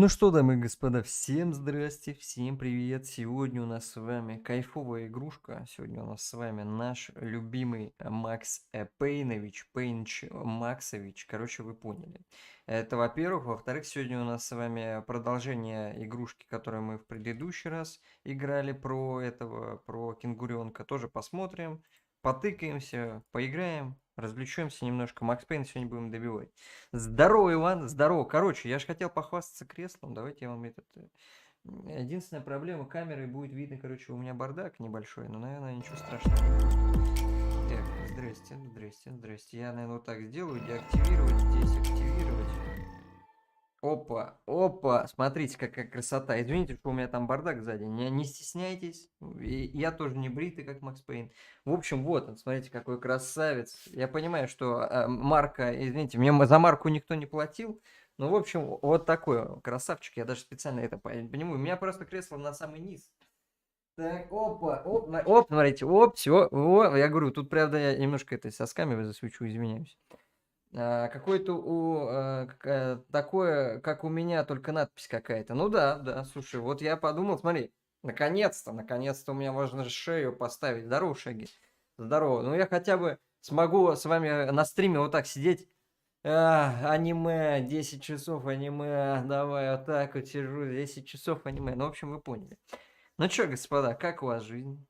Ну что, дамы и господа, всем здрасте, всем привет. Сегодня у нас с вами кайфовая игрушка. Сегодня у нас с вами наш любимый Макс Пейнович, Пейнч Максович. Короче, вы поняли. Это во-первых. Во-вторых, сегодня у нас с вами продолжение игрушки, которую мы в предыдущий раз играли про кенгуренка. Тоже посмотрим, потыкаемся, поиграем, развлечемся немножко. Макс Пейн сегодня будем добивать. Здорово, Иван, здорово. Короче, я же хотел похвастаться креслом. Давайте я вам Единственная проблема, камерой будет видно, короче, у меня бардак небольшой, но, наверное, ничего страшного. Так, здрасте, здрасте, здрасте. Я, наверное, вот так сделаю. Деактивировать, здесь активировать. Опа, опа, смотрите, какая красота. Извините, что у меня там бардак сзади. Не стесняйтесь. Я тоже не бритый, как Макс Пейн. В общем, вот он, смотрите, какой красавец. Я понимаю, что марка, извините, мне за марку никто не платил. Ну, в общем, вот такой красавчик. Я даже специально это понимаю. У меня просто кресло на самый низ. Так, опа, оп, смотрите, оп, все. Я говорю, тут, правда, я немножко сосками засвечу, извиняюсь. Какое-то такое, как у меня, только надпись какая-то. Ну да, да, слушай, вот я подумал, смотри, наконец-то у меня можно шею поставить. Здорово, Шаги. Здорово. Ну я хотя бы смогу с вами на стриме вот так сидеть. Аниме, 10 часов аниме, давай вот так вот сижу, 10 часов аниме. Ну, в общем, вы поняли. Ну что, господа, как у вас жизнь?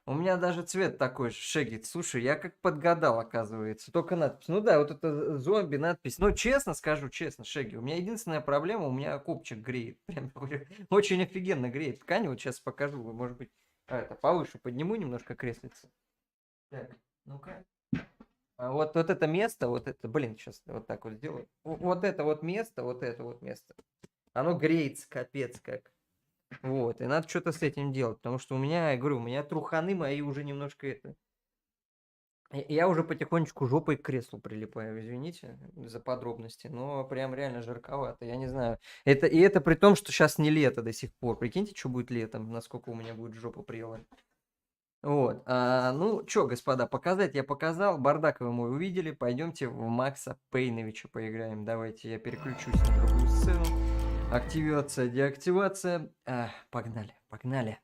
У меня даже цвет такой же, Шеги. Слушай, я как подгадал, оказывается. Только надпись. Ну да, вот это зомби надпись. Ну, честно скажу, честно, Шеги, у меня единственная проблема, у меня копчик греет. Прям очень офигенно греет ткань. Вот сейчас покажу. Может быть, это повыше подниму немножко креслице. Так, ну-ка. Вот это место, вот это, блин, сейчас вот так вот сделаю. Вот это вот место. Оно греется, капец как. Вот, и надо что-то с этим делать, потому что у меня, я говорю, у меня труханы мои уже немножко Я уже потихонечку жопой к креслу прилипаю, извините за подробности, но прям реально жарковато, я не знаю. Это при том, что сейчас не лето до сих пор. Прикиньте, что будет летом, насколько у меня будет жопа прела. Вот, ну что, господа, показать я показал, бардак вы мой увидели, пойдемте в Макса Пейновича поиграем. Давайте я переключусь на другую сцену. Активация, деактивация. Погнали, погнали.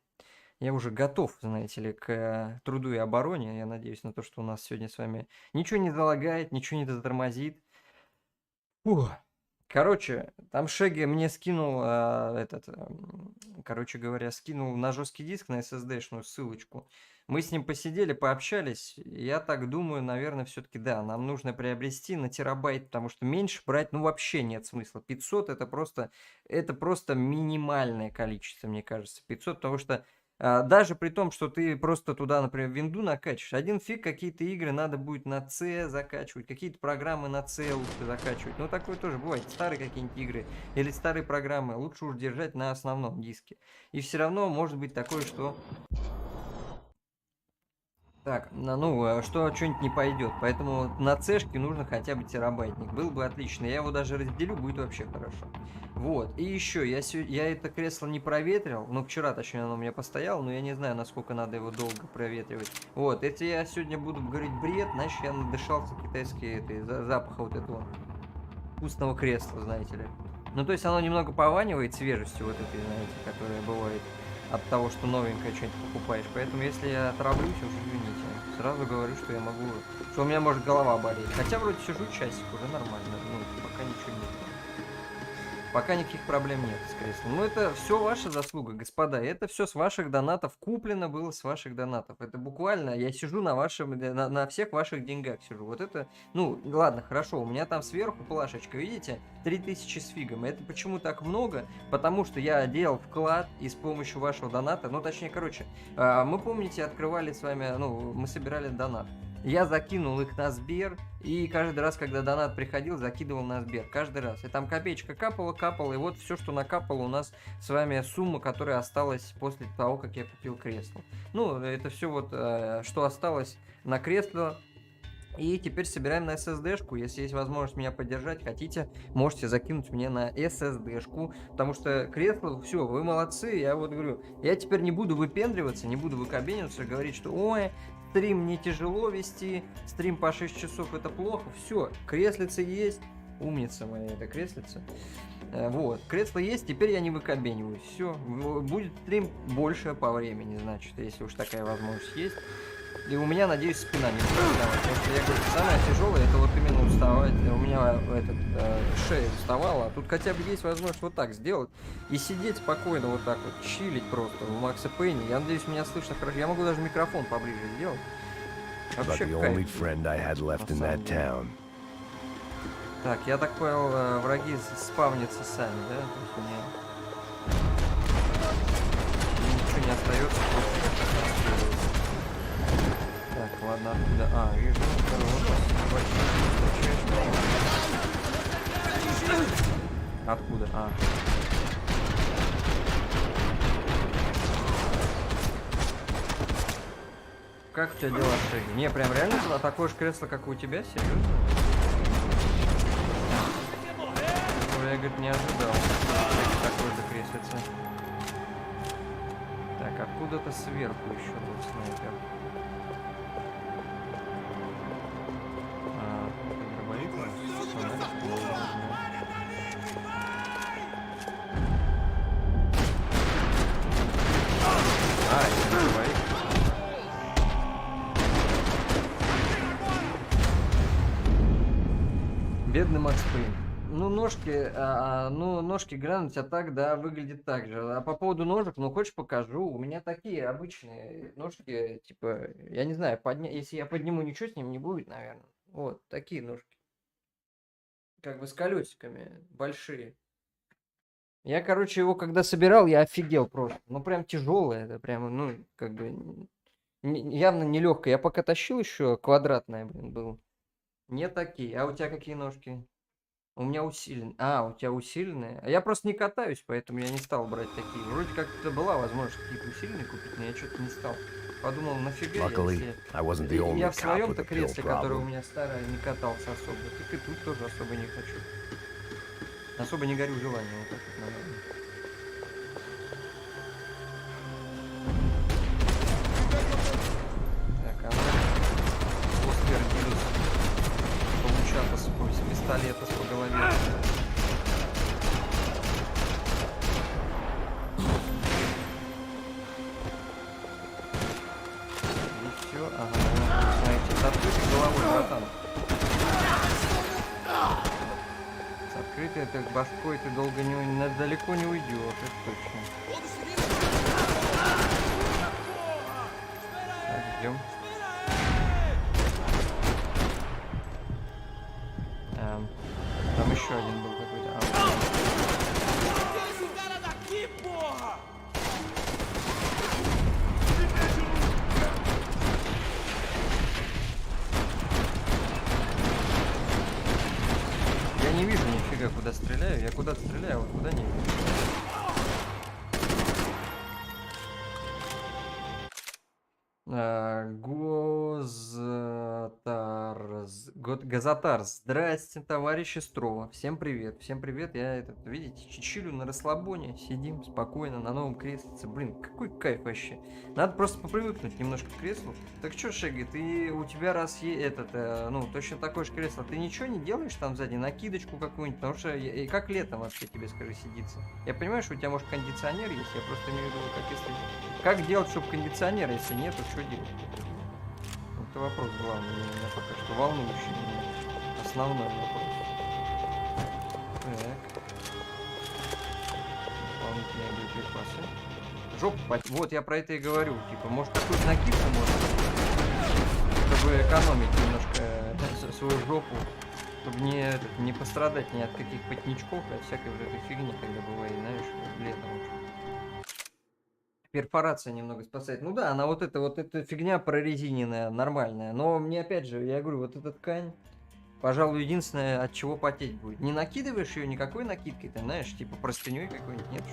Я уже готов, знаете ли, к труду и обороне. Я надеюсь на то, что у нас сегодня с вами ничего не залагает, ничего не затормозит. Фух. Короче, там Шеги мне скинул, короче говоря, скинул на жесткий диск, на SSD-шную ссылочку. Мы с ним посидели, пообщались. Я так думаю, наверное, все-таки да, нам нужно приобрести на терабайт, потому что меньше брать, ну, вообще нет смысла. 500 это просто минимальное количество, мне кажется. 500, потому что даже при том, что ты просто туда, например, винду накачиваешь, один фиг какие-то игры надо будет на C закачивать, какие-то программы на C лучше закачивать. Ну, такое тоже бывает. Старые какие-нибудь игры или старые программы лучше уж держать на основном диске. И все равно может быть такое, что так, что что-нибудь не пойдет. Поэтому на цешке нужно хотя бы терабайтник. Был бы отлично. Я его даже разделю, будет вообще хорошо. Вот. И еще, я это кресло не проветрил. Ну, вчера, точнее, оно у меня постояло, но я не знаю, насколько надо его долго проветривать. Вот. Если я сегодня буду говорить бред, значит, я надышался запаха вот этого вкусного кресла, знаете ли. Ну, то есть оно немного пованивает свежестью вот этой, знаете, которая бывает от того, что новенькое что-нибудь покупаешь. Поэтому, если я отравлюсь, уж извините. Сразу говорю, что я могу... Что у меня может голова болеть. Хотя вроде сижу часик, уже нормально. Ну, пока ничего нет. Пока никаких проблем нет с креслом. Ну, это все ваша заслуга, господа. Это все с ваших донатов. Куплено было с ваших донатов. Это буквально, я сижу на всех ваших деньгах сижу. Вот это, ну, ладно, хорошо. У меня там сверху плашечка, видите? 3000 с фигом. Это почему так много? Потому что я делал вклад и с помощью вашего доната, ну, точнее, короче, мы, помните, открывали с вами, ну, мы собирали донат. Я закинул их на Сбер, и каждый раз, когда донат приходил, закидывал на Сбер. Каждый раз. И там копеечка капала, и вот все, что накапало у нас с вами сумма, которая осталась после того, как я купил кресло. Ну, это все вот, что осталось на кресло. И теперь собираем на SSD-шку. Если есть возможность меня поддержать, хотите, можете закинуть мне на SSD-шку. Потому что кресло, все, вы молодцы. Я вот говорю, я теперь не буду выпендриваться, не буду выкобениваться, говорить, что ой, стрим мне тяжело вести, стрим по 6 часов это плохо. Все, креслица есть, Умница моя эта креслица. Вот, кресло есть, теперь я не выкобениваюсь. Все, будет стрим больше по времени, значит, если уж такая возможность есть. И у меня, надеюсь, спина не будет уставать. Потому что я говорю, самое тяжелое это вот именно уставать. У меня шея уставала, а тут хотя бы есть возможность вот так сделать и сидеть спокойно вот так вот, чилить просто в Макса Пейне. Я надеюсь, меня слышно хорошо. Я могу даже микрофон поближе сделать. Вообще кайф. Так, я так понял, враги спавнятся сами, да? То есть мне ничего не остается, просто расстреливаться. Так, ладно, откуда? А, вижу, откуда? А. Как у тебя дела, Шеги? Не, прям реально такое же кресло, как и у тебя? Серьезно? Я, говорит, не ожидал такой же креслица. Так, откуда-то сверху еще был снайпер. Дробовик? Это дробовик. Бедный Макс Пейн. Ну, ножки грануть, а так, да, выглядит так же. А по поводу ножек, ну, хочешь покажу? У меня такие обычные ножки, типа, я не знаю, если я подниму, ничего с ним не будет, наверное. Вот, такие ножки. Как бы с колесиками, большие. Я, короче, его когда собирал, я офигел просто. Ну, прям тяжелое, это прям, ну, как бы, явно не легкое. Я пока тащил еще, квадратное, блин, было. Не такие. А у тебя какие ножки? У меня усиленные. А, у тебя усиленные. А я просто не катаюсь, поэтому я не стал брать такие. Вроде как это была возможность какие-то усиленные купить, но я что-то не стал. Подумал, нафига я в своем-то кресле, которое у меня старое, не катался особо. Так и тут тоже особо не хочу. Особо не горю желанием, вот так вот, наверное. Так, а ну... Оскар Дилус. Получата с пистолета с по голове. И все, ага, знаете, с открытой головой, братан. С открытой ты башкой ты долго далеко не уйдешь, это точно. Так, ждем. Там еще один был какой-то. Я не вижу нифига, куда стреляю. Я куда-то стреляю, а вот куда не вижу. Газотар. Здрасте, товарищи Строва. Всем привет. Всем привет. Я видите, чилю на расслабоне. Сидим спокойно на новом креслице. Блин, какой кайф вообще. Надо просто попривыкнуть немножко к креслу. Так что, Шеги, у тебя раз точно такое же кресло, ты ничего не делаешь там сзади, накидочку какую-нибудь? Потому что как летом вообще тебе, скажи, сидится? Я понимаю, что у тебя может кондиционер есть, я просто имею в виду, как делать, чтобы кондиционер, если нет, то что делать? Это вопрос главный у меня пока что волнующий меня. Основной вопрос. Так. Дополнительные боеприпасы. Жопу вот я про это и говорю. Типа, может какую-то накидку можно, чтобы экономить немножко свою жопу, чтобы не пострадать ни от каких потничков и от всякой вот этой фигни, когда бывает, знаешь, летом. Перфорация немного спасает. Ну да, она вот эта фигня прорезиненная, нормальная. Но мне опять же, я говорю, вот эта ткань, пожалуй, единственное, от чего потеть будет. Не накидываешь ее никакой накидкой, ты знаешь, типа простыней какой-нибудь, нет?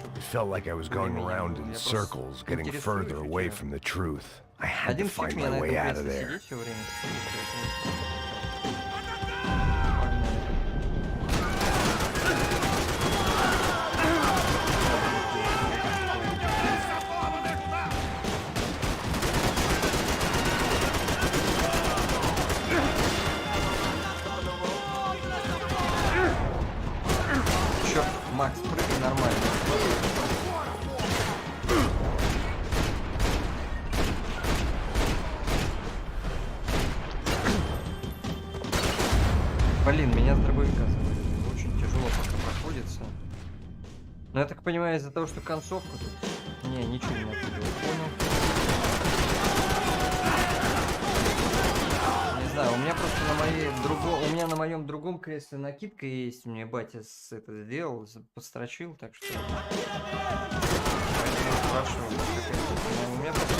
Один фиг мне на этом кресле сидеть все время. Блин, меня с дробовика завалили. Очень тяжело пока проходится. Но я так понимаю, из-за того, что концовка тут... Не, ничего не надо делать. Понял. Не знаю, у меня просто у меня на моем другом кресле накидка есть. Мне батя это сделал, построчил, так что... Поэтому спрашиваю, у меня просто...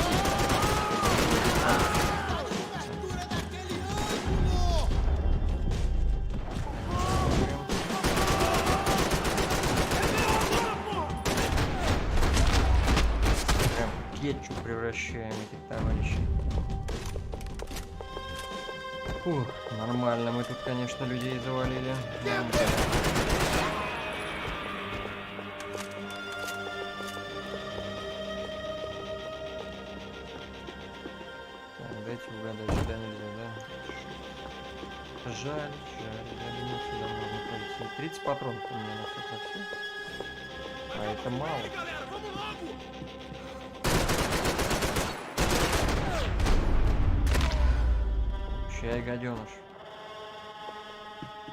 Кетчуп превращаем этих товарищей. Фух, нормально, мы тут, конечно, людей завалили. Так, дайте угадать, сюда нельзя, да? Жаль, я думаю, сюда можно пройти. 30 патронов у меня на все. А это мало. Чай, гаденыш.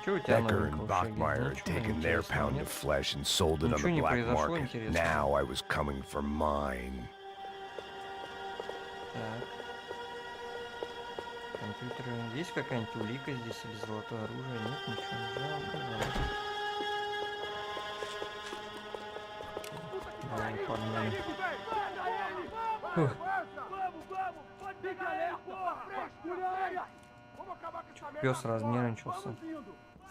Чё у тебя Becker and новенького, Bachmeyer had Шаги? taken their pound of flesh and sold it on Ничего the не black произошло market. интересного? Now I was coming for mine. Так. Компьютеры. Есть какая-нибудь улика здесь или золотое оружие? Нет, ничего. Жалко, жалко. Давай, погнали. Фух. Пес разнервничался.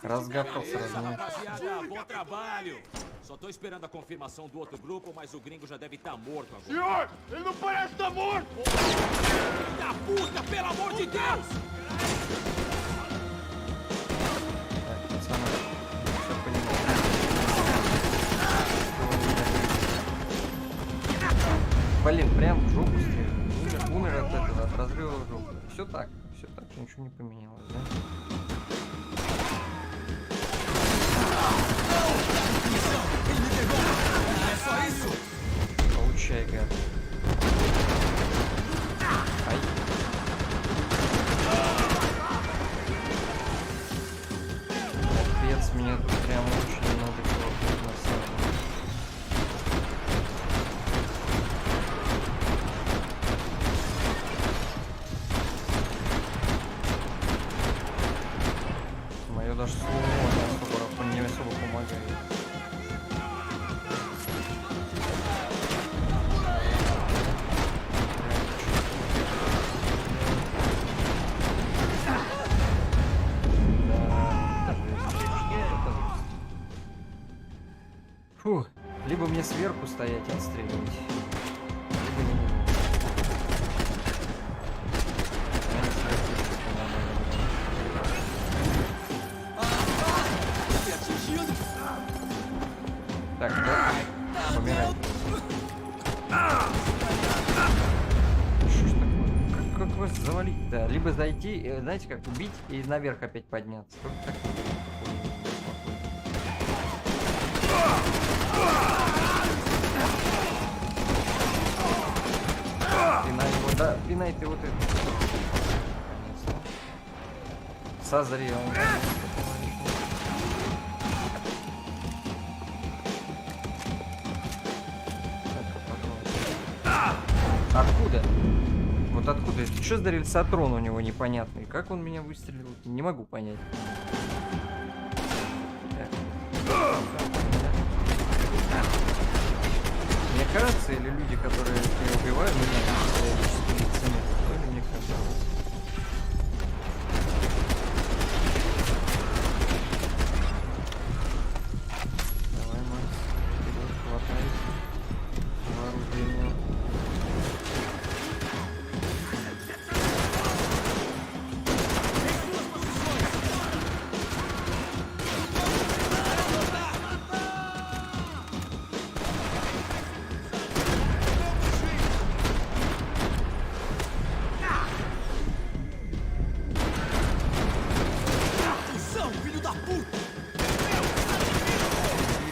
Разгавкался, разнервничался. Rapaziada, bom trabalho! Só tô esperando a confirmação do outro grupo, mas o gringo já deve estar morto agora. Senhor, ele não parece estar morto! Filho da puta, pelo amor de Deus! Так, пацаны, всё понимаю. Блин, прям в жопу стрелял. Умер от этого, от разрыва в жопу. Все так, ничего не поменялось, да? Получай, гад. Ай. Капец, меня тут прям очень много чего на самом деле. Мое даже слово не особо помогает. Фу, либо мне сверху стоять и отстреливать, либо не буду. Так, да? Помирай. Что ж такое? Как вас завалить? Да, либо зайти, знаете, как убить и наверх опять подняться. Только так. Пинай его, да, пинай ты вот это. Наконец-то. Созрел. Откуда? Вот откуда? Это что за рельсотрон у него непонятный? Как он меня выстрелил? Не могу понять. Мне кажется, или люди, которые меня убивают, меня психологически лицемерят, то ли мне казалось. Давай, Макс, вперед, хватай. Вооружение.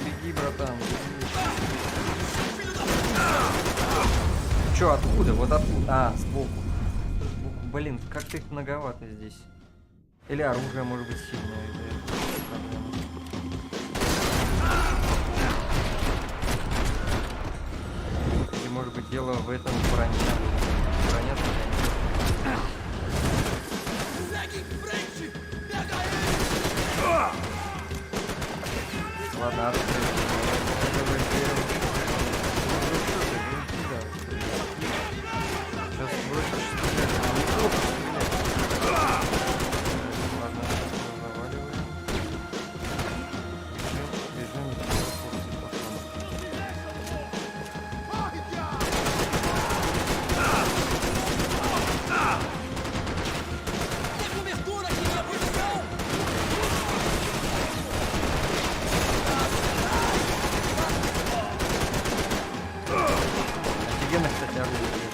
Беги, братан, беги. Чё, откуда? Вот откуда? А, сбоку. Сбоку. Блин, как-то их многовато здесь. Или оружие может быть сильное. Это проблема. Или может быть дело в этом броне. Броня такая. Ладно, открыть. Сейчас бросишь стрелять. Неплохо стрелять. Ладно, заваливаем. Бежим, офигенно, кстати, оружие.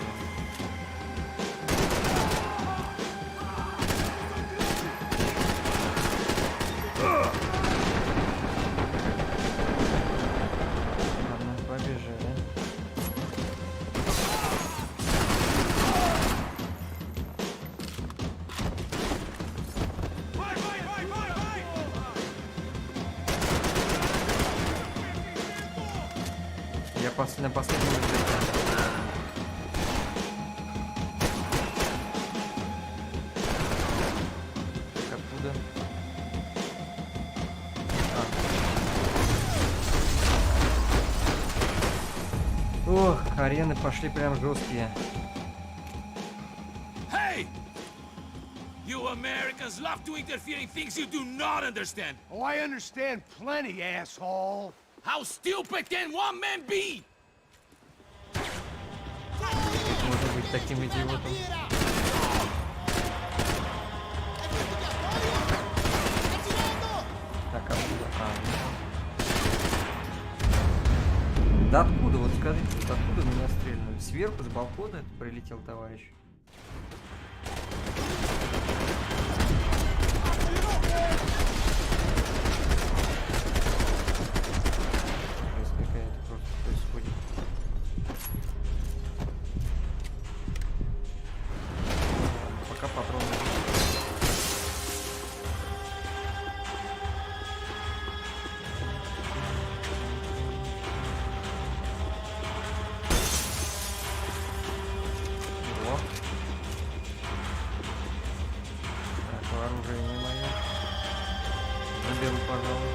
Ладно, побежали. Я на последнем взлете. Так, откуда? Ох, арены пошли прям жесткие. Hey! You Americans love to interfere in things you do not understand. Oh, I understand plenty, asshole. How stupid can one man be? Может быть таким идиотом. Так, откуда? Да откуда, вот скажите, вот откуда в меня стрельнули? Сверху, с балкона это прилетел товарищ? Жесть какая-то просто происходит. Ладно, пока патроны. О. Так, оружие не мое. Заберу, пожалуй.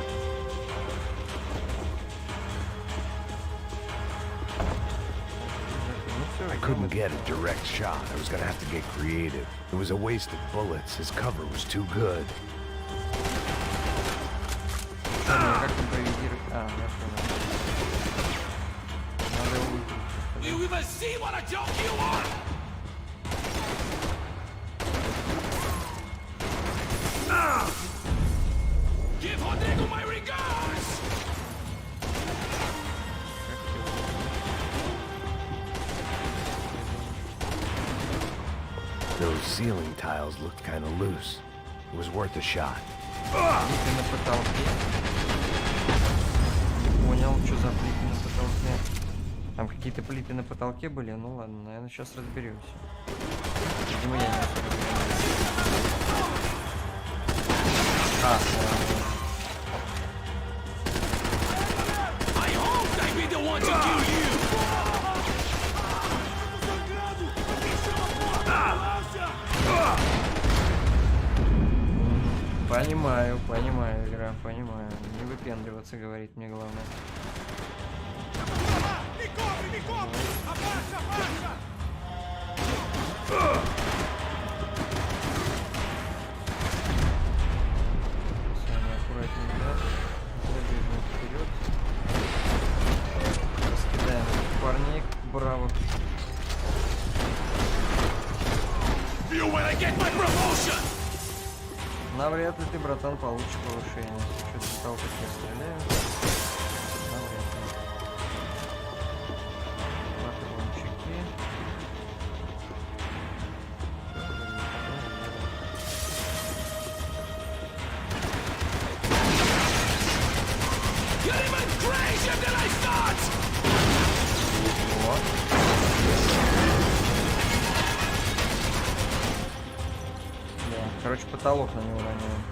Ну все, I couldn't get a direct shot. I was gonna have to get creative. It was a waste of bullets. His cover was too good. Как импровизировать? А, я понял. Надо его выключить. Do you even see what a joke you are? Give Rodrigo my regards! Those ceiling tiles looked kind of loose. It was worth a shot. Плиты на потолке. Не понял, что за плиты на потолке. Там какие-то плиты на потолке были. Ну ладно, наверное, сейчас разберемся. Видимо, я не разберусь. А, I hoped I'd be the one to kill you! понимаю, понимаю, игра, понимаю. Не выпендриваться, говорит мне главное. Me cobre, me cobre! Abaixa, abaixa! Самый аккуратненько. Забежим вперед. Раскидаем парней бравых. You when I get my promotion! Навряд ли ты, братан, получишь повышение. Что-то с того, как я стреляю. Навряд ли. Патрончики. You're even crazier than I thought! Вот. Да. Короче, потолок на него роняем.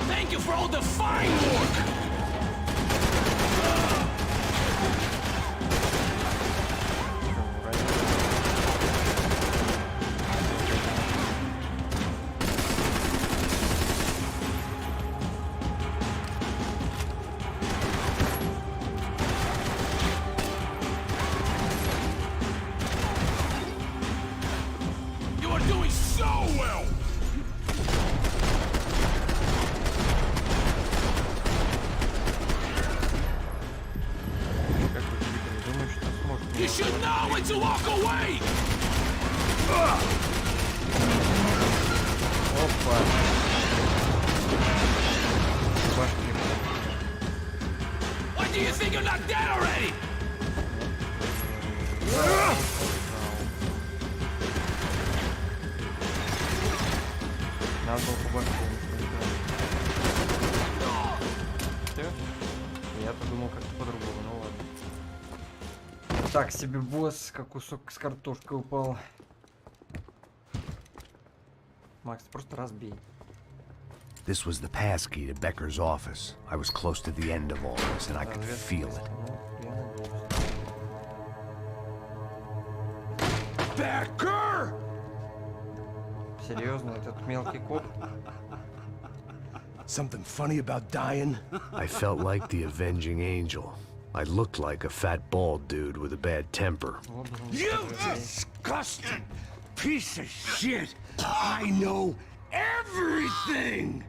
Thank you for all the fine work! You are doing so well! Как вы, Дмитрий, думаешь, что сможет? You should know when to walk away! Опа. Башки. What do you think you're not dead already? Надо было по башке. Всё? Я-то думал как-то по-другому, ну ладно. Так себе босс, как кусок с картошкой упал. Макс, просто разбей. This was the passkey to Becker's office. I was close to the end of all this, and I could feel it. Becker! Серьезно, этот мелкий коп? Something funny about dying? I felt like the avenging angel. I looked like a fat bald dude with a bad temper. Вот бы он You сказал, disgusting piece of shit! I know everything!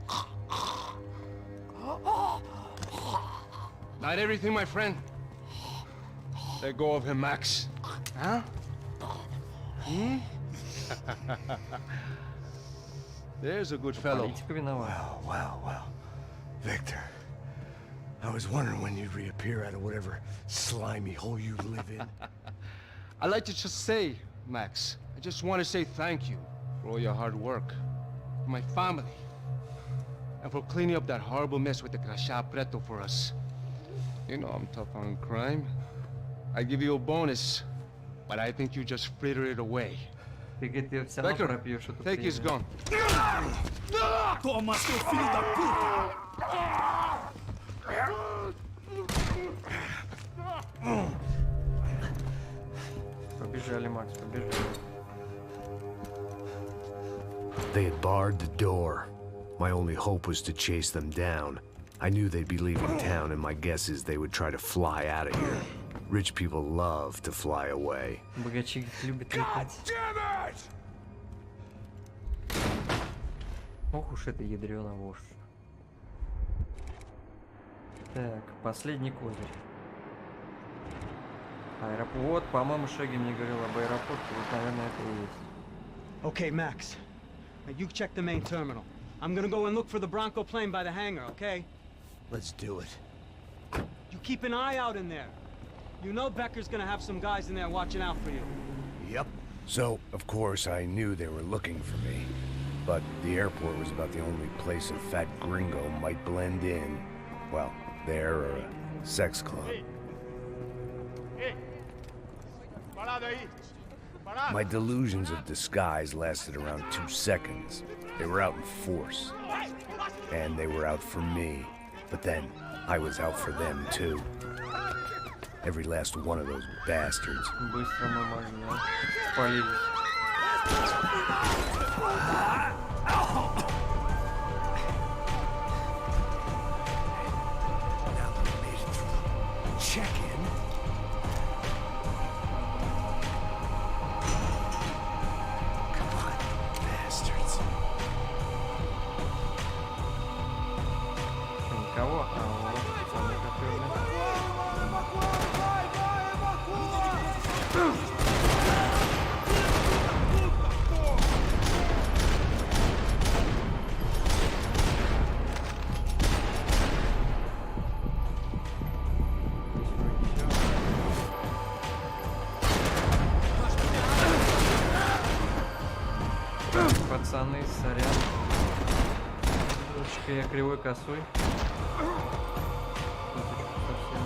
Not everything, my friend. Let go of him, Max. Huh? There's a good fellow. политика виновата. Well. Victor, I was wondering when you'd reappear out of whatever slimy hole you live in. I'd like to just say, Max, I just want to say thank you for all your hard work, for my family, and for cleaning up that horrible mess with the Crachá Preto for us. You know I'm tough on crime. I give you a bonus, but I think you just fritter it away. Ты, говорит, ее все равно Becker, пропьешь эту take his хрень. gun. Toma, seu filho da puta! Побежали, Макс, побежали. They had barred the door. My only hope was to chase them down. I knew they'd be leaving town, and my guess is they would try to fly out of here. Rich people love to fly away. Богачи любят летать. Damn it! Ох уж это ядрёна вошь. Так, последний козырь. Аэропорт. Вот, по-моему, Шеги мне говорил об аэропорте. Вот, наверное, это и есть. Okay, Max. Now you check the main terminal. I'm gonna go and look for the Bronco plane by the hangar, okay? Let's do it. You keep an eye out in there. You know Becker's gonna have some guys in there watching out for you. Yep. So, of course, I knew they were looking for me. But the airport was about the only place a fat gringo might blend in. Well, there or a sex club. My delusions of disguise lasted around 2 seconds. They were out in force. And they were out for me. But then, I was out for them too. Every last one of those bastards. Быстро мы можем, да? Спалились. Now that we made it through the check-in. Come on, bastards. Что, никого? А, вот, самый готовый. Пацаны, сорян. я кривой косой. Курточку совсем.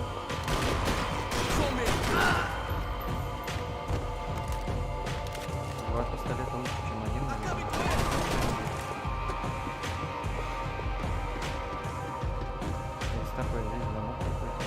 Два пистолета лучше, чем один, наверное. Есть такой, здесь замок какой-то.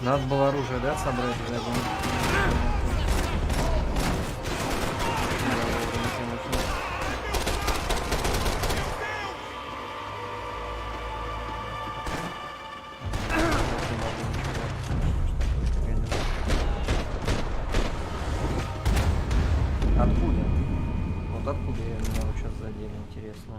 Надо было оружие, да, собрать? Я думаю. Откуда? Вот откуда я меня вот сейчас задели, интересно.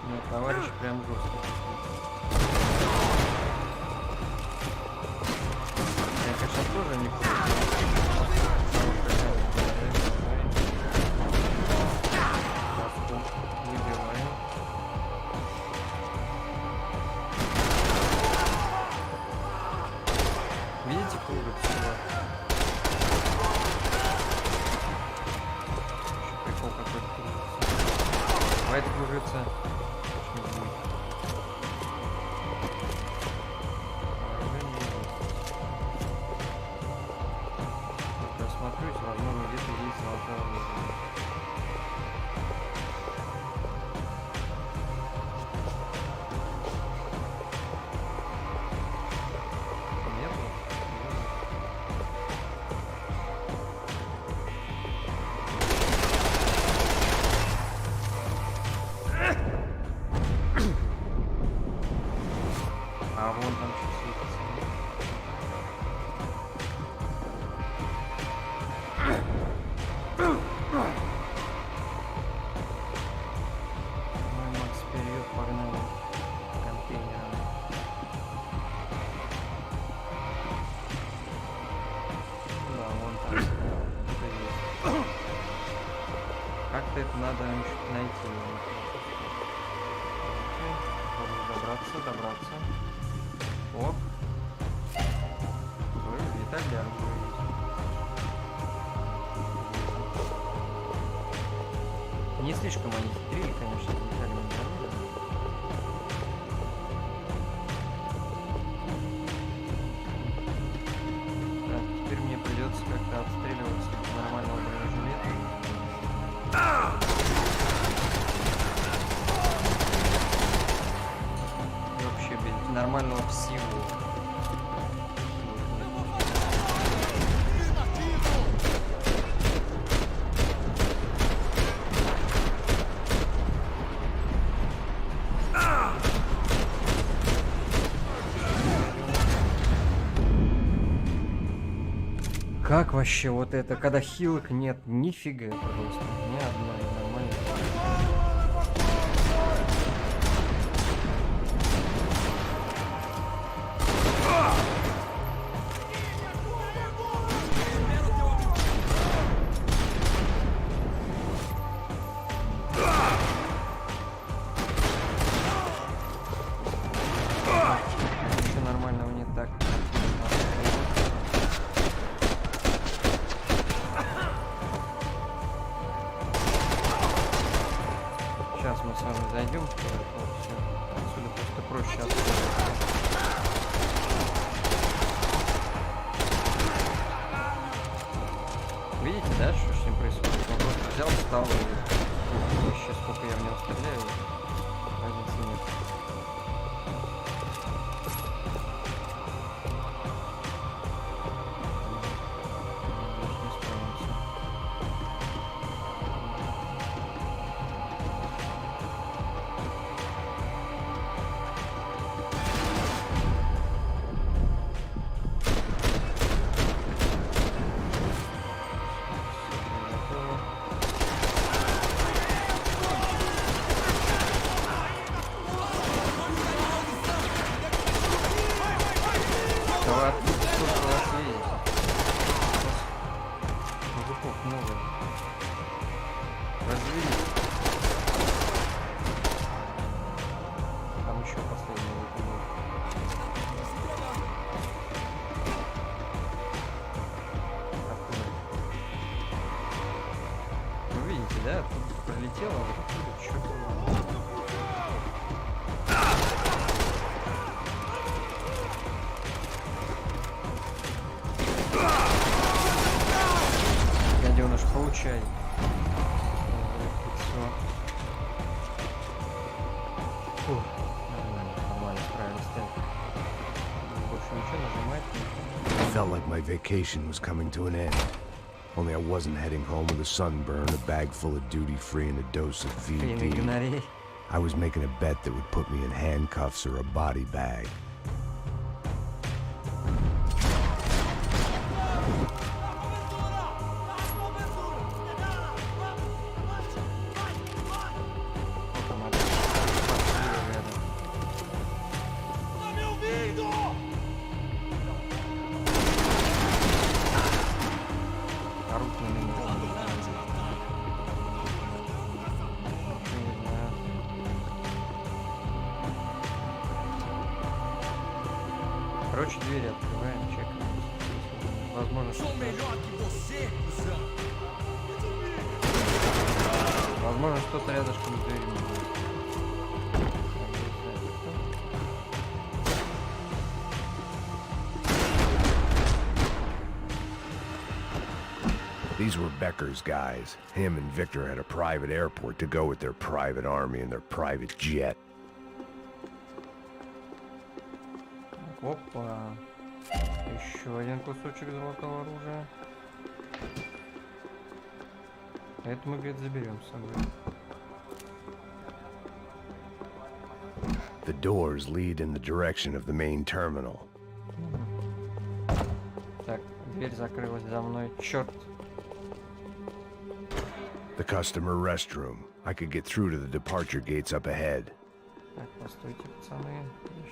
Нет, товарищ прям жестко. Я, конечно, тоже не выбиваем. Видите, кружится чувак? Еще прикол какой-то кружится. Давай это кружится. Точно будет. Вооружение есть. Вот я смотрюсь, возможно, где-то есть золотое оружие. Нету? А вон там что светится. Ой, Макс, вперед, погнали. Контейнером. Да, вон там что-то есть. Как-то это надо найти. Добраться. Оп. Ой, Виталий оружие есть. Не слишком они хитрили, конечно, Виталий не оружие. Так, теперь мне придется как-то отстреливаться от нормального бронежилета. И вообще без нормального всего. Как вообще вот это, когда хилок нет, нифига просто, ни одной нормальной. Ничего нормального не так. Сейчас мы с вами зайдем, вот все. Отсюда просто проще отсюда. Видите, да, что с ним происходит? Он просто взял, встал и вообще сколько я в него стреляю, разницы нет. вы откуда столько вас видите? Мужиков много. Развелись. Там еще последний выпадок. Вы видите, да? Тут пролетело, а вот отсюда что-то. Гаденыш, получай. Фух, нормально справились. Так. Больше ничего нажимать. I felt like my vacation was coming to an end. Only I wasn't heading home with a sunburn, a bag full of duty-free, and a dose of VD. Игнори. I was making a bet that would put me in handcuffs or a body bag. Короче, двери открываем, чекаем. Возможно, что возможно, что-то рядышком с дверью. These were Becker's guys. Him and Victor had a private airport to go with their private army and their private jet. Опа. Еще один кусочек золотого оружия. Это мы, говорит, заберем с собой. The doors lead in the direction of the main terminal. Так, дверь закрылась за мной. Черт. The customer restroom. I could get through to the departure gates up ahead. Так, постойте, пацаны. Я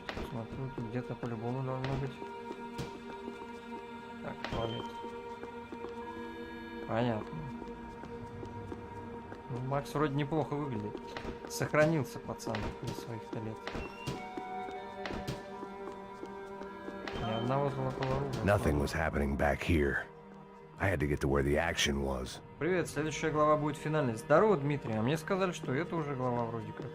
что смотрю, тут где-то по-любому должно быть. Так, туалет. Понятно. Ну, Макс вроде неплохо выглядит. Сохранился пацан до своих-то лет. Ни одного золотого оружия. Nothing was happening back here. I had to get to where the action was. Привет, следующая глава будет финальной. Здорово, Дмитрий. А мне сказали, что это уже глава вроде как.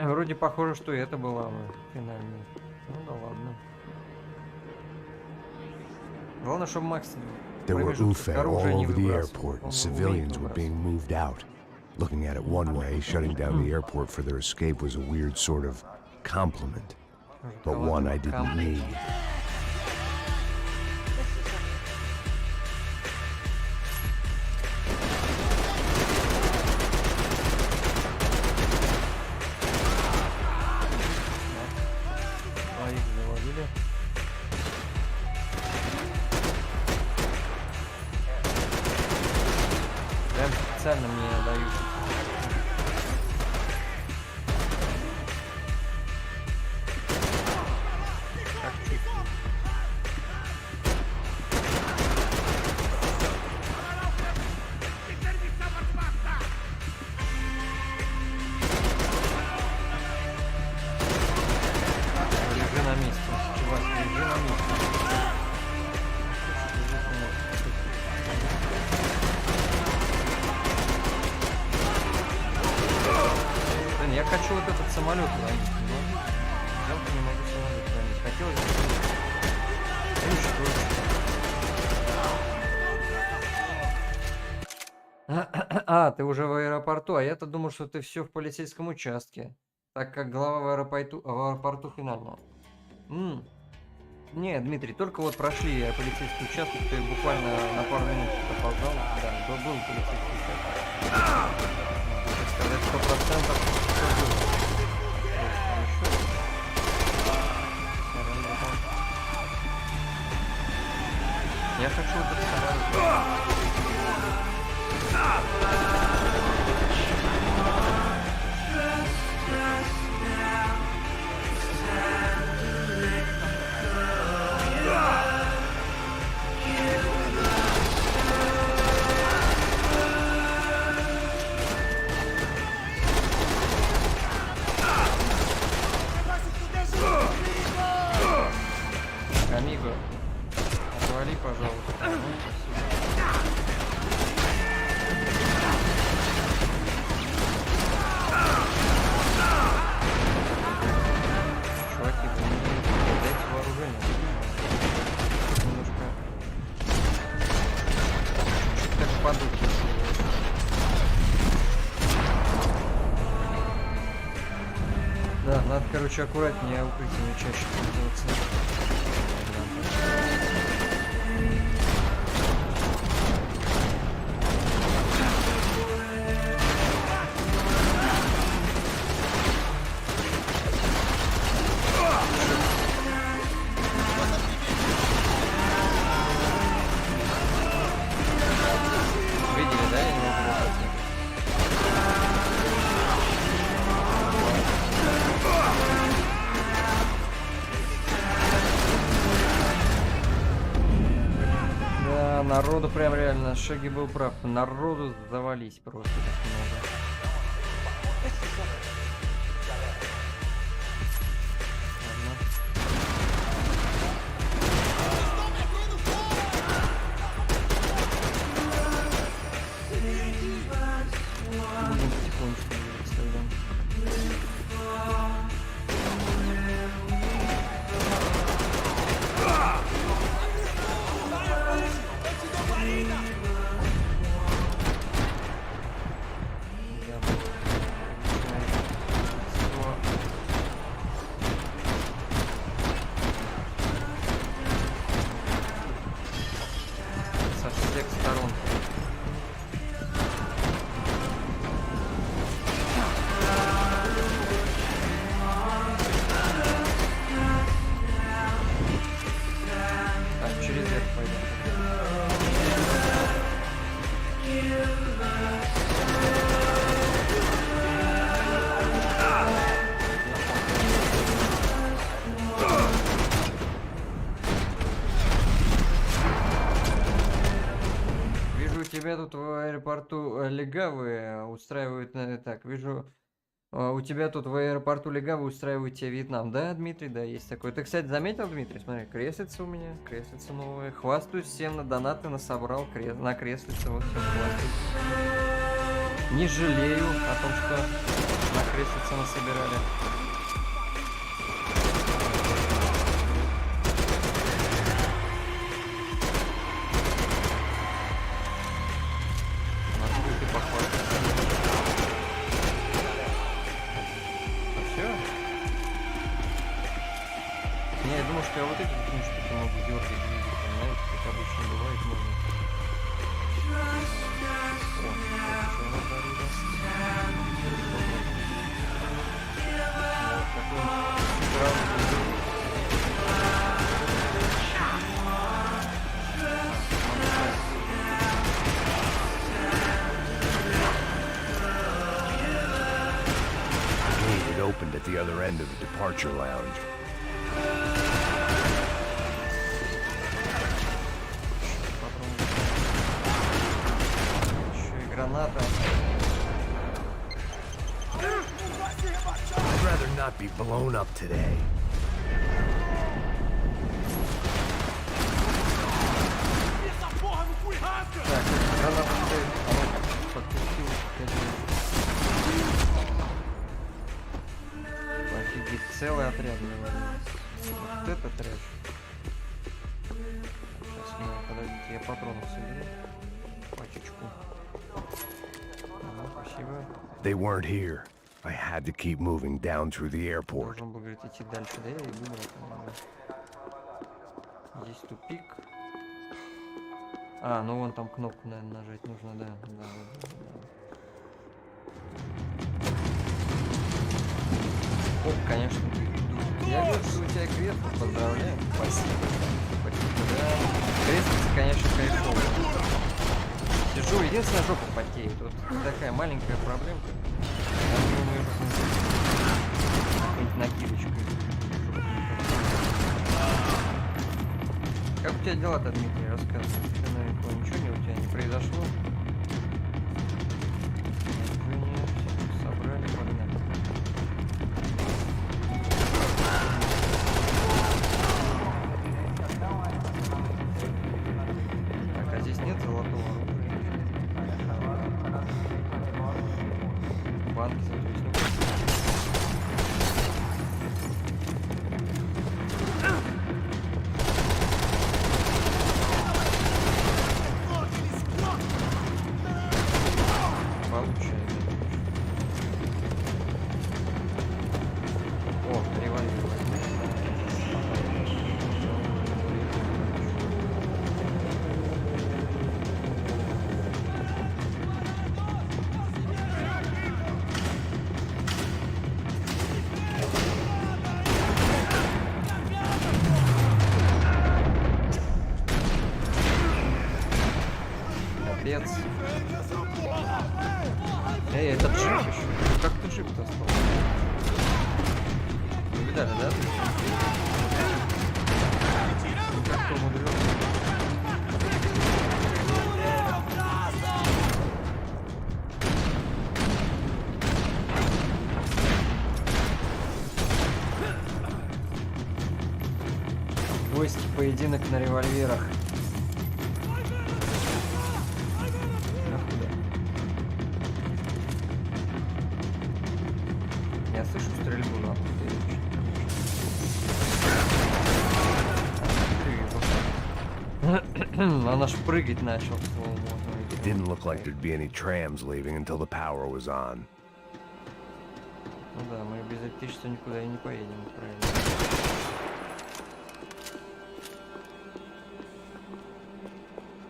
Вроде похоже, что это была финальная. Ну да ладно. Главное, чтобы Макс There were промежуток UFE all оружия не over the выбрасывал. airport, Он and умеет civilians were выбрасывать. being moved out. Looking at it one way, shutting down the airport for their escape was a weird sort of compliment, but one I didn't need. Двоих завалили. Прям специально мне дают. Как чувствую. Лежи на месте, чувак, лежи на месте. Блин, я хочу вот этот самолет ловить, но жалко, не могу самолет ловить. Хотелось бы уничтожить. А, ты уже в аэропорту, а я-то думал, что ты все в полицейском участке. Так как глава в аэропорту финальная. Не, Дмитрий, только вот прошли полицейский участок, ты буквально на пару минут опоздал. Да, был полицейский участок. Так сказать, 100% всё было. Я хочу вот этот самолет. Отвали, пожалуйста. Ну, спасибо. Чуваки, вы мне дайте вооружение. Немножко... Чуть так подухи. Да, надо, короче, аккуратнее укрытиями чаще пользоваться. Видели, да? Я не могу лопать. Да, народу прям реально, Шаги был прав. Народу завались просто так много. Ладно. Будем потихонечку двигаться тогда. Я бы, со всех сторон. Так, через это пойдем. Вижу, тебя тут в аэропорту легавые устраивают, так, вижу, у тебя тут в аэропорту легавые устраивают тебе Вьетнам. Да, Дмитрий, да, есть такое. Ты, кстати, заметил, Дмитрий? Смотри, креслица у меня, креслица новая. Хвастаюсь всем, на донаты насобрал, на креслице, вот всем хвастаюсь. Не жалею о том, что на креслице насобирали. На что ты похвастался? А всё? Не, я думал, что я вот эти такие штуки могу дергать, двигать, понимаете, как обычно бывает, можно. О, что она говорила? Вот такой сразу. The gate had opened at the other end of the departure lounge. Еще и граната. I'd rather not be blown up today. Так, граната стоит. Она подпустилась. Офигеть, целый отряд навалился. Вот это трэш. Сейчас, подождите, я патронов соберу. Пачечку. Спасибо. They weren't here. I had to keep moving down through the airport. Должен был, говорит, идти дальше, да я и выбрал. Здесь тупик. А, ну вон там кнопку, наверное, нажать нужно, да. О, конечно, ты. Я говорю, что у тебя кресло, поздравляю. Спасибо. Спасибо, да. Кресло, конечно, кайфовое. Сижу, единственная жопа потеет. Вот такая маленькая проблемка. Какой-нибудь накидочкой. Как у тебя дела-то, Дмитрий, рассказывай. Ты, наверное, ничего у тебя не произошло? Собрали, погнали. видали, да? Как-то умудрился. Гости, поединок на револьверах. Нахуй. Я слышу стрельбу нахуй. Она ж прыгать начал. It didn't look like there'd be any trams leaving until the power was on. Ну да, мы без электричества никуда и не поедем, правильно.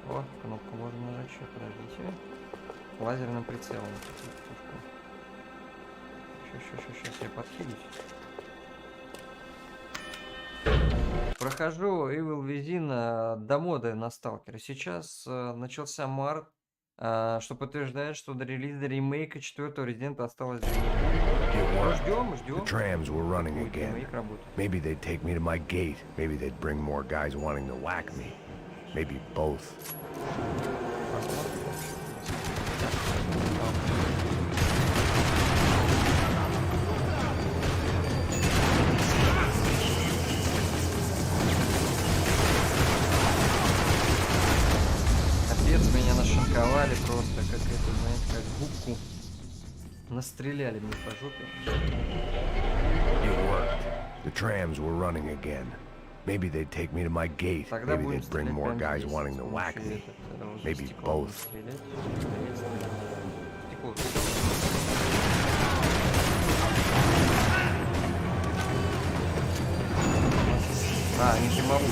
О, кнопку можно нажать, что, подождите. Лазерным прицелом. Сейчас я подхилюсь. Прохожу Evil Within до моды на сталкера. Сейчас начался март, что подтверждает, что до релиза ремейка 4-го Resident осталось 2 недели. Ждем. The trams were running Будет again. ремейк работать. Maybe they'd take me to my gate. Maybe they'd bring more guys wanting to whack me. Maybe both. Капец, меня нашинковали просто, как это, знаете, как губку. Настреляли мне по жопе. It worked. The trams were running again. Maybe they'd take me to my gate. Тогда Maybe будем they'd bring стрелять more прямо guys здесь, wanting с to помощью whack me. этого же Maybe стекла both. стрелять. Стекло. Они дымовые.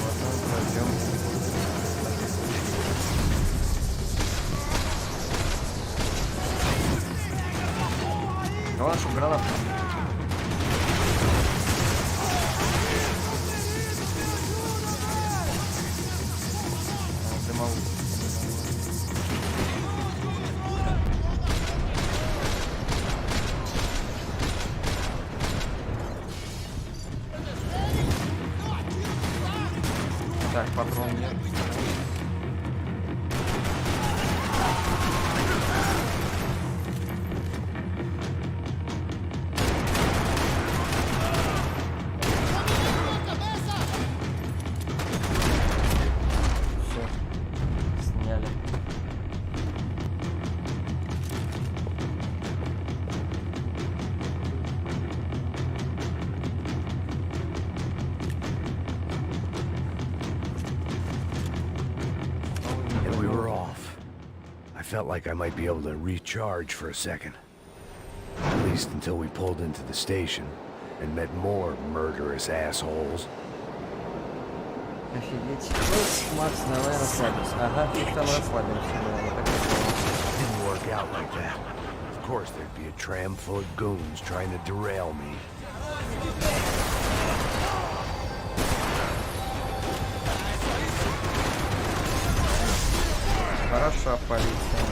Ладно, возьмем. Главное, чтобы гранат. Дымовую. Так, патрон нет. Все. Сняли. And we were off. I felt like I might be able to recharge for a second. At least until we pulled into the station and met more murderous assholes. Офигеть. Макс, давай расслабимся. Ага, фиг там расслабимся. Да, я так и понял. Didn't work out like that. Of course, there'd be a tram full of goons trying to derail me. Хороша полиция.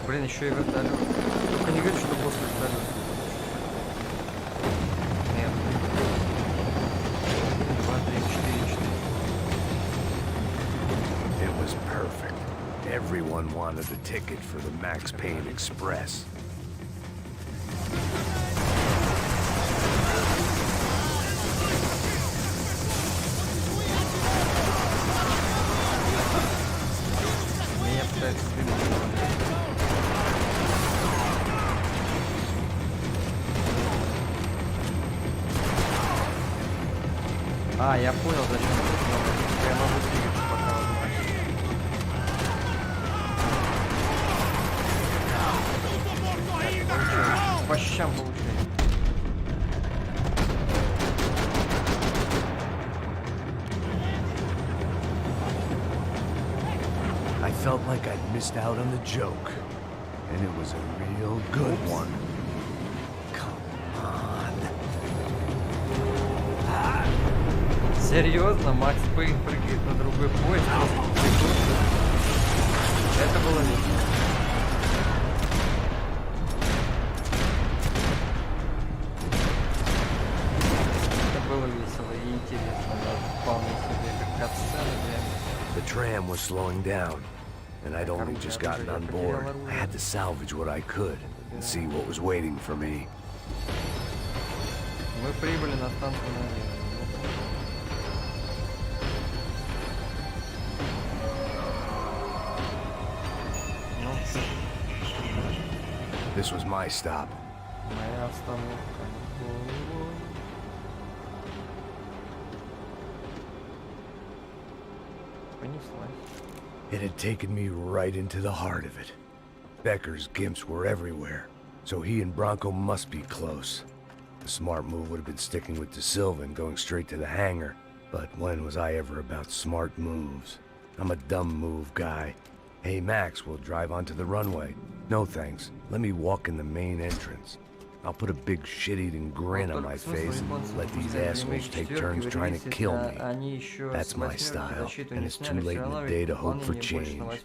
Блин, еще и вертолет. Только не говори, что босс вертолет. Нет. 2, 3, 4, 4. It was perfect. Everyone wanted a ticket for the Max Payne Express. Меня пытаются стрелять. А, я понял, зачем это надо. Я могу двигаться, пока он получается. По щам получается. I felt like I'd missed out on the joke. And it was a real good one. Come on. Серьезно, Макс Пейн прыгает на другой поезд. Это было весело. Это было весело и интересно, да, вполне себе, как катсцена, да. The tram was slowing down, and I'd only just gotten on board. I had to salvage what I could and see what was waiting for me. Мы прибыли на станцию налево. Ну, This was my stop. моя остановка. Понеслась. It had taken me right into the heart of it. Becker's gimps were everywhere, so he and Bronco must be close. The smart move would have been sticking with De Silva and going straight to the hangar, but when was I ever about smart moves? I'm a dumb move guy. Hey Max, we'll drive onto the runway. No thanks, let me walk in the main entrance. I'll put a big shit-eating grin on my face and let these assholes take turns trying to kill me. That's my style, and it's too late in the day to hope for change. Boy,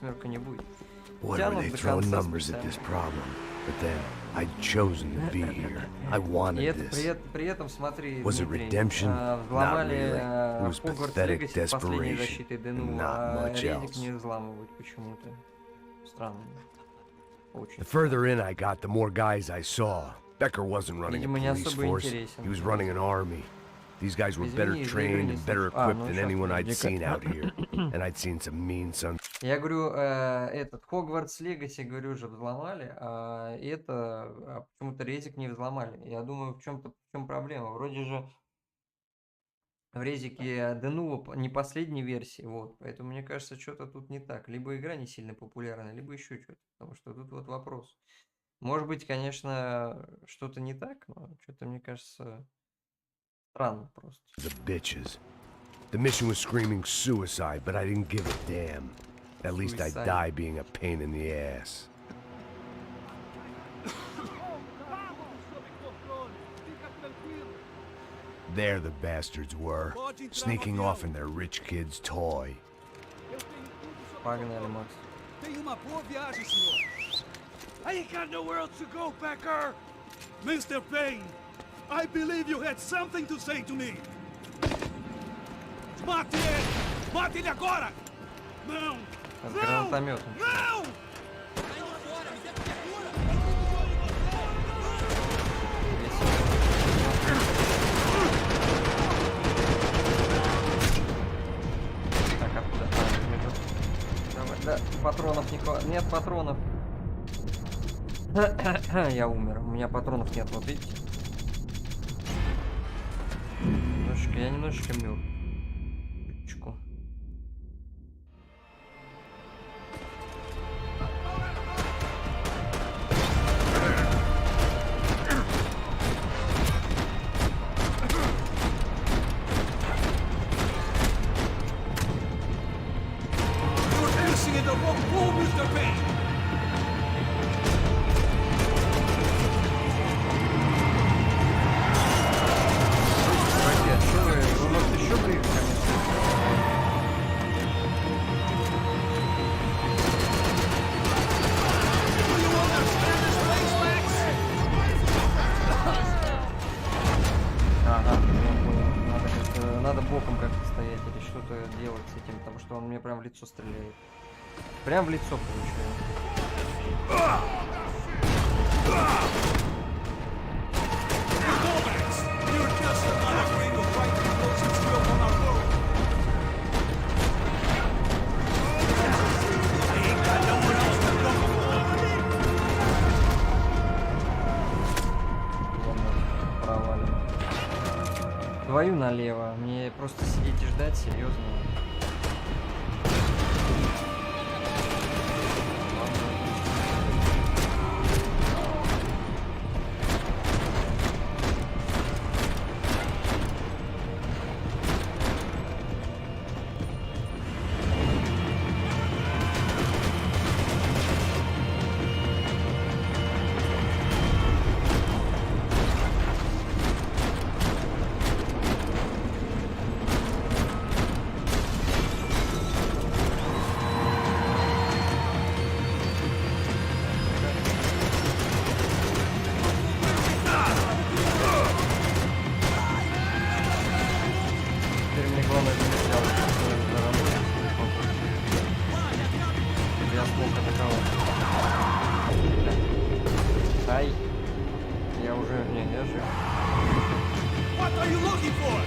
were they throwing numbers at this problem. But then, I'd chosen to be here. I wanted this. При этом, смотри, Was it Дмитрий, redemption? Not взломали really. It was Хогвартс pathetic Легаси с последней desperation. защитой ДНУ, Not а much Резик else. не взламывают почему-то. Странно. Очень. The further in I got, the more guys I saw. Becker wasn't running a Видимо, не police особо force. интересен. He was running an army. These guys were Извини, better из игры trained не and better слышу. equipped Ну, than щас, anyone I'd мне seen out here. And I'd seen some mean sons. Я говорю, этот Хогвартс Легаси, говорю же, взломали, а почему-то Резик не взломали. Я думаю, в чем проблема? Вроде же в Резике ДНУ не последней версии, вот. Поэтому мне кажется, что-то тут не так. Либо игра не сильно популярна, либо еще что-то. Потому что тут вот вопрос. Может быть, конечно, что-то не так, но что-то, мне кажется, странно просто. The bitches. The mission was screaming suicide, but I didn't give a damn. At least I'd Suicide. die being a pain in the ass. There the bastards were, sneaking off in their rich kid's toy. Погнали, Макс. Tenha uma boa viagem, senhor. I ain't got nowhere else to go, Becker. Mr. Payne, I believe you had something to say to me. Mate ele! Mate ele agora! Não! С Não! гранатометом. Não! Так, откуда? Вижу. Давай, да, патронов не хватает. Нет патронов. Я умер. У меня патронов нет, вот видите? Я немножечко мертв. Чуточку. You're facing in the wrong hole, Mr. Payne! Погоди, а что вы может еще ближе ко мне? Do you understand this place, Max? Ага, я понял. Надо боком как-то стоять или что-то делать с этим, потому что он мне прям в лицо стреляет. Прям в лицо получаю. Go, Max! You're just another gringo trying to close its scope on our world. I ain't got nowhere else to go. Провалим. Твою налево. Мне просто сидеть и ждать, серьезно. ножи. What are you looking for?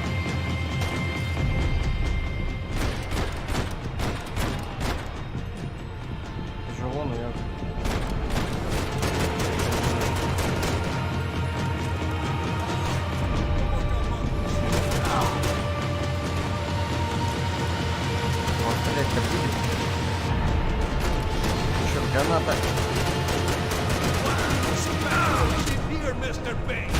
Тяжело, но я... Вот, блядь, как видишь? Еще граната. Here, Mr. Payne.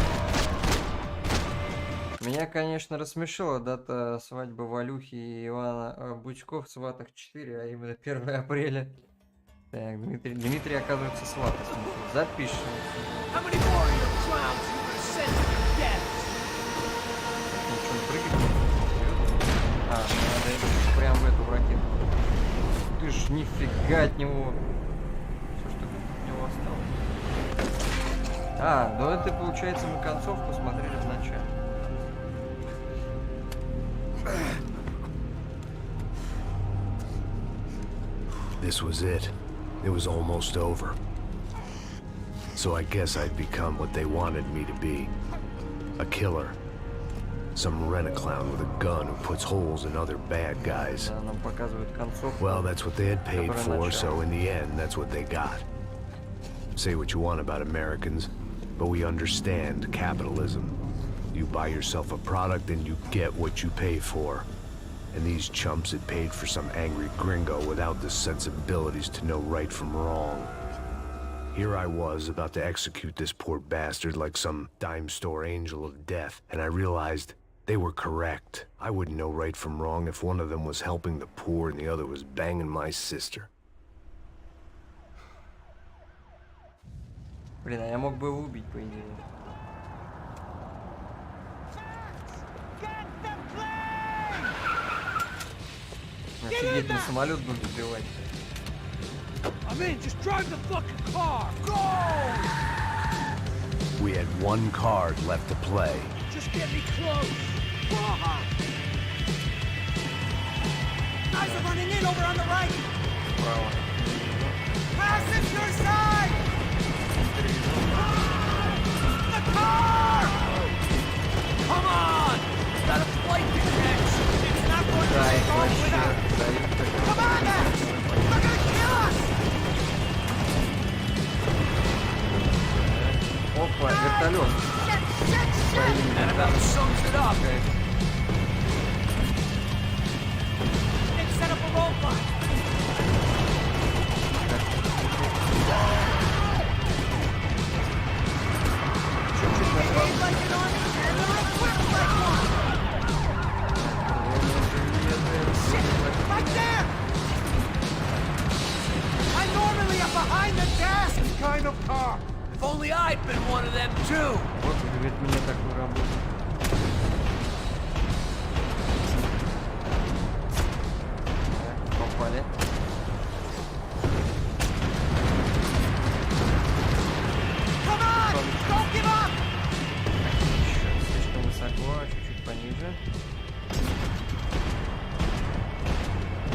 Меня, конечно, рассмешила дата свадьбы Валюхи и Ивана Бучков в «Сватах 4», а именно 1 апреля. Так, Дмитрий оказывается, сваты смотрит. Запишем. How many more of your clowns you gonna send to their deaths? Ничего, он прыгать не может? А, надо прям в эту ракету. Ты ж нифига от него. Все, что от него осталось. А, ну это получается мы концовку смотрели в начале. This was it. It was almost over. So I guess I'd become what they wanted me to be. A killer. Some rent-a-clown with a gun who puts holes in other bad guys. Да, нам показывают концовку. Well, that's what they had paid for, so in the end, that's what they got. Say what you want about Americans, but we understand capitalism. You buy yourself a product and you get what you pay for. And these chumps had paid for some angry gringo without the sensibilities to know right from wrong. Here I was, about to execute this poor bastard like some dime store angel of death, and I realized they were correct. I wouldn't know right from wrong if one of them was helping the poor and the other was banging my sister. Блин, а я мог бы его убить, по идее. Офигеть, на самолет будут сбивать. I'm in. Just drive the fucking car. Go! We had one card left to play. Just get me close. Guys are running in over on the right. Право. Passenger side. The car! Come on! Got a flight to catch. It's not going to Да, take их off вообще without. дают такой. Come on, Max! They're gonna kill us! Опа, вертолет. That about sums it up. Nick, set up a roadblock. Чуть-чуть направо. Like an army, and they're equipped like one. Right there! I normally am behind the desk kind of car. If only I'd been one of them too. Вот, говорит, мне такую работу. Так, попали. Come on! Don't give up! Еще слишком высоко, чуть-чуть пониже.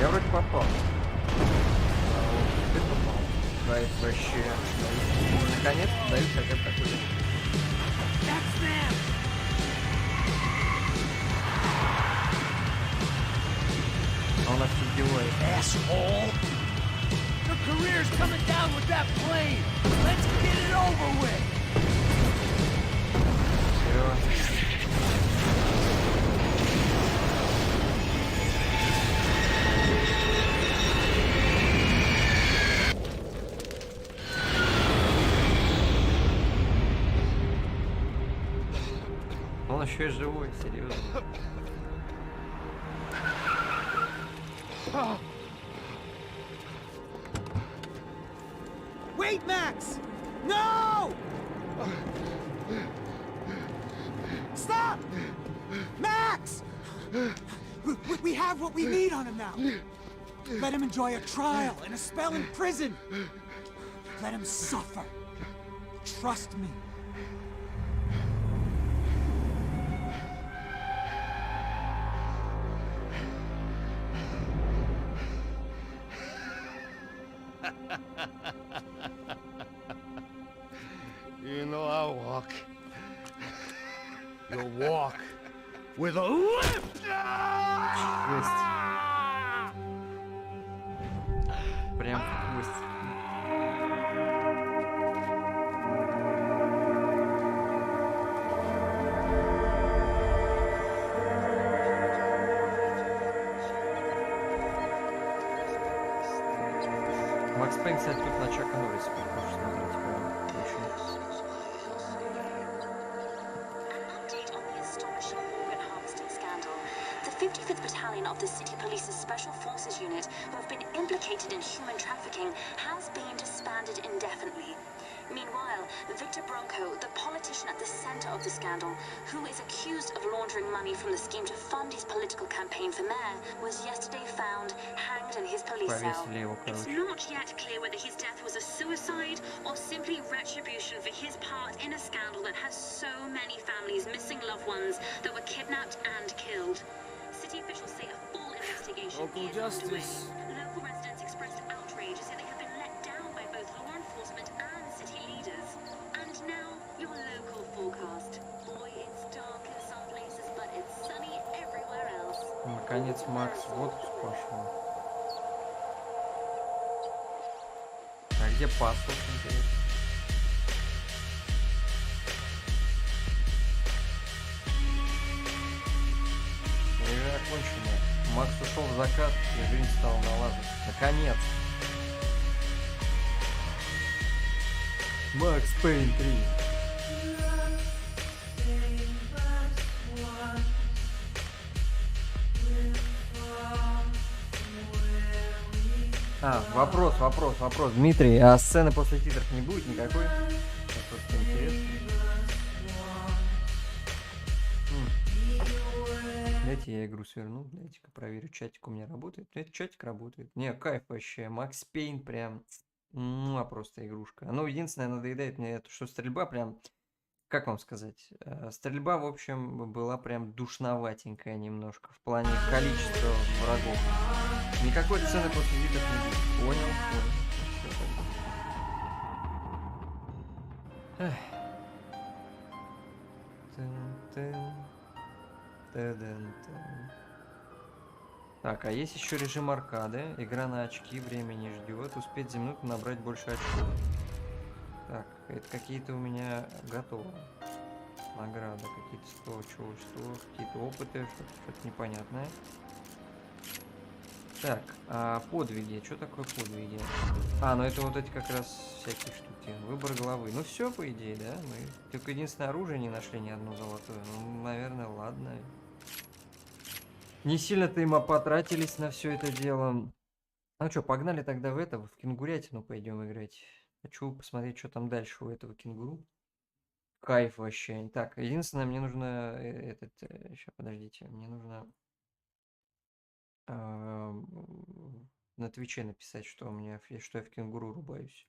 Я вроде попал. А вот ты попал. Да, это вообще... Наконец-то дают хотя бы такой. That's them! А он офигевает. Asshole! Your career's coming down with that plane. Let's get it over with. Всё. Он еще и живой, серьезно. Wait, Max! No! Stop! Max! We have what we need on him now. Let him enjoy a trial and a spell in prison. Let him suffer. Trust me. You know I'll walk. You'll walk with a limp. Жесть. Прям кость. Макс Пейн, кстати, тут на Чака Норриса похож, смотрите, прям очень. Update on the astonishing organ harvesting scandal. The 55th Battalion of the City Police's Special Forces Unit, who have been implicated in human trafficking, has been disbanded indefinitely. Meanwhile, Victor Bronco, the politician at the center of the scandal, who is accused of laundering money from the scheme to fund his political campaign for mayor, was yesterday found hanged in his police cell. Повесили его, It's короче. not yet clear whether his death was a suicide or simply retribution for his part in a scandal that has so many families missing loved ones that were kidnapped and killed. City officials say a full investigation Local is justice. underway. Local residents expressed outrage, say they have been let down by both law enforcement and city leaders. And now, your local forecast. Boy, it's dark in some places, but it's sunny everywhere else. Наконец Макс в отпуск пошел. А где паспорт, интересно? Уже окончено. Макс ушел в закат, и жизнь стала налаживаться. Наконец. Макс Пейн 3. Вопрос. Дмитрий, а сцены после титров не будет никакой? Это просто интересно. Дайте я игру сверну, дайте-ка проверю, чатик у меня работает. Этот чатик работает. Не, кайф вообще. Макс Пейн прям, просто игрушка. Ну, единственное, надоедает мне это, что стрельба прям, как вам сказать, стрельба, в общем, была прям душноватенькая немножко в плане количества врагов. Никакой сцены после видов не будет. Понял. Всё тогда. Эх. Тын-тын. Тын-тын. Так, а есть еще режим аркады. Игра на очки, время не ждет. Успеть за минуту набрать больше очков. Так, это какие-то у меня готовы. Награда, какие-то 100, что, какие-то опыты, что-то непонятное. Так, а подвиги, что такое подвиги? А, ну это вот эти как раз всякие штуки. Выбор главы. Ну все, по идее, да? Мы только единственное оружие не нашли ни одно золотое. Ну, наверное, ладно. Не сильно-то им потратились на все это дело. Ну что, погнали тогда в кенгурятину пойдем играть. Хочу посмотреть, что там дальше у этого кенгуру. Кайф вообще. Так, единственное, мне нужно сейчас, подождите, мне нужно на Твиче написать, что что я в кенгуру рубаюсь.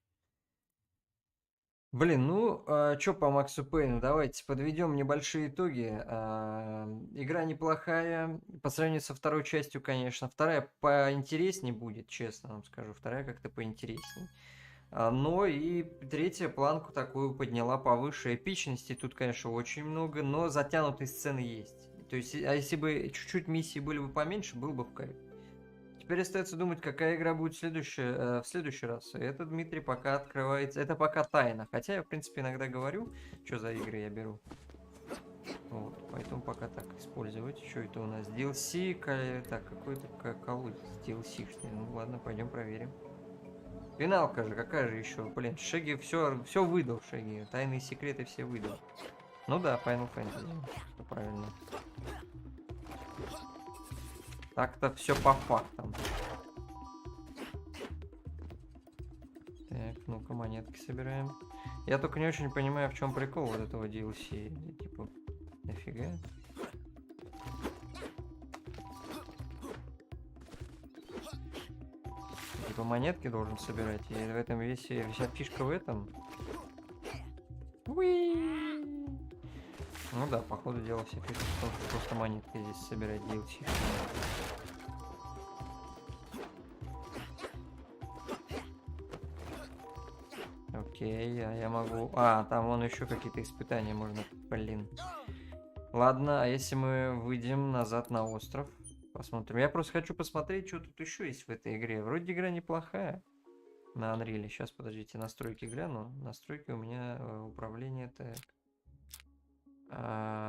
Блин, ну, что по Максу Пейну? Давайте подведем небольшие итоги. Игра неплохая. По сравнению со второй частью, конечно. Вторая поинтереснее будет, честно вам скажу. Вторая как-то поинтереснее. Но и третья планку такую подняла повыше. Эпичности тут, конечно, очень много, но затянутые сцены есть. То есть, а если бы чуть-чуть миссии были бы поменьше, был бы в кайф. Теперь остается думать, какая игра будет в следующий раз. И это, Дмитрий, пока открывается. Это пока тайна. Хотя я, в принципе, иногда говорю, что за игры я беру. Вот, поэтому пока так использовать. Что это у нас? DLC. Так, какой-то колодец. DLC, что ли? Ну ладно, пойдем проверим. Финалка же, какая же еще? Блин, Шеги все выдал, Шеги. Тайные секреты все выдал. Ну да, Final Fantasy. Что правильно. Так-то все по фактам. Так, ну-ка, монетки собираем. Я только не очень понимаю, в чем прикол вот этого DLC. Типа, нафига? Типа монетки должен собирать. И в этом вся фишка в этом. Уи! Ну да, по ходу дела вся фишка в том, что просто монетки здесь собирать DLC. Окей, а я могу... А, там вон еще какие-то испытания можно... Блин. Ладно, а если мы выйдем назад на остров? Посмотрим. Я просто хочу посмотреть, что тут еще есть в этой игре. Вроде игра неплохая. На Unreal. Сейчас, подождите, настройки гляну. Настройки у меня управление так.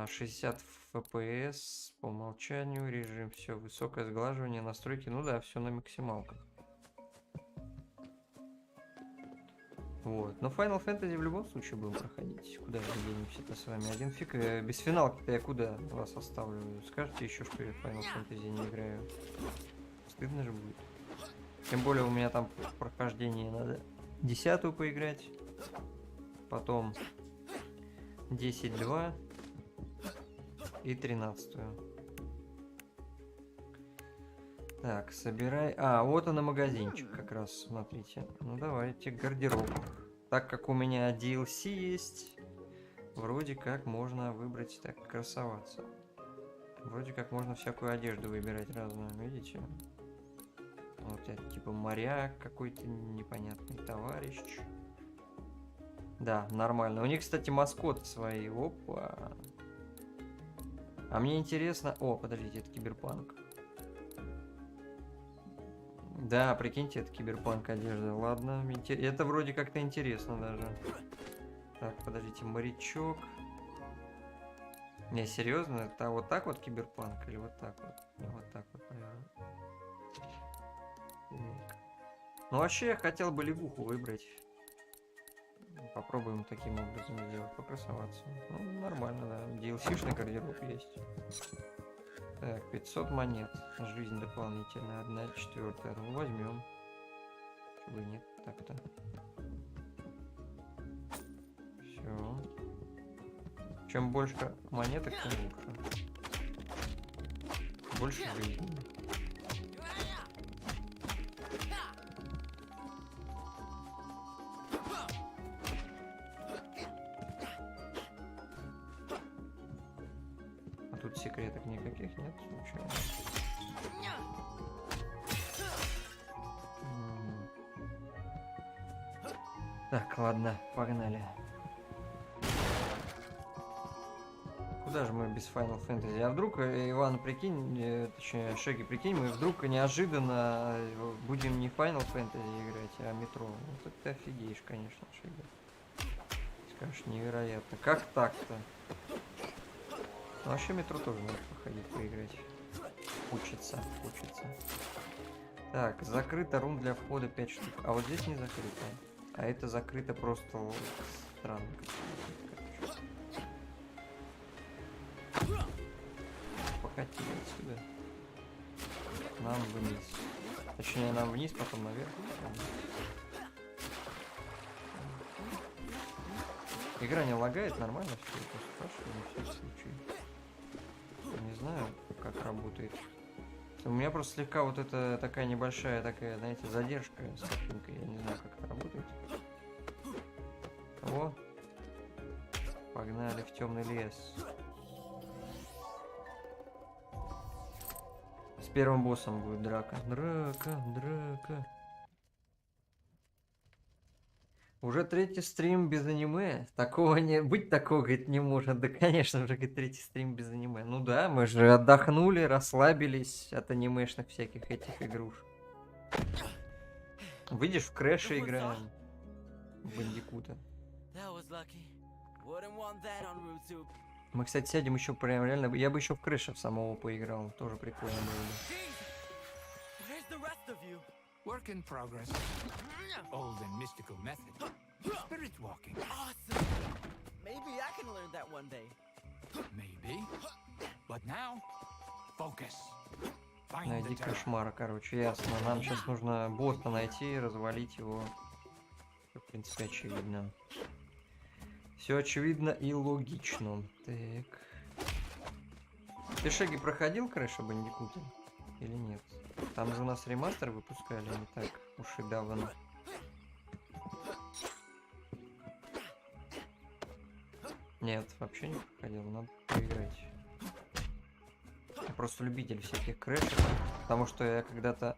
60 FPS по умолчанию, режим, все, высокое сглаживание, настройки, ну да, все на максималках. Вот, но Final Fantasy в любом случае будем проходить. Куда же денемся-то с вами? Один фиг, без финалки-то я куда вас оставлю? Скажите еще, что я в Final Fantasy не играю. Стыдно же будет. Тем более у меня там в прохождении надо 10-ю поиграть, потом 10-2 и 13-ю. Так, собирай... А, вот он и магазинчик как раз, смотрите. Ну давайте, гардероб. Так как у меня DLC есть, вроде как можно выбрать, так, красоваться. Вроде как можно всякую одежду выбирать разную, видите? Вот это типа моряк какой-то непонятный товарищ. Да, нормально. У них, кстати, маскоты свои. Опа. А мне интересно... О, подождите, это Киберпанк. Да, прикиньте, это Киберпанк одежда. Ладно, это вроде как-то интересно даже. Так, подождите, морячок. Не, серьезно? Это вот так вот Киберпанк или вот так вот? Вот так вот, наверное. Так. Ну, вообще, я хотел бы лягуху выбрать. Попробуем таким образом сделать, покрасоваться. Ну, нормально, да. DLC-шный гардероб есть. Так, 500 монет. Жизнь дополнительная. 1/4. Ну, возьмем. Чего нет, так-то. Все. Чем больше монеток, тем лучше. Больше жизни. Секреток никаких нет, случайно. Так, ладно, погнали. Куда же мы без Final Fantasy? А вдруг, Иван, прикинь, точнее, Шеги, прикинь, мы вдруг неожиданно будем не Final Fantasy играть, а метро. Вот это ты офигеешь, конечно, Шеги. Скажешь, невероятно. Как так-то? Ну, вообще метро тоже надо походить, поиграть. Учиться. Так, закрыто рун для входа 5 штук. А вот здесь не закрыто. А это закрыто просто странно. Покатили отсюда. Нам вниз. Точнее, нам вниз, потом наверх. Игра не лагает, нормально все. Я просто спрашиваю на всякий случай. Не знаю, как работает. У меня просто слегка вот это такая небольшая, такая, знаете, задержка с картинкой. Я не знаю, как это работает. О, погнали в темный лес. С первым боссом будет драка. Драка. Уже 3-й стрим без аниме. Такого не... Быть такого, говорит, не может. Да, конечно, уже, говорит, 3-й стрим без аниме. Ну да, мы же отдохнули, расслабились от анимешных всяких этих игрушек. Видишь, в Крэше играем. В Бандикута. Мы, кстати, сядем еще прям реально... Я бы еще в Крэша в самого поиграл. Тоже прикольно было. Work in progress. Old and mystical method. Spirit walking. Awesome! Maybe I can learn that one day. Maybe. But now, focus. Find Найди the terror. кошмара, короче, ясно. Нам сейчас нужно босса найти, развалить его. Всё, в принципе, очевидно. Все очевидно и логично. Так. Ты, Шеги, проходил Крэша Бандикута? Или нет? Там же у нас ремастер выпускали, не так уж и давно. Нет, вообще не проходил, надо поиграть. Я просто любитель всяких Крэшев, потому что я когда-то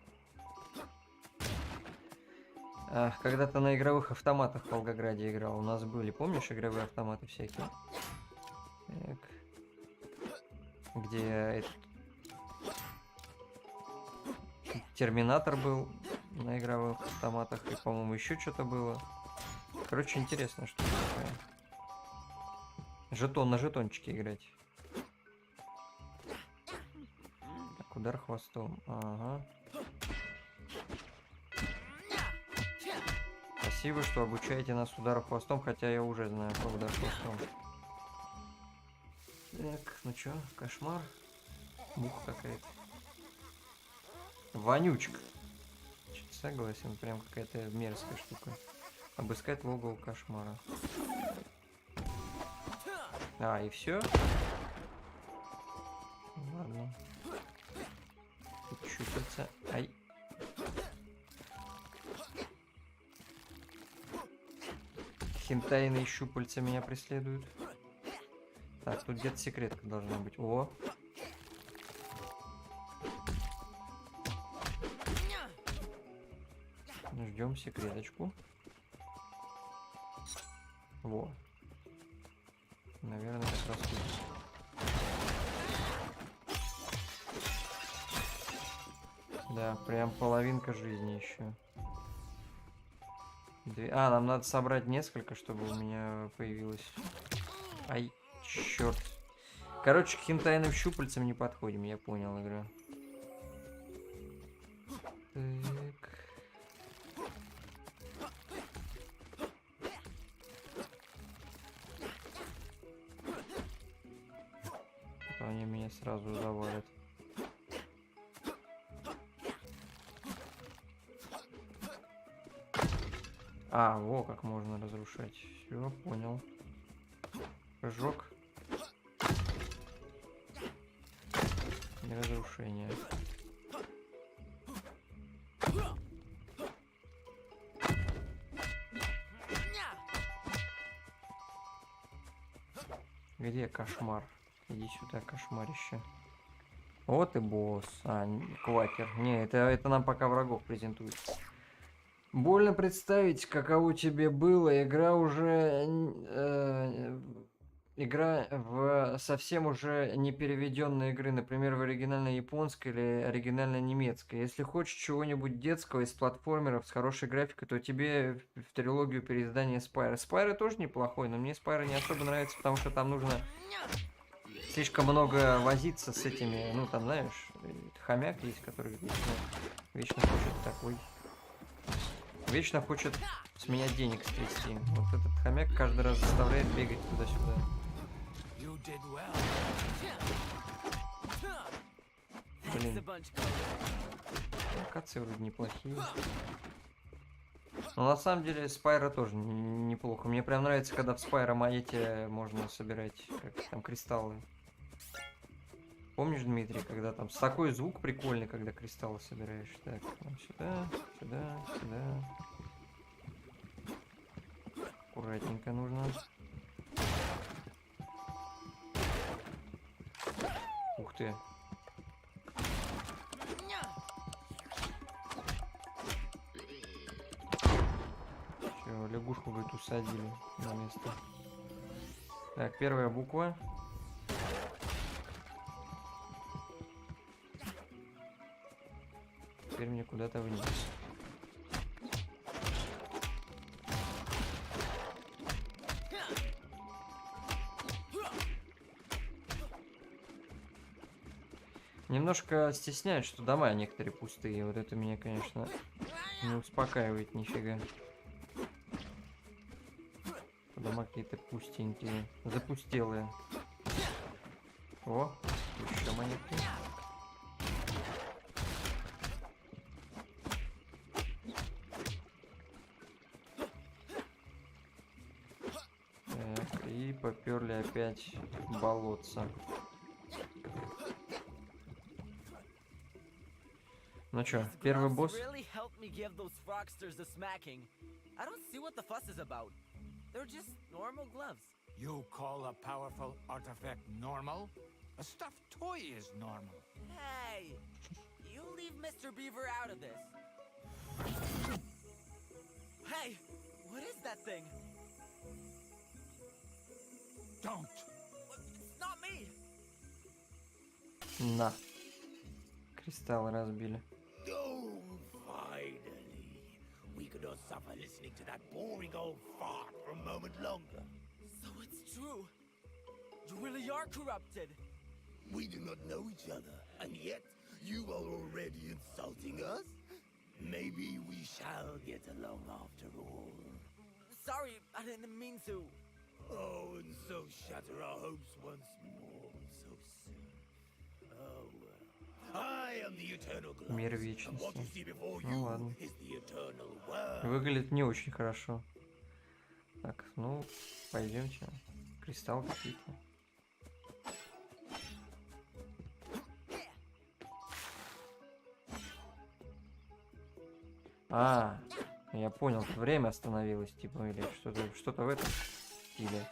на игровых автоматах в Волгограде играл. У нас были, помнишь, игровые автоматы всякие? Так. где этот Терминатор был на игровых автоматах, и, по-моему, еще что-то было. Короче, интересно, что такое. Жетон на жетончике играть. Так, удар хвостом. Ага. Спасибо, что обучаете нас удару хвостом, хотя я уже знаю, как удар хвостом. Так, ну чё, кошмар? Муха какая-то. Вонючка. Чё-то согласен, прям какая-то мерзкая штука. Обыскать логово кошмара. А, и все? Ладно. Тут щупальца. Ай. Хентайные щупальца меня преследуют. Так, тут где-то секретка должна быть. О! Ждем секреточку. Во. Наверное, как раз тут. Да, прям половинка жизни еще. А, нам надо собрать несколько, чтобы у меня появилось. Ай, черт. Короче, к хентайным щупальцам не подходим, я понял, игра. Так. Они меня сразу завалят. А, во, как можно разрушать. Все, понял. Прыжок. И разрушение. Где кошмар? Иди сюда, кошмарище. Вот и босс. А, квакер. Не, это нам пока врагов презентует. Больно представить, каково тебе было. Игра уже... игра в совсем уже не переведенные игры. Например, в оригинальной японской или оригинальной немецкой. Если хочешь чего-нибудь детского из платформеров с хорошей графикой, то тебе в трилогию переиздания Spyro. Spyro тоже неплохой, но мне Spyro не особо нравится, потому что там нужно... слишком много возиться с этими, ну там, знаешь, хомяк есть, который вечно хочет такой, вечно хочет с меня денег стрясти. Вот этот хомяк каждый раз заставляет бегать туда-сюда. Блин, локации вроде неплохие. Но на самом деле Spyro тоже неплохо. Мне прям нравится, когда в Spyro монете можно собирать как там кристаллы. Помнишь, Дмитрий, когда там такой звук прикольный, когда кристаллы собираешь? Так, сюда, сюда, сюда. Аккуратненько нужно. Ух ты. Все, лягушку, говорит, усадили на место. Так, первая буква. Теперь мне куда-то вниз. Немножко стесняет, что дома некоторые пустые. Вот это меня, конечно, не успокаивает нифига. Дома какие-то пустенькие, запустелые. О, еще монетки. Так, и поперли опять болотца. Ну чё, первый босс? You call a powerful artifact normal? A stuffed toy is normal. Hey, you leave Mr. Beaver out of this. Hey, what is that thing? Don't! It's not me. На. Кристаллы разбили. Oh, finally. We could not suffer listening to that boring old fart for a moment longer. So it's true. You really are corrupted. We do not know each other, and yet you are already insulting us? Maybe we shall get along after all. Sorry, I didn't mean to. Oh, and so shatter our hopes once more so soon. Oh, well. I am the eternal glass, Мир and what you вечности. see before Ну you ладно. is the eternal world. Выглядит не очень хорошо. Так, ну, пойдемте. Кристалл какие-то. А, я понял, время остановилось, типа, или что-то в этом стиле.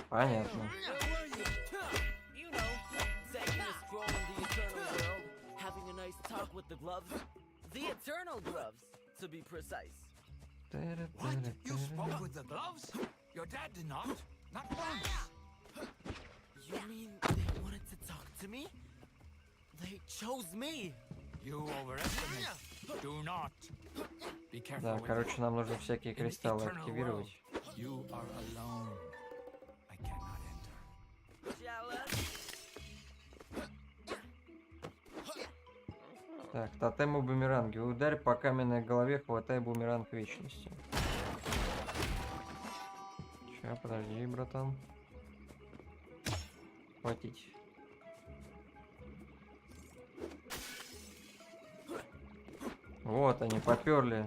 Понятно. You know, taking a stroll in the eternal world, having a nice talk with the gloves. The eternal gloves, to be precise. What? You spoke with the gloves? Your dad did not. Not once. You mean they wanted to talk to me? They chose me. You overestimate. Do not. Be careful. Да, with короче, нам нужно всякие In the кристаллы eternal активировать. world, you are alone. I cannot enter. Jealous? Так, тотем и бумеранги. Ударь по каменной голове, хватай бумеранг вечности. Ща, подожди, братан. Хватить. Вот они, поперли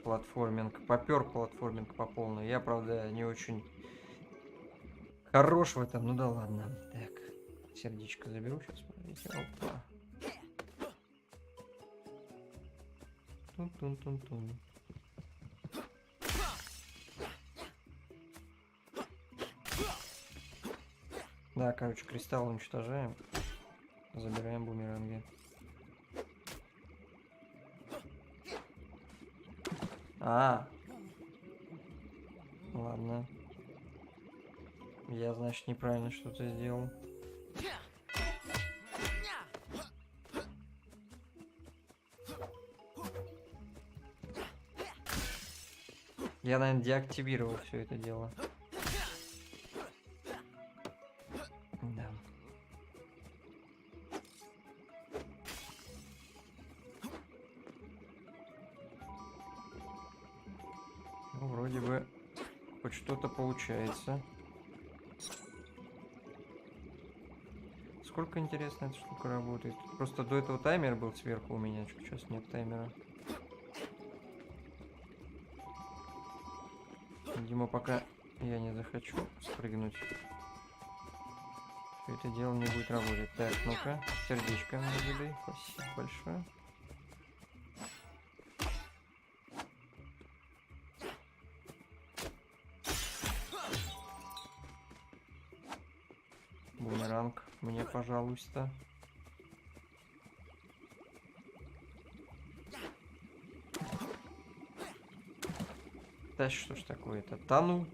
платформинг. Попер платформинг по полной. Я, правда, не очень хорош в этом. Ну да ладно. Так, сердечко заберу сейчас. Смотрите. Опа. Тун-тун-тун-тун. Да, короче, кристалл уничтожаем. Забираем бумеранги. Ладно. Я, значит, неправильно что-то сделал. Я, наверное, деактивировал все это дело. Да. Ну, вроде бы хоть что-то получается. Сколько, интересно, эта штука работает? Просто до этого таймер был сверху у меня, сейчас нет таймера. Видимо, пока я не захочу спрыгнуть, все это дело не будет работать. Так, ну-ка, сердечко мне выдай. Спасибо большое. Бумеранг мне, пожалуйста. Да что ж такое-то? Тону.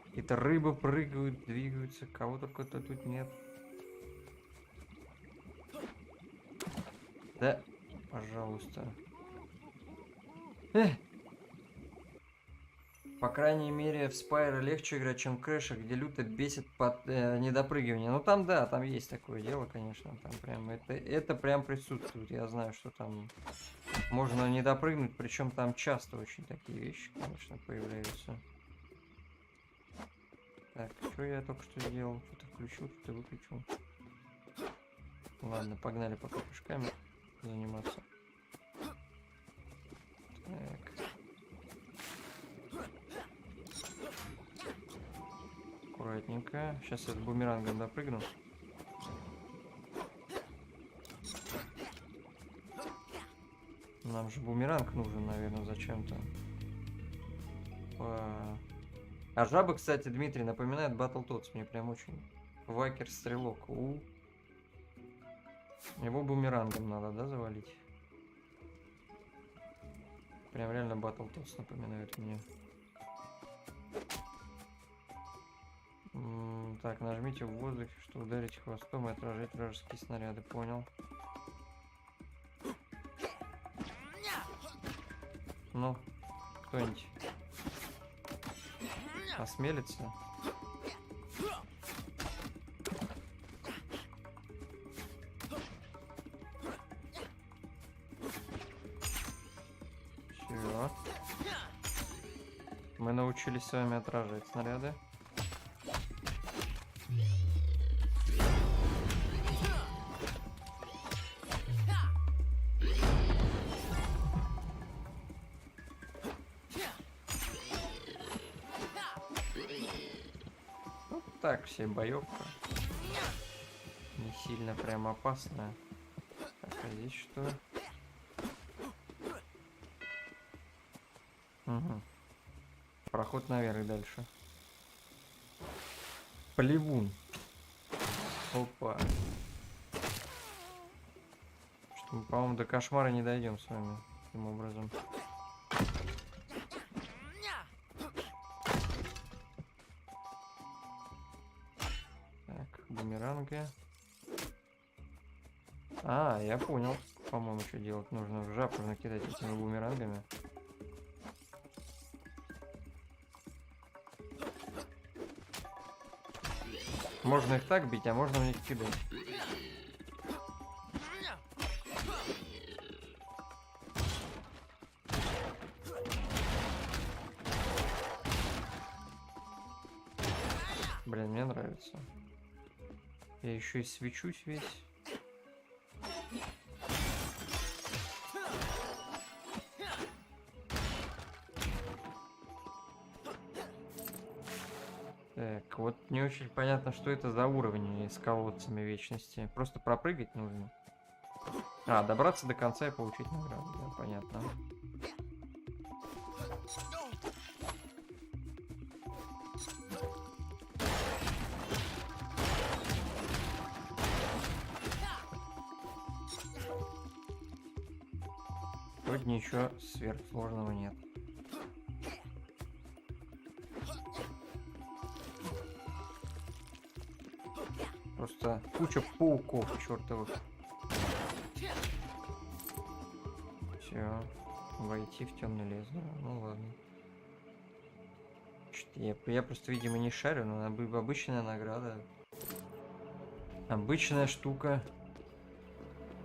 Какие-то рыбы прыгают, двигаются. Кого только-то тут нет. Да, пожалуйста. По крайней мере, в Spyro легче играть, чем в Crash, где люто бесит под недопрыгивание. Ну там да, там есть такое дело, конечно. Там прям это прям присутствует. Я знаю, что там можно не допрыгнуть, причем там часто очень такие вещи, конечно, появляются. Так, что я только что сделал? Что-то включил, что-то выключил. Ладно, погнали пока прыжками заниматься. Так. Аккуратненько. Сейчас я с бумерангом допрыгну. Нам же бумеранг нужен, наверное, зачем-то. А жабы, кстати, Дмитрий, напоминает Battletoads. Мне прям очень. Вакер-стрелок. Его бумерангом надо, да, завалить? Прям реально Battletoads напоминает мне. Так, нажмите в воздухе, чтобы ударить хвостом и отражать вражеские снаряды. Понял. Ну, кто-нибудь осмелится? Все. Мы научились с вами отражать снаряды. Ну, так, все боевка. Не сильно прям опасная. Так, а здесь что? Угу. Проход наверх дальше. Плевун. Опа. Что мы, по-моему, до кошмара не дойдем с вами. Таким образом. Так, бумеранги. А, я понял. По-моему, что делать нужно. В жабку накидать этими бумерангами. Можно их так бить, а можно в них кидать. Блин, мне нравится. Я еще и свечусь весь. Так, вот не очень понятно, что это за уровни с колодцами вечности. Просто пропрыгать нужно. А, добраться до конца и получить награду. Да, понятно. Вроде ничего сверхсложного нет. Просто куча пауков чертовых. Все. Войти в темный лес, да? Ну ладно. Я просто, видимо, не шарю, но обычная награда. Обычная штука.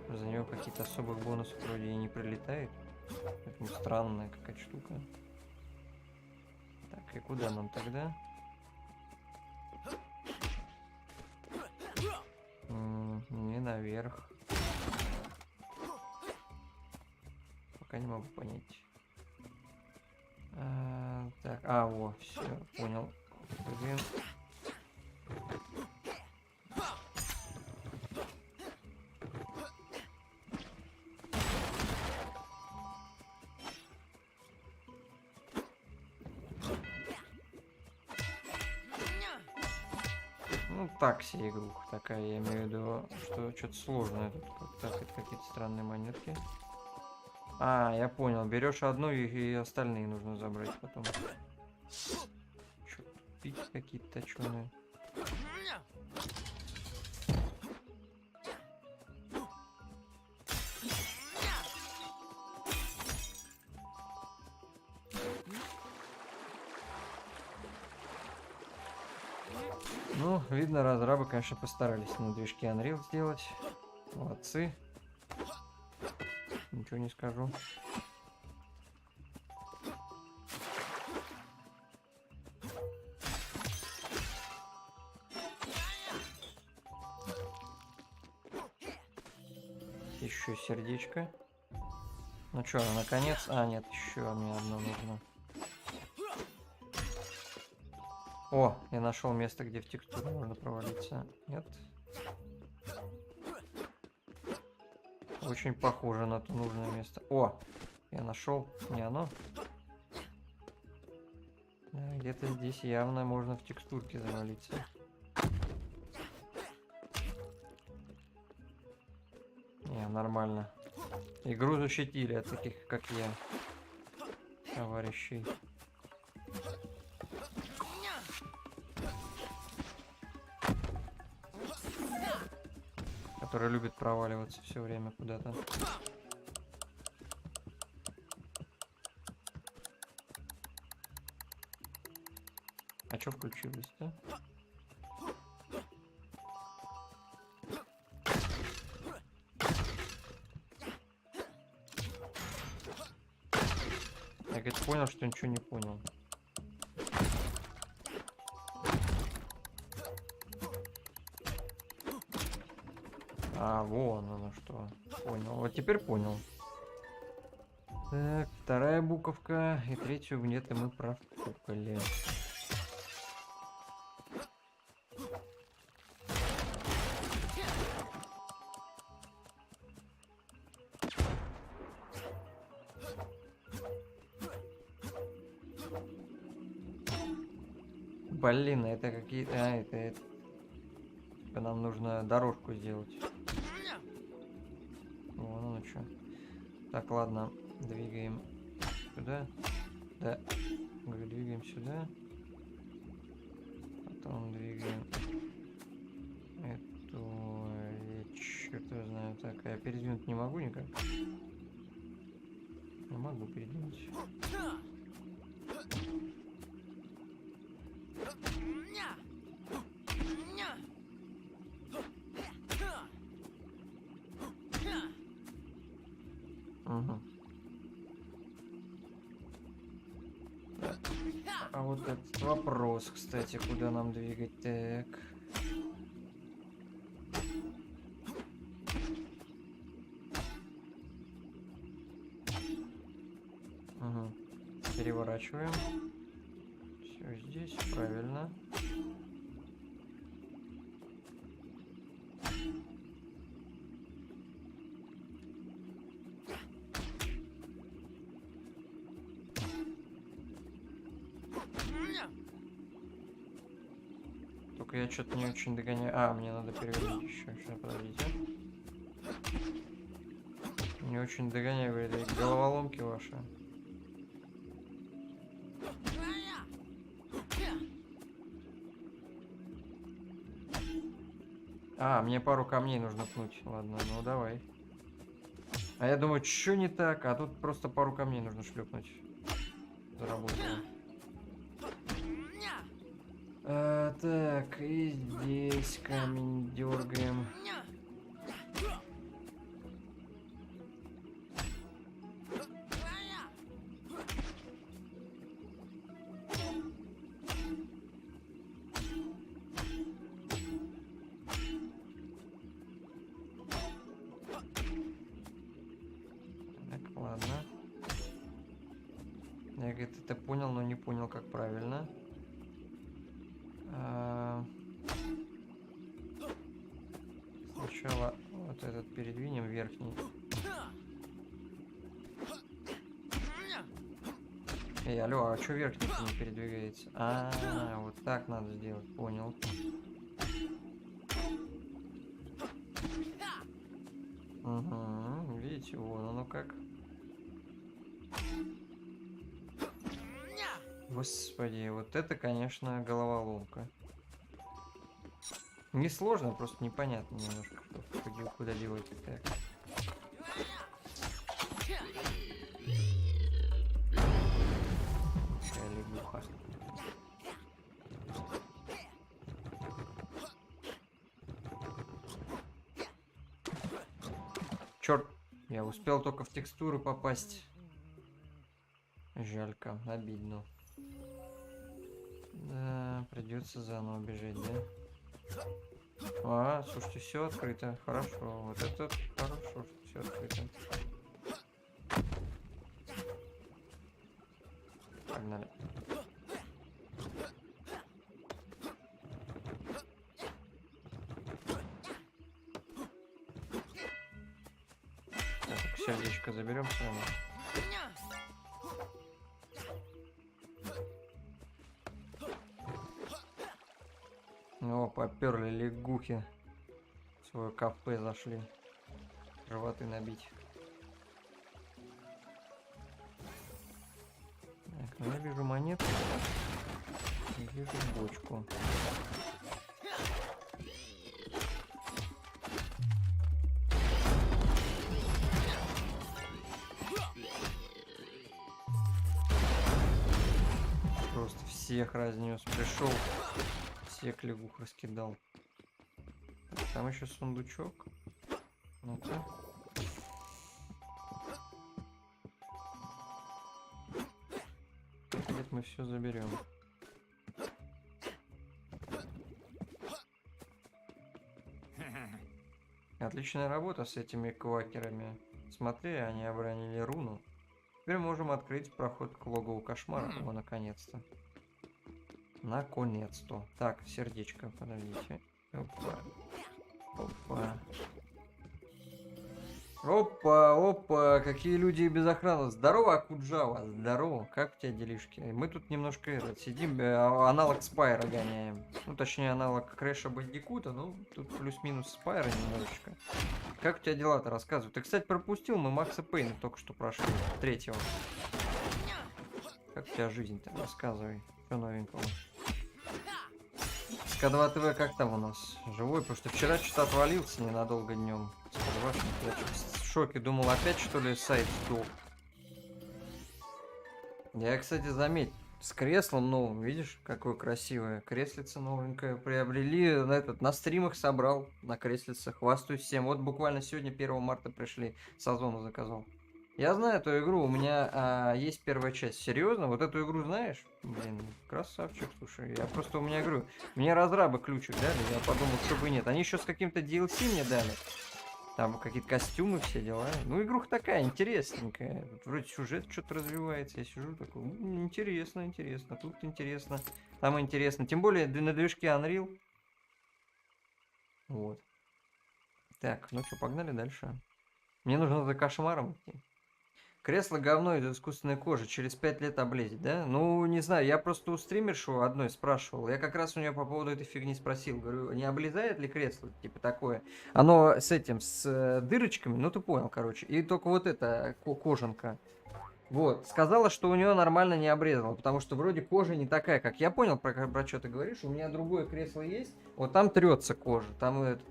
За нее какие-то особых бонусов вроде и не прилетает. Поэтому странная какая-то штука. Так, и куда нам тогда? Не наверх. Пока не могу понять. Так, во, все, понял. Блин. Ну, так себе игруха такая, я имею в виду, что что-то сложное тут, как-то какие-то странные монетки. А, я понял, берешь одну и остальные нужно забрать потом. Что-то пить какие-то точеные. Ну, видно, разрабы, конечно, постарались на движке Unreal сделать. Молодцы. Ничего не скажу. Еще сердечко. Ну что, наконец? А, нет, еще мне одно нужно. О, я нашел место, где в текстуру можно провалиться. Нет? Очень похоже на то нужное место. О, я нашел. Не оно? Да, где-то здесь явно можно в текстурке завалиться. нормально. Игру защитили от таких, как я, товарищей. Который любит проваливаться все время куда-то. А чё включилось-то? Я, говорит, понял, что ничего не понял. А, вон оно что. Понял. Вот теперь понял. Так, вторая буковка. И третью где-то мы профукали. Блин, это какие-то... А, это... Нам нужно дорожку сделать. Вон оно что. Так, ладно. Двигаем сюда. Да. Говорю, двигаем сюда. Потом двигаем эту... Черт его знаю. Так, я передвинуть не могу никак. Не могу передвинуть. Угу. А вот этот вопрос, кстати, куда нам двигать? Так. Угу. Переворачиваем. Все здесь, правильно. Только я что-то не очень догоняю. А, мне надо перевернуть еще. Сейчас, подождите. Не очень догоняю, говорит, головоломки ваши. А, мне пару камней нужно пнуть. Ладно, ну давай. А я думаю, что не так? А тут просто пару камней нужно шлепнуть. Заработало. Так, и здесь камень дергаем. Так, ладно. Я, говорит, это понял, но не понял, как правильно. Сначала вот этот передвинем верхний. Эй, алло, а что верхний не передвигается? А, вот так надо сделать, понял. Угу, видите, вон оно как. Господи, вот это, конечно, головоломка. Несложно, просто непонятно немножко, куда делать. Так. Какая лягуха. Черт, я успел только в текстуру попасть. Жалько, обидно. Да, придется заново бежать, да? А, слушайте, все открыто. Хорошо. Вот это хорошо, что все открыто. Погнали. Так, сердечко заберем с вами. О, поперли лягухи. В свое кафе зашли. животы набить. Так, ну я вижу монетку. И вижу бочку. Просто всех разнес. Пришел, всех лягух раскидал. Там еще сундучок. Ну-ка. Где-то мы все заберем. Отличная работа с этими квакерами. Смотри, они обронили руну. Теперь можем открыть проход к логову кошмара. О, наконец-то. Наконец-то. Так, сердечко, подождите. Опа. Опа. Опа, опа, какие люди без охраны. Здорово, Акуджава, здорово. Как у тебя делишки? Мы тут немножко сидим, аналог Спайра гоняем. Ну, точнее, аналог Крэша Бандикута, ну, тут плюс-минус Спайра немножечко. Как у тебя дела-то, рассказывай. Ты, кстати, пропустил, мы Макса Пейна только что прошли, третьего. Как у тебя жизнь-то, рассказывай. Что новенького? СК2 ТВ как там у нас? Живой? Потому что вчера что-то отвалился ненадолго днем. Я в шоке, думал, опять что ли сайт сдох. Я, кстати, заметил, с креслом новым, видишь, какое красивое. Креслице новенькое приобрели, на стримах собрал, на креслице, хвастаюсь всем. Вот буквально сегодня, 1 марта пришли, с Озона заказал. Я знаю эту игру, у меня есть первая часть. Серьезно? Вот эту игру знаешь? Блин, красавчик, слушай. Я просто, у меня говорю, мне разрабы ключик дали, я подумал, чтобы нет. Они еще с каким-то DLC мне дали. Там какие-то костюмы, все дела. Ну, игруха такая, интересненькая. Вроде сюжет что-то развивается. Я сижу такой, интересно, интересно. Тут интересно, там интересно. Тем более на движке Unreal. Вот. Так, ну что, погнали дальше. Мне нужно за кошмаром идти. Кресло говно из искусственной кожи, через 5 лет облезет, да? Ну, не знаю, я просто у стримершу одной спрашивал. Я как раз у нее по поводу этой фигни спросил. Говорю, не облезает ли кресло, типа такое? Оно с этим, с дырочками, ну ты понял, короче. И только вот эта кожанка. Вот, сказала, что у нее нормально не обрезала, потому что вроде кожа не такая, как я понял, про что ты говоришь. У меня другое кресло есть, вот там трется кожа, там этот...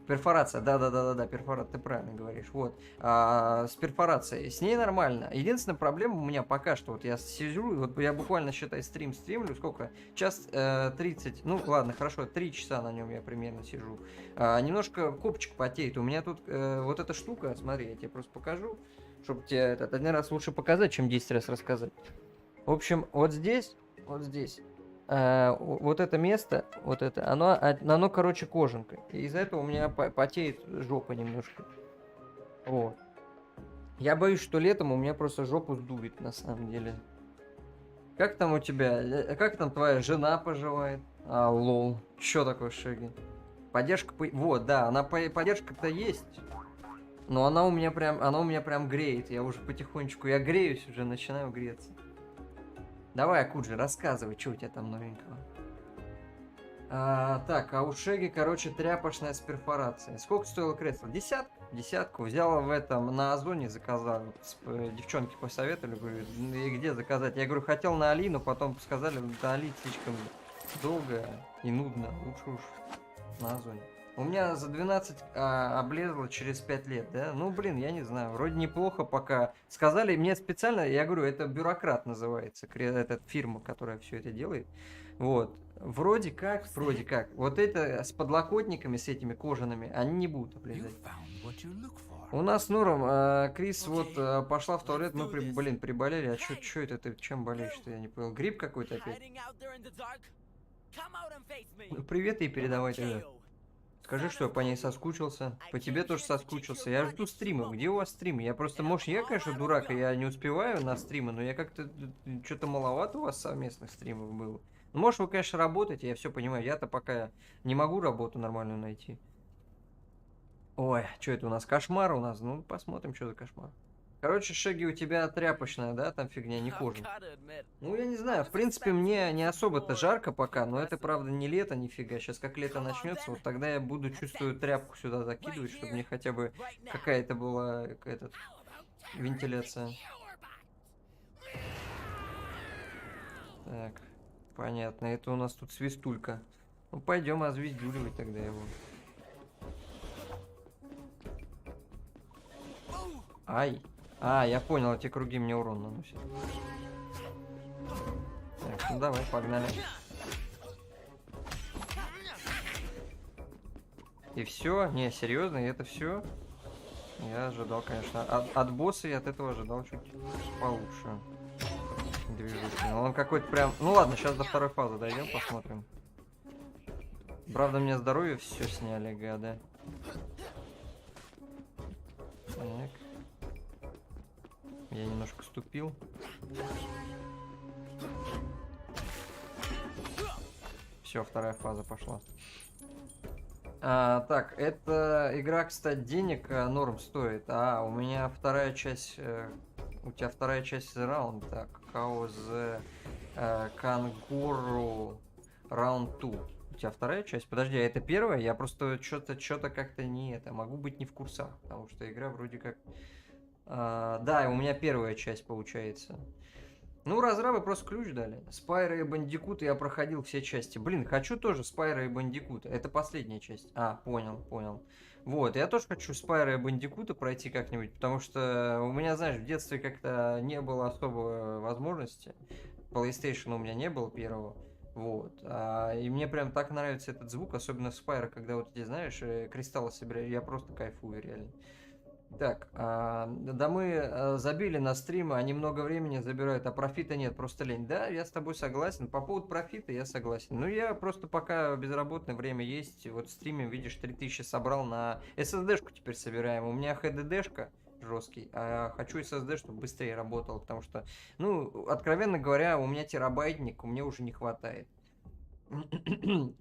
Перфорация, да, перфорация, ты правильно говоришь. Вот, с перфорацией, с ней нормально. Единственная проблема у меня пока что, вот я сижу, вот я буквально, считай, стримлю, сколько? Час 30, ну ладно, хорошо, 3 часа на нем я примерно сижу. Немножко копчик потеет, у меня тут вот эта штука, смотри, я тебе просто покажу, чтобы тебе этот один раз лучше показать, чем 10 раз рассказать. В общем, вот здесь, вот это место, вот это, оно, короче, кожанка. И из-за этого у меня потеет жопа немножко. Вот. Я боюсь, что летом у меня просто жопу сдует, на самом деле. Как там у тебя, как там твоя жена поживает? Лол. Чё такое, Шеги? Поддержка, вот, да, поддержка-то есть. Но она у меня прям греет. Я уже потихонечку, я греюсь уже, начинаю греться. Давай, Акуджи, рассказывай, что у тебя там новенького. Так, а у Шеги, короче, тряпочная с перфорацией. Сколько стоило кресло? Десятку. Взяла в этом, на Озоне заказал. Девчонки посоветовали, говорю, и где заказать? Я говорю, хотел на Али, но потом сказали, на Али слишком долго и нудно. Лучше уж на Озоне. У меня за 12 облезло через 5 лет, да? Ну, блин, я не знаю, вроде неплохо пока. Сказали мне специально, я говорю, это бюрократ называется, эта фирма, которая все это делает. Вот. Вроде как. Вот это с подлокотниками, с этими кожаными, они не будут облезать. У нас норм, Крис вот пошла в туалет, мы, приболели. А чё это ты, чем болеешь-то, я не понял. Грипп какой-то опять? Ну, привет ей передавай тогда. Скажи, что я по ней соскучился. По тебе тоже соскучился. Я жду стримов. Где у вас стримы? Я просто, может, я, конечно, дурак, и я не успеваю на стримы, но я как-то... Что-то маловато у вас совместных стримов было. Ну, может, вы, конечно, работаете, я все понимаю. Я-то пока не могу работу нормальную найти. Ой, что это у нас? Кошмар у нас? Ну, посмотрим, что за кошмар. Короче, Шеги, у тебя тряпочная, да, там фигня, не I've кожа. gotta admit, Ну, я не знаю, в принципе, мне не особо-то жарко пока, но это, правда, не лето, нифига. Сейчас как лето начнется, вот тогда я буду чувствую тряпку сюда закидывать, чтобы мне хотя бы какая-то была какая-то вентиляция. Так, понятно, это у нас тут свистулька. Ну, пойдем озвездюливать тогда его. Ай. А, я понял, эти круги мне урон наносят. Так, ну давай, погнали. И все? Не, серьезно, и это все? Я ожидал, конечно. От босса я от этого ожидал чуть получше. Движухи. Но он какой-то прям... Ну ладно, сейчас до второй фазы дойдем, посмотрим. Правда, мне здоровье все сняли, гады. Так. Я немножко ступил. Все, вторая фаза пошла. Так, эта игра, кстати, денег норм стоит. У меня вторая часть... у тебя вторая часть раунд. Так, How the Kangaroo Round 2. У тебя вторая часть? Подожди, а это первая? Я просто что-то как-то не это. Могу быть не в курсах, потому что игра вроде как... да, у меня первая часть получается. Ну, разрабы просто ключ дали. Спайра и Бандикута я проходил все части. Блин, хочу тоже Спайра и Бандикута. Это последняя часть. Понял. Вот, я тоже хочу Спайра и Бандикута пройти как-нибудь, потому что у меня, знаешь, в детстве как-то не было особо возможности. PlayStation у меня не было первого. Вот. И мне прям так нравится этот звук, особенно в Спайра, когда вот эти, знаешь, кристаллы собираю. Я просто кайфую, реально. Так, да мы забили на стримы, они много времени забирают, а профита нет, просто лень. Да, я с тобой согласен. По поводу профита я согласен. Ну, я просто пока безработное время есть, вот стримим, видишь, 3000 собрал на SSD-шку теперь собираем. У меня HDD-шка жесткий, а хочу SSD, чтобы быстрее работал, потому что, ну, откровенно говоря, у меня терабайтник, мне уже не хватает.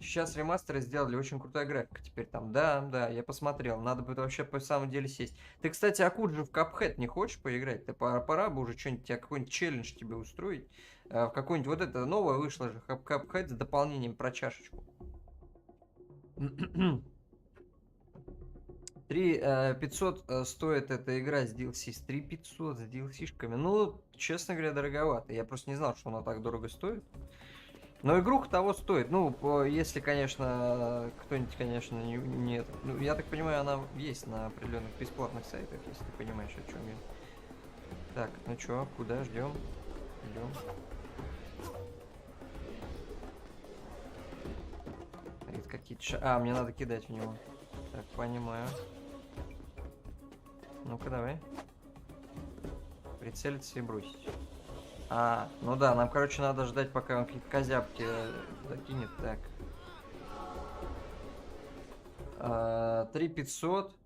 Сейчас ремастеры сделали, очень крутая графика теперь там. Да, я посмотрел. Надо будет вообще по самом деле сесть. Ты, кстати, Акуджи в Cuphead не хочешь поиграть? Ты пора бы уже что-нибудь, тебе какой-нибудь челлендж тебе устроить. В какой-нибудь, вот это новое вышло же, Cuphead с дополнением про чашечку. 3500 стоит эта игра с DLC. С 3500 с DLC-шками. Ну, честно говоря, дороговато. Я просто не знал, что она так дорого стоит. Но игруха того стоит. Ну, если, конечно, кто-нибудь, конечно, нет. Ну, я так понимаю, она есть на определенных бесплатных сайтах, если ты понимаешь, о чем я. Так, ну чё, куда ждем? Идем. Это какие-то мне надо кидать в него. Так, понимаю. Ну-ка, давай. Прицелиться и бросить. Ну да, нам, короче, надо ждать, пока он какие-то козябки закинет. Так. 3500.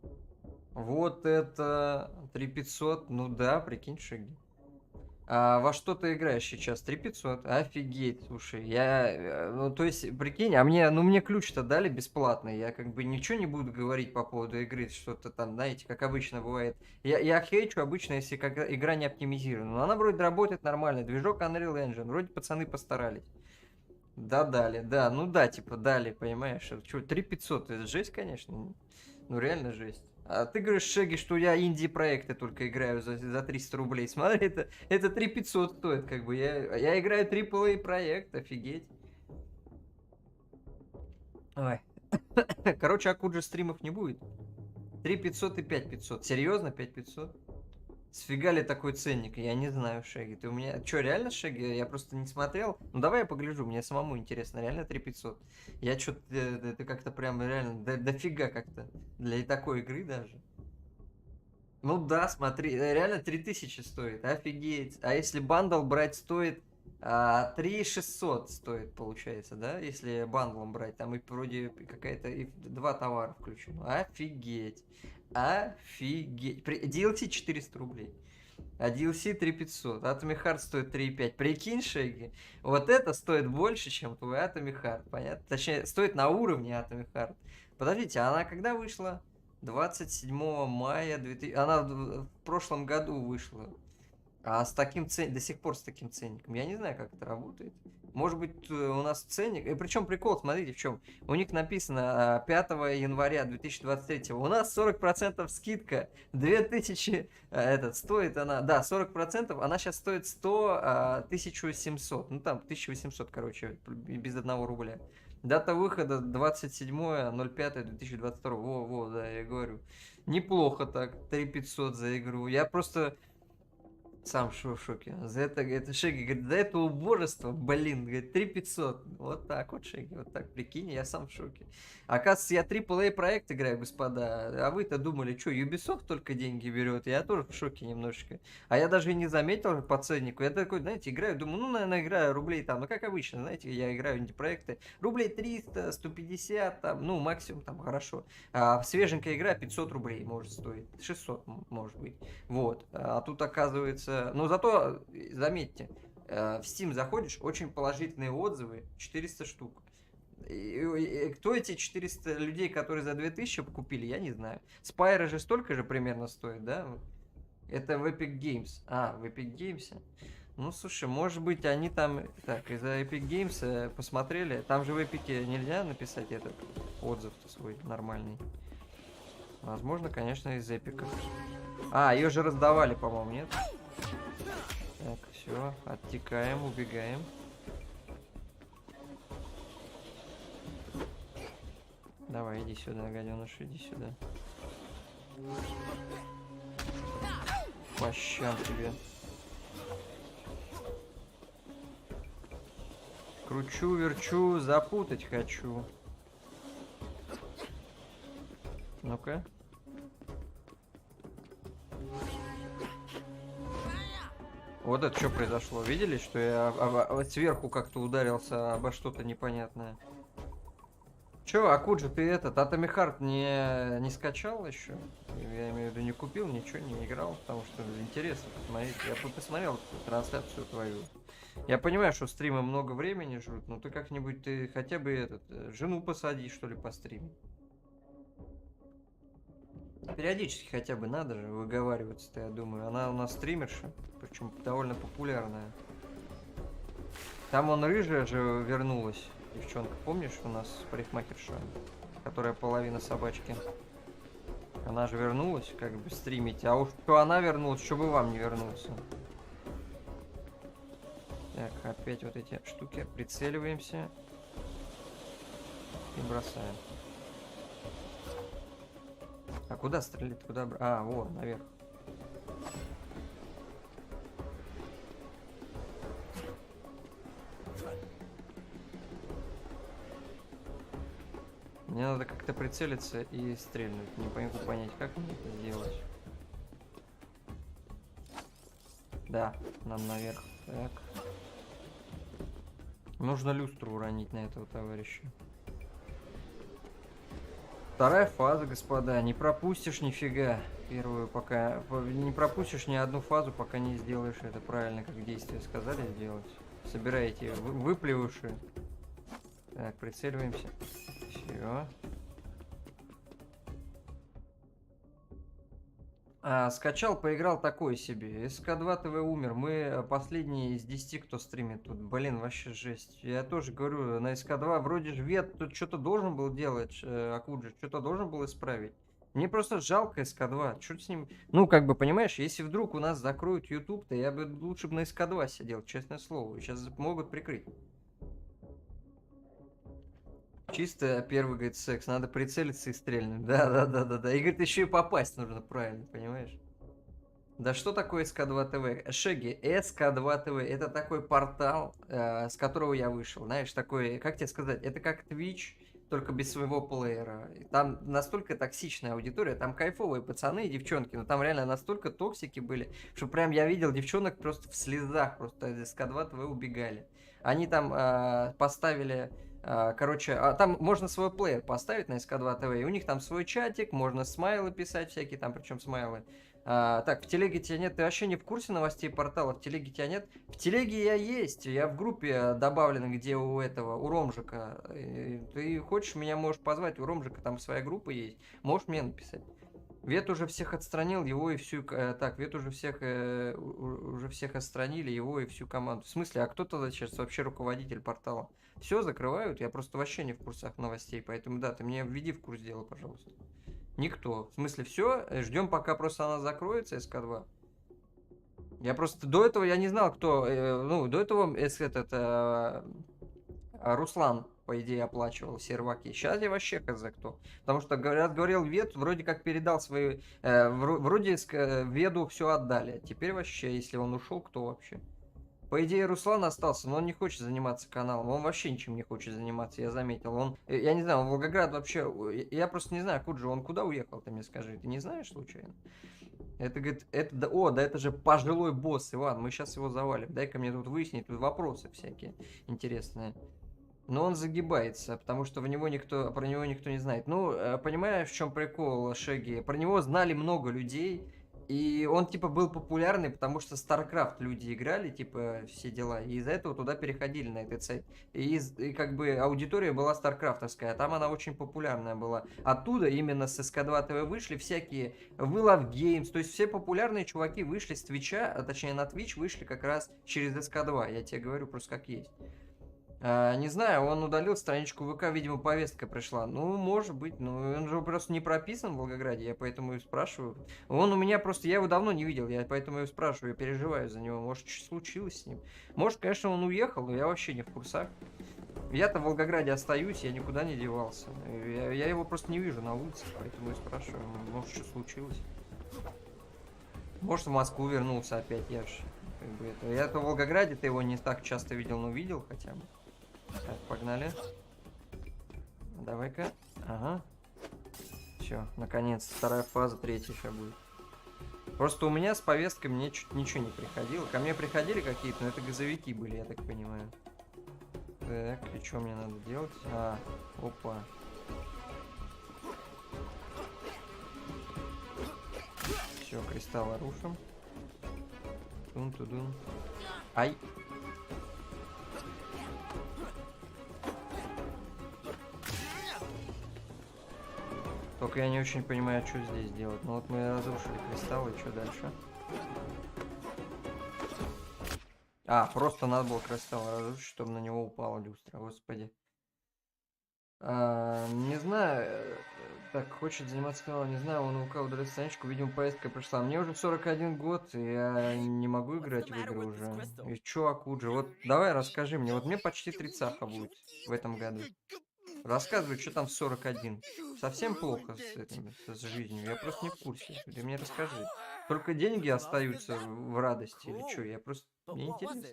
Вот это 3500. Ну да, прикинь, Шеги. Во что ты играешь сейчас? 3500. Офигеть, слушай. Ну, то есть, прикинь, мне ключ-то дали бесплатный. Я как бы ничего не буду говорить по поводу игры, что-то там, знаете, как обычно бывает. Я хейчу обычно, если игра не оптимизирована. Но она вроде работает нормально. Движок Unreal Engine. Вроде пацаны постарались. Да, дали, да. Ну да, типа, дали, понимаешь. Что, 3500, это жесть, конечно. Ну, реально жесть. А ты говоришь, Шеги, что я инди-проекты только играю за 300 рублей. Смотри, это 3500 стоит, как бы. Я играю AAA проект, офигеть. Ой. Короче, Акуджи стримов не будет. 3500 и 5500. Серьезно, 5500? Сфига ли такой ценник? Я не знаю, Шеги. Ты у меня... Че, реально, Шеги? Я просто не смотрел. Ну, давай я погляжу, мне самому интересно. Реально 3500? Я что-то... Это как-то прям реально... Дофига как-то. Для такой игры даже. Ну да, смотри. Реально 3000 стоит. Офигеть. А если бандл брать стоит... 3600 стоит, получается, да? Если бандлом брать. Там и вроде какая-то... И 2 товара включено. Офигеть. Офигеть. DLC 400 рублей. А DLC 3500. Atomic Heart стоит 3,5. Прикинь, Шеги. Вот это стоит больше, чем твой Atomic Heart. Понятно? Точнее, стоит на уровне Atomic Heart. Подождите, она когда вышла? 27 мая 2000... Она в прошлом году вышла. А с таким до сих пор с таким ценником. Я не знаю, как это работает. Может быть, у нас ценник... И причем прикол, смотрите, в чем. У них написано 5 января 2023. У нас 40% скидка. 2000... стоит она... Да, 40%. Она сейчас стоит 1700. Ну, там, 1800, короче, без 1 рубля. Дата выхода 27.05.2022. Во, да, я говорю. Неплохо так. 3500 за игру. Я просто... Сам в шоке. За это Шеги говорит, за это убожество, блин, говорит, 3500. Вот так вот, Шеги, вот так, прикинь, я сам в шоке. Оказывается, я AAA проект играю, господа. А вы-то думали, что, Ubisoft только деньги берет? Я тоже в шоке немножечко. А я даже и не заметил по ценнику. Я такой, знаете, играю, думаю, ну, наверное, играю рублей там, ну, как обычно, знаете, я играю в инди-проекты. Рублей 300, 150, там, ну, максимум, там, хорошо. А свеженькая игра 500 рублей может стоить. 600, может быть. Вот. А тут, оказывается, но зато, заметьте, в Steam заходишь, очень положительные отзывы, 400 штук. И кто эти 400 людей, которые за 2000 купили, я не знаю. Spyro же столько же примерно стоит, да? Это в Epic Games. А, в Epic Games. Ну, слушай, может быть, они там... Так, из-за Epic Games посмотрели. Там же в Epic нельзя написать этот отзыв свой нормальный. Возможно, конечно, из Epic. А, ее же раздавали, по-моему, нет? Так, все, оттекаем, убегаем. Давай, иди сюда, гаденыш, иди сюда. По щам тебе. Кручу, верчу, запутать хочу. Ну-ка. Вот это что произошло? Видели, что я сверху как-то ударился обо что-то непонятное? Чё, Акуджи, ты этот Atomic Heart не скачал еще? Я имею в виду, не купил, ничего не играл, потому что интересно посмотреть. Я посмотрел трансляцию твою. Я понимаю, что стримы много времени жрут, но ты как-нибудь ты хотя бы жену посади, что ли, по стриме. Периодически хотя бы надо же выговариваться-то, я думаю. Она у нас стримерша, причем довольно популярная. Там рыжая же вернулась, девчонка. Помнишь, у нас парикмахерша, которая половина собачки? Она же вернулась, как бы, стримить. А уж что она вернулась, что бы вам не вернуться. Так, опять вот эти штуки. Прицеливаемся. И бросаем. А куда стрелять? Куда? А, вот, наверх. Мне надо как-то прицелиться и стрельнуть. Не могу понять, как мне это сделать. Да, нам наверх. Так. Нужно люстру уронить на этого товарища. Вторая фаза, господа. Не пропустишь нифига. Первую пока... Не пропустишь ни одну фазу, пока не сделаешь это правильно, как действие сказали сделать. Собираете выплевывшие. Так, прицеливаемся. Все. Скачал, поиграл такой себе. СК2 ТВ умер. Мы последние из 10, кто стримит тут. Блин, вообще жесть. Я тоже говорю, на СК2 вроде же Вет тут что-то должен был делать, Акуджи, что-то должен был исправить. Мне просто жалко СК2. Что с ним... Ну, как бы, понимаешь, если вдруг у нас закроют YouTube, то я бы лучше бы на СК2 сидел, честное слово. Сейчас могут прикрыть. Чисто первый, говорит, секс. Надо прицелиться и стрельнуть. Да. И, говорит, еще и попасть нужно правильно, понимаешь? Да что такое СК2 ТВ? Шеги, СК2 ТВ. Это такой портал, с которого я вышел. Знаешь, такой, как тебе сказать, это как Twitch, только без своего плеера. И там настолько токсичная аудитория, там кайфовые пацаны и девчонки, но там реально настолько токсики были, что прям я видел девчонок просто в слезах, просто из СК2 ТВ убегали. Они там поставили... Короче, там можно свой плеер поставить на СК2 ТВ, и у них там свой чатик, можно смайлы писать всякие, там причем смайлы Так, в телеге тебя нет, ты вообще не в курсе новостей портала, в телеге тебя нет? В телеге я есть, я в группе добавлен, где у этого, у Ромжика. Ты хочешь, меня можешь позвать, у Ромжика там своя группа есть, можешь мне написать. Вет уже всех отстранил, его и всю... Так, Вет уже всех, уже всех отстранили, его и всю команду. В смысле, а кто тогда сейчас вообще руководитель портала? Все закрывают, я просто вообще не в курсах новостей, поэтому да, ты меня введи в курс дела, пожалуйста. Никто. В смысле, все, ждем, пока просто она закроется, СК-2. Я просто до этого я не знал, кто... ну, до этого Руслан, по идее, оплачивал серваки. Сейчас я вообще хз кто. Потому что, говорил Вет, вроде как передал свои... вроде Веду все отдали. Теперь вообще, если он ушел, кто вообще? По идее, Руслан остался, но он не хочет заниматься каналом. Он вообще ничем не хочет заниматься, я заметил. Он, я не знаю, он Волгоград вообще... Я просто не знаю, Куджи, он куда уехал, ты мне скажи. Ты не знаешь, случайно? Это, говорит, это... О, да это же пожилой босс, Иван, мы сейчас его завалим. Дай-ка мне тут выяснить, тут вопросы всякие интересные. Но он загибается, потому что про него никто не знает. Ну, понимаешь, в чем прикол, Шеги? Про него знали много людей. И он, типа, был популярный, потому что StarCraft люди играли, типа, все дела. И из-за этого туда переходили на этот сайт. И как бы аудитория была StarCraft'овская, а там она очень популярная была. Оттуда именно с SK2 TV вышли всякие We Love Games. То есть все популярные чуваки вышли с Твича, а точнее на Twitch вышли как раз через SK2. Я тебе говорю просто как есть. Не знаю, он удалил страничку ВК, видимо, повестка пришла. Ну, может быть, но он же просто не прописан в Волгограде, я поэтому и спрашиваю. Он у меня просто, я его давно не видел, я поэтому и спрашиваю, я переживаю за него. Может, что случилось с ним? Может, конечно, он уехал, но я вообще не в курсах. Я-то в Волгограде остаюсь, я никуда не девался. Я его просто не вижу на улице, поэтому и спрашиваю, может, что случилось? Может, в Москву вернулся опять, я ж как бы это... Я-то в Волгограде, ты его не так часто видел, но видел хотя бы. Так, погнали. Давай-ка. Ага. Все, наконец, вторая фаза, третья сейчас будет. Просто у меня с повесткой мне чуть ничего не приходило. Ко мне приходили какие-то, но это газовики были, я так понимаю. Так, и что мне надо делать? Опа. Все, кристаллы рушим. Тун-тудун. Ай. Только я не очень понимаю, что здесь делать. Ну вот мы разрушили кристаллы, и что дальше? Просто надо было кристалл разрушить, чтобы на него упала люстра, господи. Не знаю, так, хочет заниматься каналом, не знаю, он у ВК удалил страничку, видимо, поездка пришла. Мне уже 41 год, и я не могу играть в игры уже. И чё, Акуджи, вот давай расскажи мне, вот мне почти 30 будет в этом году. Рассказывай, что там в 41. Совсем плохо с жизнью, я просто не в курсе. Ты мне расскажи. Только деньги остаются в радости или что? Я просто... Мне интересно.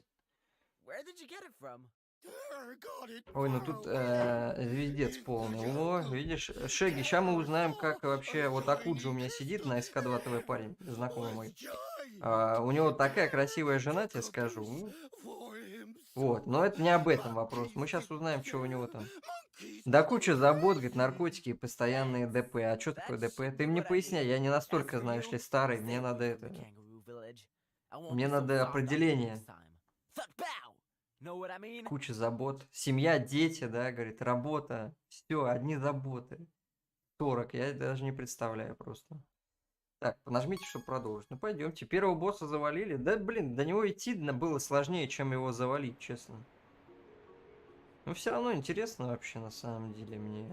Ой, ну тут звездец полный. О, видишь, Шеги, сейчас мы узнаем, как вообще... Вот Акуджи у меня сидит на СК2 ТВ парень, знакомый мой. У него такая красивая жена, тебе скажу. Вот, но это не об этом вопрос. Мы сейчас узнаем, что у него там. Да куча забот, говорит, наркотики и постоянные ДП. А что такое ДП? Ты мне поясняй, я не настолько, знаешь ли, старый. Мне надо это... Мне надо определение. Куча забот. Семья, дети, да, говорит, работа. Все, одни заботы. 40, я даже не представляю просто. Так, нажмите, чтобы продолжить. Ну, пойдемте. Первого босса завалили. Да, блин, до него идти было сложнее, чем его завалить, честно. Но все равно интересно вообще, на самом деле, мне.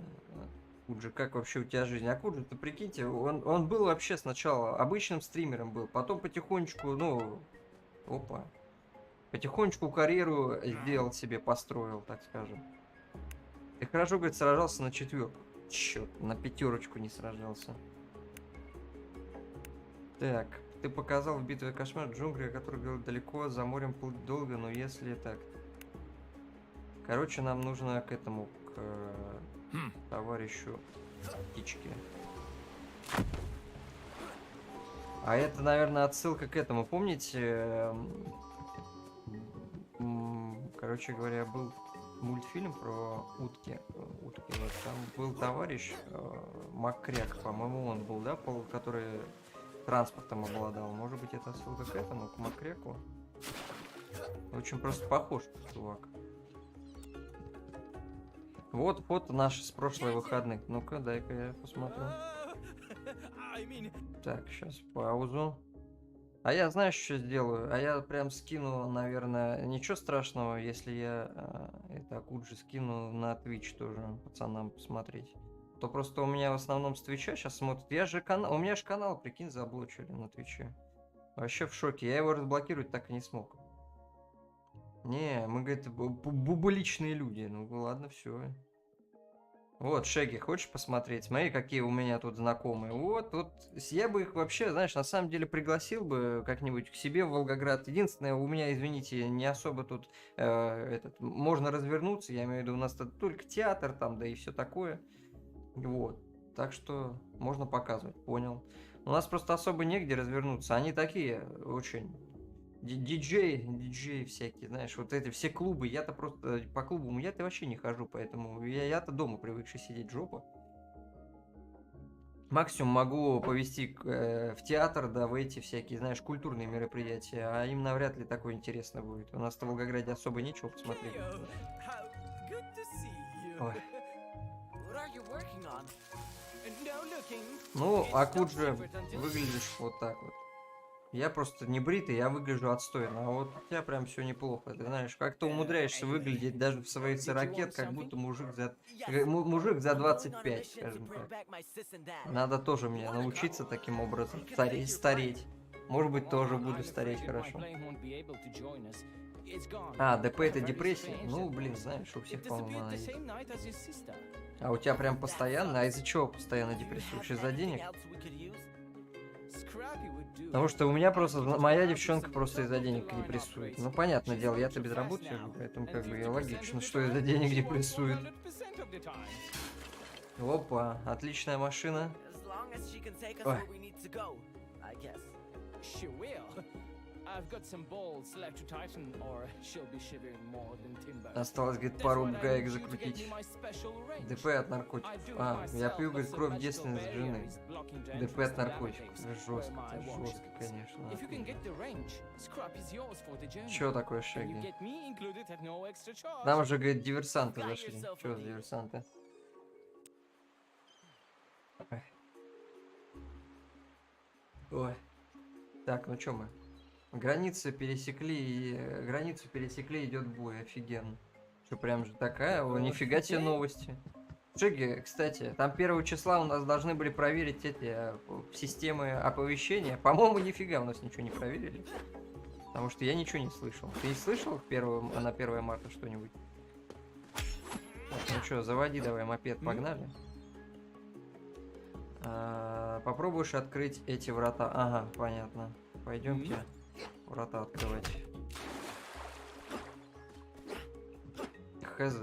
Куджи, как вообще у тебя жизнь? А Куджи, ты прикиньте, он был вообще сначала обычным стримером был, потом потихонечку, ну, опа. Потихонечку карьеру сделал себе, построил, так скажем. Ты хорошо, говорит, сражался на 4. Черт, на 5 не сражался. Так, ты показал в битве кошмар джунгли, который говорил далеко, за морем плыть долго, но если так... Короче, нам нужно к этому, к товарищу птичке. А это, наверное, отсылка к этому. Помните, короче говоря, был мультфильм про утки. Вот там был товарищ Маккряк, по-моему, он был, да, который транспортом обладал. Может быть, это отсылка к этому, к Макреку? Очень просто похож, чувак. Вот фото наши с прошлых выходных. Ну-ка, дай-ка я посмотрю. Так, сейчас паузу. А я, знаешь, что сделаю? А я прям скину, наверное, ничего страшного, если я это Акуджи скину на Twitch тоже пацанам посмотреть. То просто у меня в основном с Твича сейчас смотрят. Я же канал, у меня же канал, прикинь, заблочили на Твиче. Вообще в шоке. Я его разблокировать так и не смог. Не, мы, говорит, бубличные люди. Ну ладно, все. Вот, Шеги, хочешь посмотреть? Смотри, какие у меня тут знакомые. Вот, я бы их вообще, знаешь, на самом деле пригласил бы как-нибудь к себе в Волгоград. Единственное, у меня, извините, не особо тут можно развернуться. Я имею в виду, у нас тут только театр там, да и все такое. Вот, так что можно показывать, понял. У нас просто особо негде развернуться. Они такие очень... Диджеи всякие, знаешь, вот эти все клубы, я-то просто по клубам, я-то вообще не хожу, поэтому я-то дома привыкший сидеть жопа. Максимум могу повезти в театр, да, в эти всякие, знаешь, культурные мероприятия, а им навряд ли такое интересно будет. У нас в Волгограде особо нечего посмотреть. Ой. Ну, Акуджи, выглядишь вот так вот. Я просто не бритый, я выгляжу отстойно, а вот у тебя прям все неплохо. Ты знаешь, как ты умудряешься выглядеть даже в своей ракет, как будто мужик за 25, скажем так. Надо тоже мне научиться таким образом стареть. Может быть, тоже буду стареть хорошо. А, ДП это депрессия? Ну, блин, знаешь, у всех, по-моему, она есть. А у тебя прям постоянно? А из-за чего постоянно депрессуешь? Из-за денег? Потому что у меня просто, моя девчонка просто из-за денег депрессует. Ну, понятное дело, я-то без работы сижу, поэтому как бы логично, что из-за денег депрессует. Опа, отличная машина. Ой. Осталось, говорит, пару гаек закрутить. ДП от наркотиков. А, я пью, говорит, кровь девственной жены. ДП от наркотиков. Жестко, конечно. Чё такое, Шеги? Нам уже, говорит, диверсанты зашли. Чё за диверсанты? Ой. Так, ну чё мы? Границу пересекли, идет бой, офигенно. Что прям же такая, о, нифига себе новости. Шеги, кстати, там 1 числа у нас должны были проверить эти системы оповещения. По-моему, нифига у нас ничего не проверили. Потому что я ничего не слышал. Ты не слышал на 1 марта что-нибудь? Ну что, заводи давай мопед, погнали. Попробуешь открыть эти врата. Ага, понятно. Пойдемте врата открывать. Хз.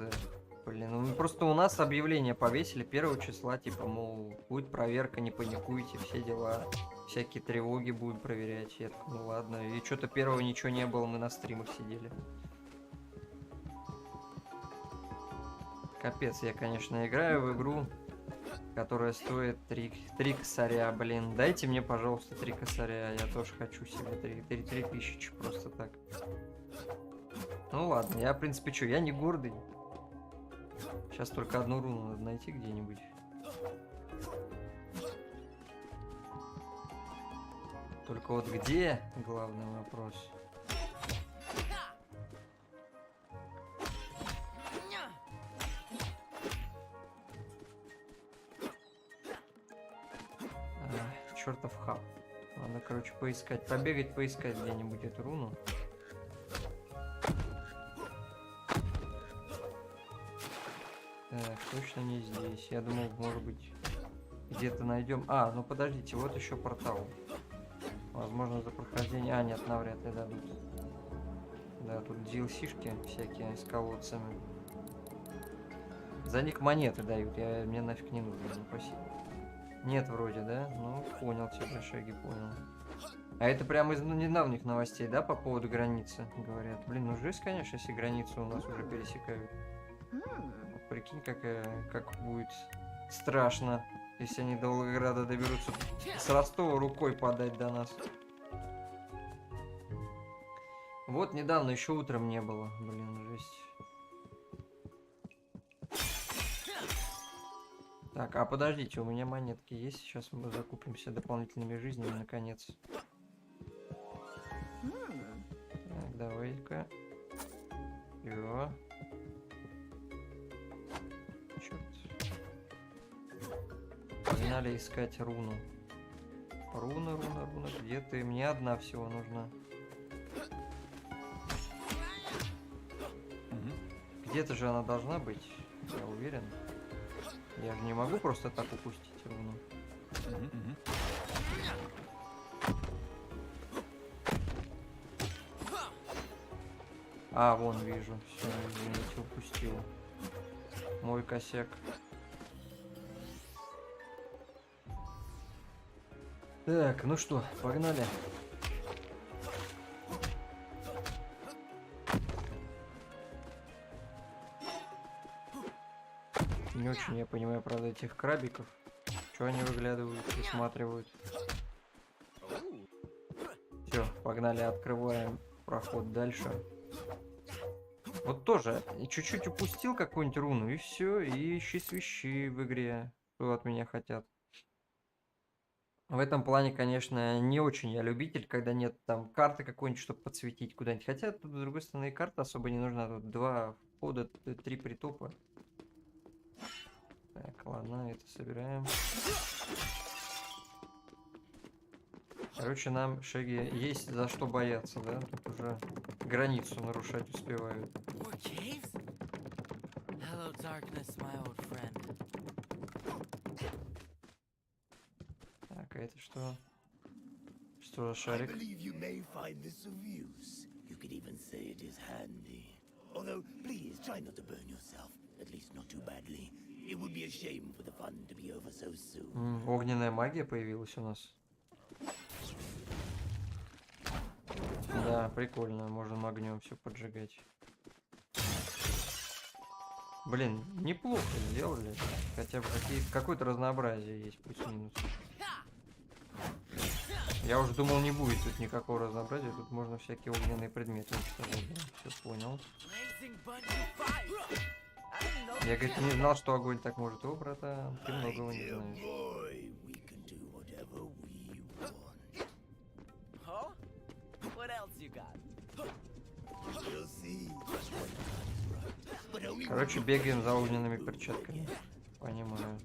Блин, ну просто у нас объявление повесили 1 числа, типа, мол, будет проверка, не паникуйте, все дела. Всякие тревоги будем проверять. Я такой, ну ладно. И что-то 1 ничего не было, мы на стримах сидели. Капец, я, конечно, играю в игру, которая стоит 3 косаря, блин. Дайте мне, пожалуйста, 3 косаря. Я тоже хочу себе 3 тысячи просто так. Ну ладно, я, в принципе, что, я не гордый. Сейчас только одну руну надо найти где-нибудь. Только вот где, главный вопрос. Чертов хаб. Надо, короче, поискать, побегать, поискать где-нибудь эту руну. Так, точно не здесь. Я думал, может быть, где-то найдем. А, ну подождите, вот еще портал. Возможно, за прохождение... А, нет, навряд ли дадут. Да, тут DLC-шки всякие с колодцами. За них монеты дают, мне нафиг не нужно, ну, спасибо. Нет, вроде, да? Ну, понял тебя, Шеги, понял. А это прямо из недавних новостей, да, по поводу границы, говорят. Блин, ну жесть, конечно, если границу у нас уже пересекают. Вот прикинь, как будет страшно, если они до Волгограда доберутся, с Ростова рукой подать до нас. Вот недавно еще утром не было. Блин, жесть. Так, а подождите, у меня монетки есть. Сейчас мы закупимся дополнительными жизнями, наконец. Так, давай-ка. Ё. Черт. Погнали искать руну. Руна. Где ты? Мне одна всего нужна. Где-то же она должна быть, я уверен. Я же не могу просто так упустить руну. А, вон вижу. Все, извините, упустил. Мой косяк. Так, ну что, погнали. Не очень я понимаю, правда, этих крабиков. Что они выглядывают, высматривают. Все, погнали, открываем проход дальше. Вот тоже, чуть-чуть упустил какую-нибудь руну, и все, и ищи свищи в игре, что от меня хотят. В этом плане, конечно, не очень я любитель, когда нет там карты какой-нибудь, чтобы подсветить куда-нибудь. Хотя, тут, с другой стороны, и карта особо не нужна. Тут 2 входа, 3 притопа. Так, ладно, это собираем. Короче, нам, Шеги, есть за что бояться, да? Тут уже границу нарушать успевают. More caves? Hello, darkness, my old friend. Так, а это что? Что за шарик? I believe you may find this of use. You could even say it is handy. Although, please try not to burn yourself. At least not too badly. It would be a shame for the fun to be over so soon. Огненная магия появилась у нас. Да, прикольно, можем огнем все поджигать. Блин, неплохо сделали. Хотя бы какое-то разнообразие есть, плюс-минус. Я уже думал, не будет тут никакого разнообразия. Тут можно всякие огненные предметы уничтожать. Да, все понял. Я, говорит, не знал, что огонь так может. О, братан, ты многого не знаешь. Boy, we can do whatever we want. Huh? What else you got? We'll see. But only Короче, бегаем за огненными перчатками. Понимаю.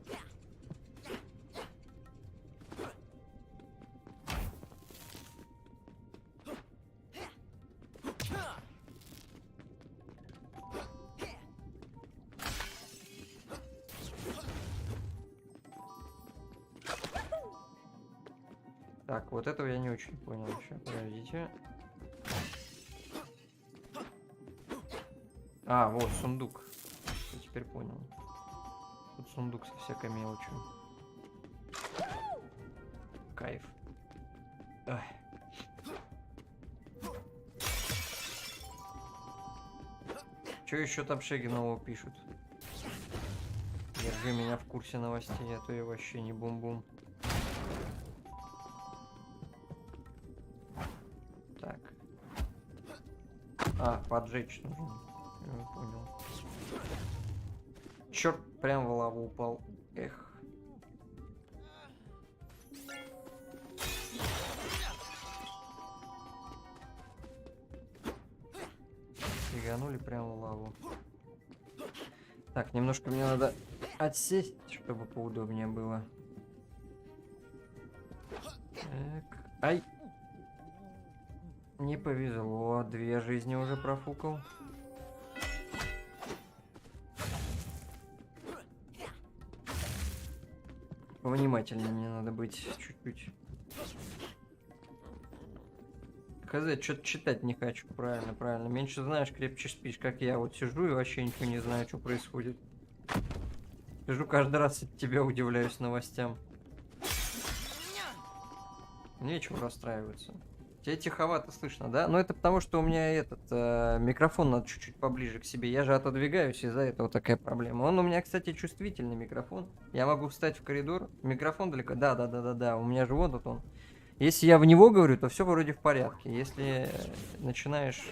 Так, вот этого я не очень понял еще. Подождите. А, вот сундук. Я теперь понял. Тут сундук со всякой мелочью. Кайф. Ах. Что еще там Шеги нового пишут? Держи меня в курсе новостей, а то я вообще не бум-бум. Так. А, поджечь нужно. Я понял. Черт, прям в лаву упал. Эх. Фиганули прямо в лаву. Так, немножко мне надо отсесть, чтобы поудобнее было. Так. Ай! Не повезло, 2 жизни уже профукал. Внимательнее мне надо быть чуть-чуть. Хз, что-то читать не хочу. Правильно, правильно. Меньше знаешь, крепче спишь, как я. Вот сижу и вообще ничего не знаю, что происходит. Сижу каждый раз от тебя удивляюсь новостям. Нечего расстраиваться. Тебя тиховато слышно, да? Но это потому, что у меня этот микрофон надо чуть-чуть поближе к себе. Я же отодвигаюсь, из-за этого такая проблема. Он у меня, кстати, чувствительный микрофон. Я могу встать в коридор. Микрофон далеко. Да. У меня же вот он. Если я в него говорю, то все вроде в порядке. Если начинаешь...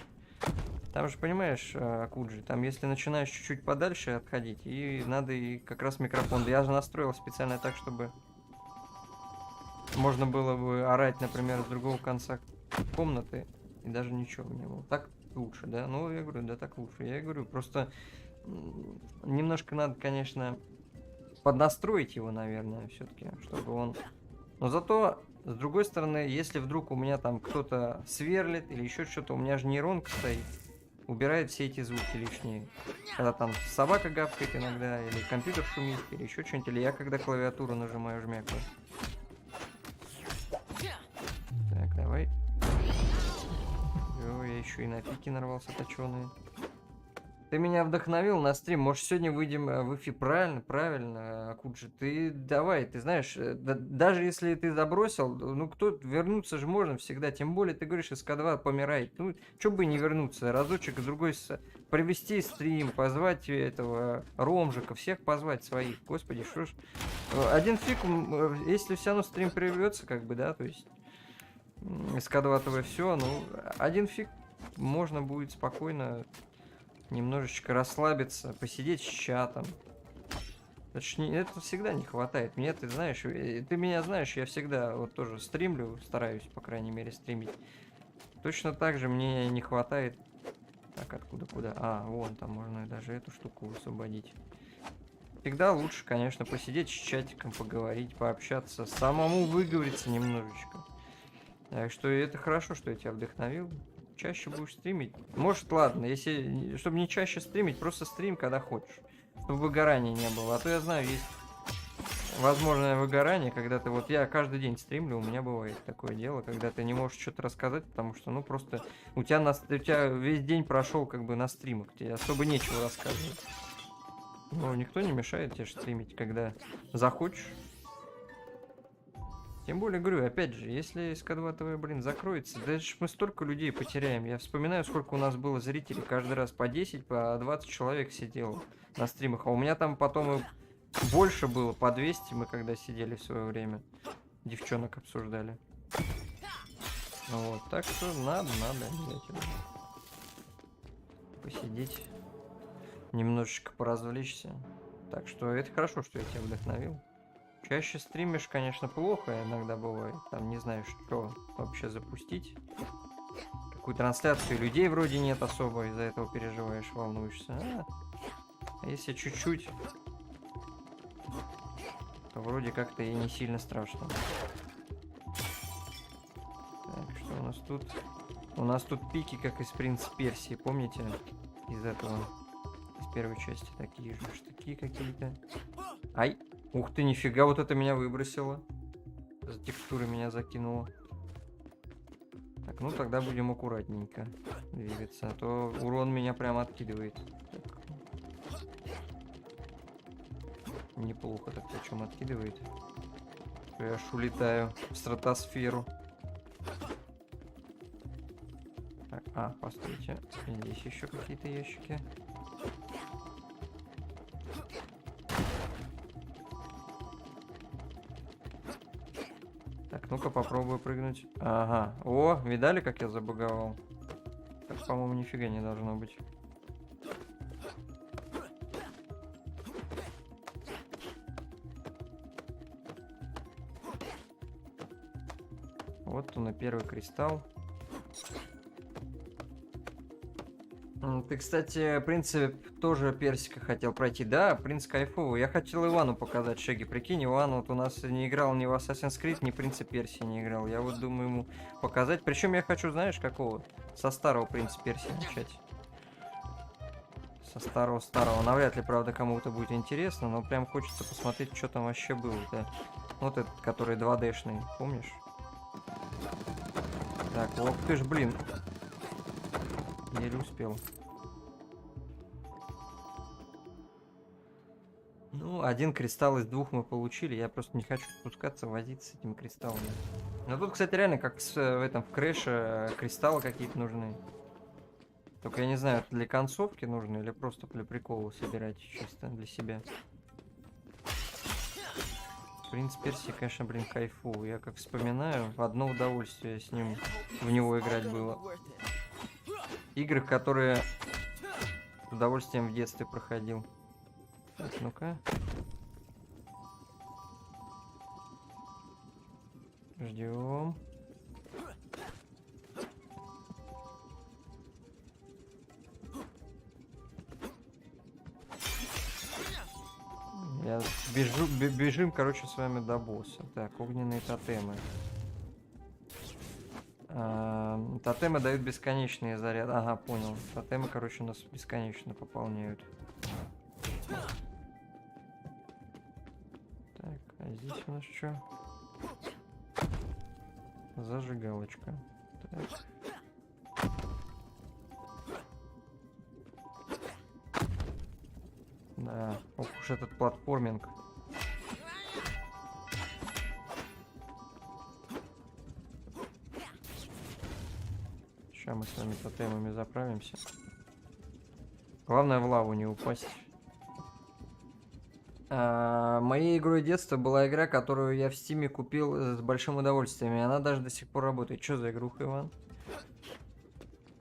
Там же, понимаешь, Акуджи, там если начинаешь чуть-чуть подальше отходить, и надо и как раз микрофон. Я же настроил специально так, чтобы можно было бы орать, например, с другого конца комнаты, и даже ничего не было. Так лучше, да? Ну, я говорю, да, так лучше. Я говорю, просто немножко надо, конечно, поднастроить его, наверное, все-таки, чтобы он... Но зато, с другой стороны, если вдруг у меня там кто-то сверлит или еще что-то, у меня же нейронка стоит, убирает все эти звуки лишние. Когда там собака гавкает иногда, или компьютер шумит, или еще что-нибудь, или я когда клавиатуру нажимаю, жмякаю. Так, давай. Ё, я еще и на пике нарвался точеные. Ты меня вдохновил на стрим. Может, сегодня выйдем в эфир? Правильно, Акуджи. Ты давай, ты знаешь, даже если ты забросил, ну кто вернуться же можно всегда. Тем более, ты говоришь, СК2 помирает. Ну, что бы не вернуться, разочек, другой провести стрим, позвать этого Ромжика, всех позвать своих. Господи, что ж. Один фиг, если все равно стрим прервется, как бы, да, то есть СК2 ТВ все, ну, один фиг можно будет спокойно немножечко расслабиться, посидеть с чатом. Это всегда не хватает. Мне, ты знаешь, ты меня знаешь, я всегда вот тоже стримлю, стараюсь, по крайней мере, стримить. Точно так же мне не хватает... Так, откуда, куда? А, вон, там можно даже эту штуку освободить. Всегда лучше, конечно, посидеть с чатиком, поговорить, пообщаться, самому выговориться немножечко. Так что это хорошо, что я тебя вдохновил. Чаще будешь стримить. Может, ладно, если, чтобы не чаще стримить, просто стрим, когда хочешь. Чтобы выгорания не было. А то я знаю, есть возможное выгорание, когда ты вот... Я каждый день стримлю, у меня бывает такое дело, когда ты не можешь что-то рассказать, потому что, ну, просто у тебя весь день прошел как бы на стримах, тебе особо нечего рассказывать. Ну, никто не мешает тебе стримить, когда захочешь. Тем более, говорю, опять же, если СК2 ТВ, блин, закроется, да мы столько людей потеряем. Я вспоминаю, сколько у нас было зрителей, каждый раз по 10, по 20 человек сидело на стримах. А у меня там потом и больше было, по 200 мы когда сидели в свое время. Девчонок обсуждали. Вот, так что надо обязательно посидеть, немножечко поразвлечься. Так что это хорошо, что я тебя вдохновил. Чаще стримишь, конечно, плохо иногда бывает. Там не знаешь, что вообще запустить. Какую трансляцию, людей вроде нет особо, из-за этого переживаешь, волнуешься. А если чуть-чуть, то вроде как-то и не сильно страшно. Так, что у нас тут? У нас тут пики, как из «Принца Персии», помните? Из этого, из первой части, такие же штуки какие-то. Ай! Ух ты, нифига, вот это меня выбросило. За текстуры меня закинуло. Так, ну тогда будем аккуратненько двигаться, а то урон меня прям откидывает. Так. Неплохо так, причем откидывает. Я аж улетаю в стратосферу. Так, постойте. Здесь еще какие-то ящики. Так, ну-ка попробую прыгнуть. Ага. О, видали, как я забаговал? Так, по-моему, нифига не должно быть. Вот он и первый кристалл. Ты, кстати, принцип тоже персика хотел пройти. Да, принц кайфовый. Я хотел Ивану показать, Шеги. Прикинь, Иван вот у нас не играл ни в Assassin's Creed, ни в принца Персии не играл. Я вот думаю ему показать. Причем я хочу, знаешь, какого? Со старого принца Персии начать. Со старого-старого. Навряд ли, правда, кому-то будет интересно, но прям хочется посмотреть, что там вообще было, да. Вот этот, который 2D-шный, помнишь? Так, ох ты ж, блин. Еле успел. Ну, один кристалл из двух мы получили. Я просто не хочу спускаться, возиться с этими кристаллами. Ну тут, кстати, реально, как в этом, в Крэше, кристаллы какие-то нужны. Только я не знаю, это для концовки нужно или просто для прикола собирать чисто для себя. Принц Персии, конечно, блин, кайфу. Я как вспоминаю, одно удовольствие с ним в него играть было. Игры, которые с удовольствием в детстве проходил. Так, ну-ка. Ждем. Я бежим, короче, с вами до босса. Так, огненные тотемы. Тотемы дают бесконечные заряды. Ага, понял. Тотемы, короче, у нас бесконечно пополняют. Так, а здесь у нас что? Зажигалочка. Так. Да, ох уж этот платформинг. Сейчас мы с вами тотемами заправимся. Главное в лаву не упасть. Моей игрой детства была игра, которую я в Стиме купил с большим удовольствием. И она даже до сих пор работает. Что за игруха, Иван?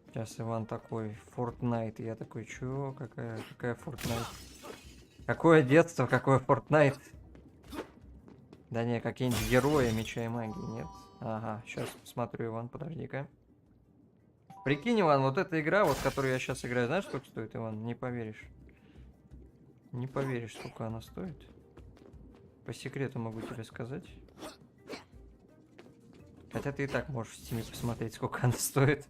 Сейчас Иван такой, Fortnite. Я такой, чё? Какая Fortnite? Какое детство, какое Fortnite? Да не, какие-нибудь герои меча и магии, нет? Ага, сейчас посмотрю, Иван, подожди-ка. Прикинь, Иван, вот эта игра, вот которую я сейчас играю, знаешь, сколько стоит, Иван? Не поверишь. Не поверишь, сколько она стоит. По секрету могу тебе сказать. Хотя ты и так можешь в Steam посмотреть, сколько она стоит.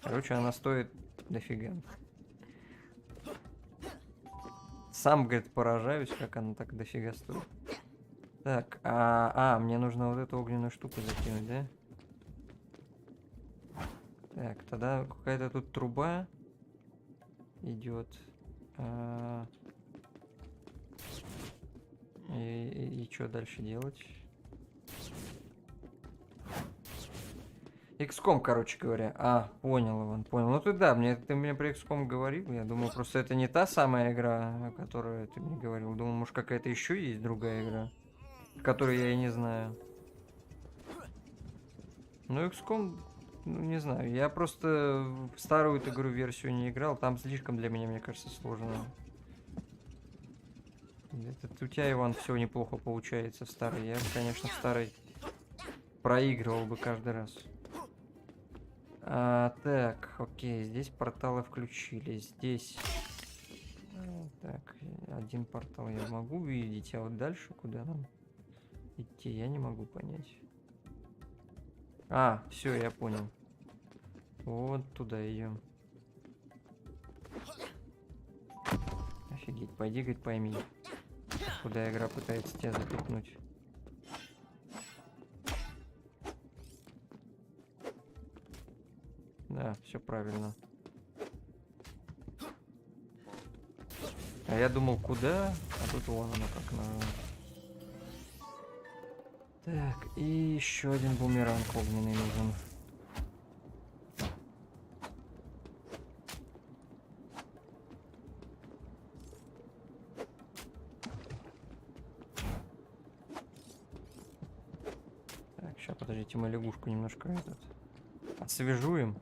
Короче, она стоит дофига. Сам, говорит, поражаюсь, как она так дофига стоит. Так, мне нужно вот эту огненную штуку закинуть, да? Так, тогда какая-то тут труба идет. И что дальше делать? XCOM, короче говоря. Понял, Иван, понял. Ну ты мне про XCOM говорил. Я думал, просто это не та самая игра, о которой ты мне говорил. Думал, может, какая-то еще есть другая игра, которую я и не знаю. Ну, XCOM, ну, не знаю. Я просто в старую игру версию не играл. Там слишком для меня, мне кажется, сложно. Это у тебя, Иван, все неплохо получается в старой. Я бы, конечно, в старой проигрывал бы каждый раз. Так, окей, здесь порталы включили. Здесь... Так, один портал я могу увидеть, а вот дальше куда нам идти, я не могу понять. Все, я понял. Вот туда идем. Офигеть, пойди, говорит, пойми, куда игра пытается тебя запихнуть. Да, все правильно. А я думал, куда? А тут вон оно как надо. Так, и еще один бумеранг огненный нужен. Так, сейчас, подождите, мы лягушку немножко освежуем.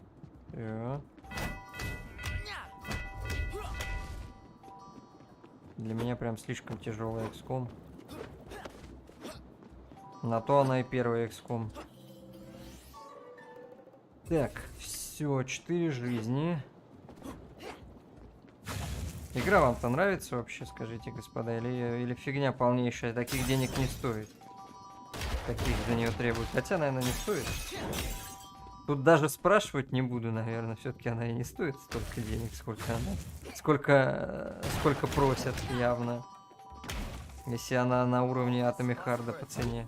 Для меня прям слишком тяжелый XCOM. На то она и первая XCOM. Так, все, 4 жизни. Игра вам-то нравится вообще, скажите, господа? Или фигня полнейшая, таких денег не стоит? Таких за нее требуют. Хотя, наверное, не стоит. Тут даже спрашивать не буду, наверное. Все-таки она и не стоит столько денег, сколько она. Сколько просят, явно. Если она на уровне Atomic Heart по цене.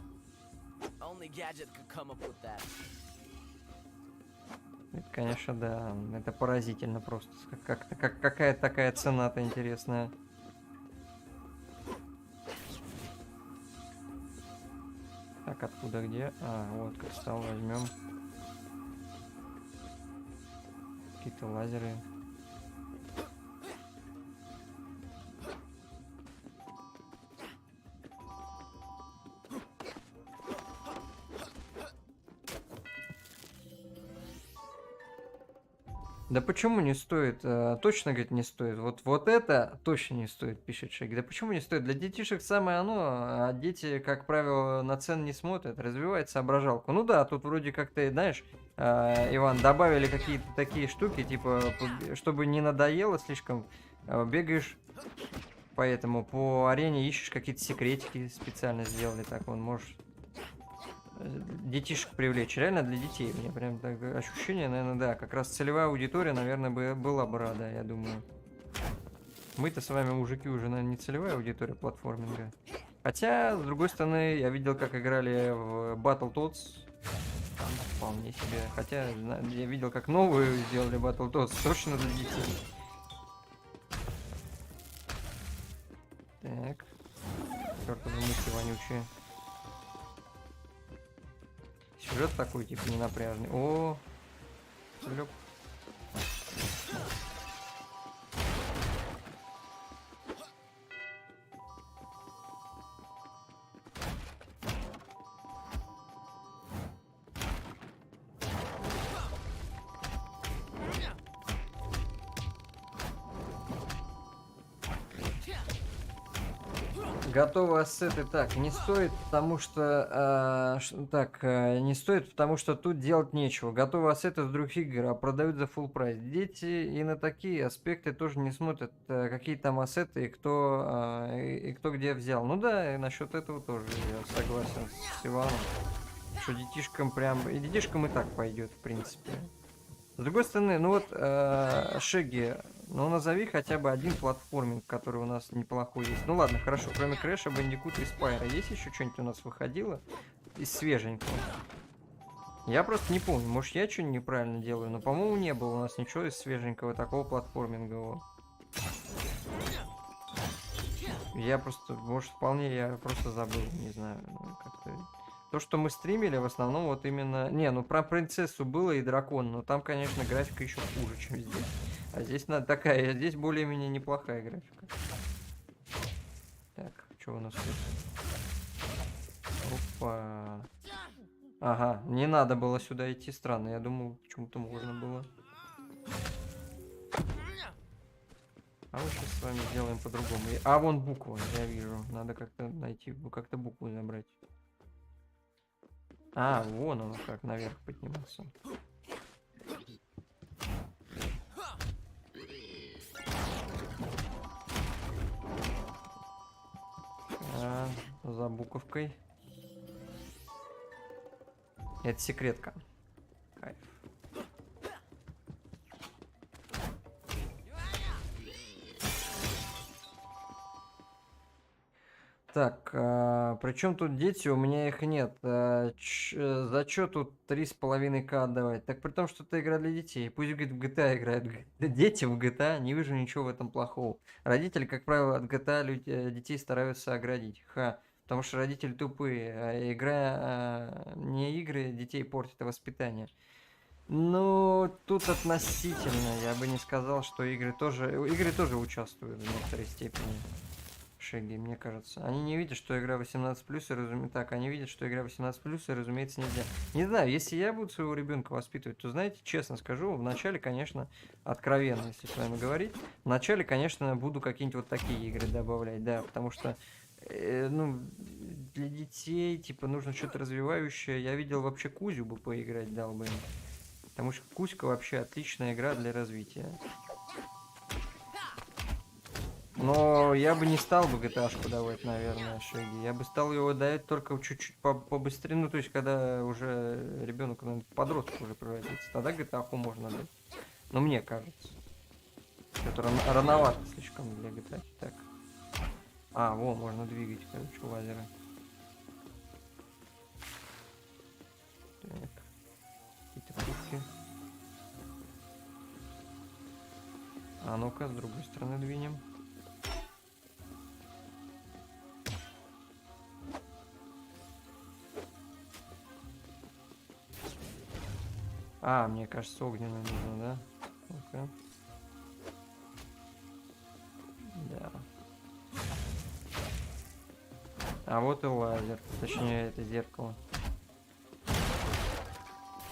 Это, конечно, да. Это поразительно просто. Какая такая цена-то интересная. Откуда, где? А, вот, кристалл возьмем. Какие-то лазеры. Да почему не стоит? Точно, говорит, не стоит. Вот это точно не стоит, пишет Шеги. Да почему не стоит? Для детишек самое оно, а дети, как правило, на цены не смотрят, развивает соображалку. Ну да, тут вроде как-то, знаешь, Иван, добавили какие-то такие штуки, типа, чтобы не надоело слишком, бегаешь, поэтому по арене ищешь какие-то секретики специально сделали, так он можешь детишек привлечь. Реально для детей. У меня прям так ощущение, наверное, да. Как раз целевая аудитория, наверное, была бы рада, я думаю. Мы-то с вами, мужики, уже, наверное, не целевая аудитория платформинга. Хотя, с другой стороны, я видел, как играли в Battletoads. Там вполне себе. Хотя, я видел, как новую сделали Battletoads. Точно для детей. Так. Чёртовы мысли вонючие. Сюжет такой, типа, ненапряжный. О, лёп. Готовы ассеты. Так, не стоит, потому что... не стоит, потому что тут делать нечего. Готовы ассеты с других игр, а продают за full прайс. Дети и на такие аспекты тоже не смотрят, какие там ассеты и кто где взял. Ну да, и насчет этого тоже я согласен с Иваном. Что детишкам прям... И детишкам и так пойдет, в принципе. С другой стороны, ну вот, Шеги, ну назови хотя бы один платформинг, который у нас неплохой есть. Ну ладно, хорошо, кроме Крэша, Бандикута и Спайра. Есть еще что-нибудь у нас выходило из свеженького? Я просто не помню, может я что-нибудь неправильно делаю, но по-моему не было у нас ничего из свеженького такого платформингового. Я просто, может вполне я просто забыл, не знаю, ну, как-то... То, что мы стримили, в основном вот именно... Не, ну про принцессу было и дракон, но там, конечно, графика еще хуже, чем здесь. А здесь надо такая, здесь более-менее неплохая графика. Так, что у нас тут? Опа. Ага, не надо было сюда идти, странно, я думал, почему-то можно было. А мы сейчас с вами сделаем по-другому. А, вон буква, я вижу. Надо как-то найти, как-то букву забрать. А, вон оно как, наверх подниматься. За буковкой. Это секретка. Кайф. Так, причем тут дети, у меня их нет. За что тут 3,5К отдавать? Так при том, что это игра для детей. Пусть, говорит, в GTA играют. Дети в GTA, не вижу ничего в этом плохого. Родители, как правило, от GTA детей стараются оградить. Потому что родители тупые. А игра, не игры детей портит, а воспитание. Ну, тут относительно. Я бы не сказал, что игры тоже участвуют в некоторой степени. Шеги, мне кажется. Они не видят, что игра 18+, и разумеется... Так, они видят, что игра 18+, и, разумеется, нельзя. Не знаю, если я буду своего ребенка воспитывать, то, знаете, честно скажу, вначале, конечно, откровенно, если с вами говорить, вначале, конечно, буду какие-нибудь вот такие игры добавлять, да, потому что, ну, для детей, типа, нужно что-то развивающее. Я видел вообще Кузю бы поиграть, дал бы им. Потому что Кузька вообще отличная игра для развития. Но я бы не стал бы GTA-шку давать, наверное, Шеги. Я бы стал его давать только чуть-чуть побыстрее. Ну, то есть, когда уже ребенок, наверное, подросток уже превратится. Тогда GTA-ху можно дать. Но мне кажется. Это рановато слишком для GTA. Так. А, во, можно двигать, короче, лазеры. Так. Какие-то пушки. А ну-ка, с другой стороны двинем. А, мне кажется, огненный нужно, да? Ну-ка. Да. А вот и лазер. Точнее, это зеркало.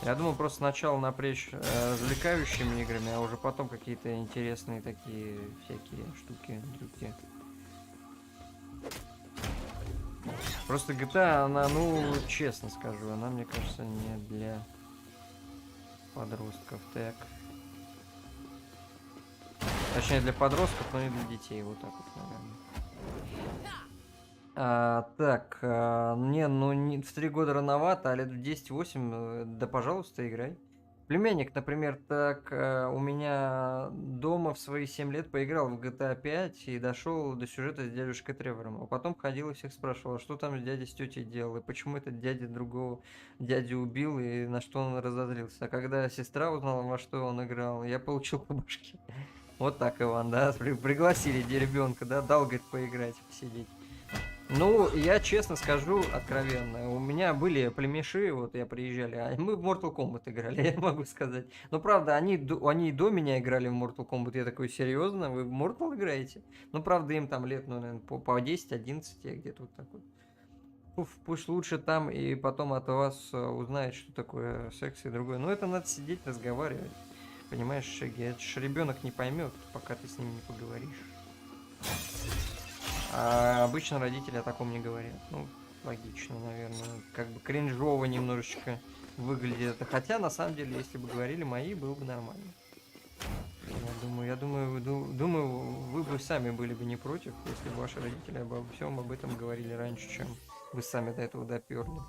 Я думал просто сначала напрячь развлекающими играми, а уже потом какие-то интересные такие всякие штуки, трюки. Просто GTA, она, ну, честно скажу, она, мне кажется, не для подростков. Так. Точнее, для подростков, но не для детей. Вот так вот, наверное. Так, не, ну не, в 3 года рановато, а лет в 10-8, да пожалуйста, играй. Племянник, например, так у меня дома в свои 7 лет поиграл в GTA 5 и дошел до сюжета с дядюшкой Тревором. А потом ходил и всех спрашивал, что там дядя с тетей делал, и почему этот дядя другого дядю убил, и на что он разозлился. А когда сестра узнала, во что он играл, я получил по башке. Вот так, Иван, да, пригласили ребенка, да, дал, говорит, поиграть, посидеть. Ну, я честно скажу, откровенно, у меня были племеши, вот я приезжали, а мы в Mortal Kombat играли, я могу сказать. Но правда, они и до меня играли в Mortal Kombat, я такой, серьезно, вы в Mortal играете? Ну, правда, им там лет, ну, наверное, по 10-11, я где-то вот такой. Пусть лучше там и потом от вас узнает, что такое секс и другое. Но это надо сидеть, разговаривать. Понимаешь, Шеги, это ж ребенок не поймет, пока ты с ним не поговоришь. А обычно родители о таком не говорят. Ну, логично, наверное. Как бы кринжово немножечко выглядит это. Хотя, на самом деле, если бы говорили мои, было бы нормально. Я думаю, вы бы сами были бы не против, если бы ваши родители обо всем об этом говорили раньше, чем вы сами до этого доперли.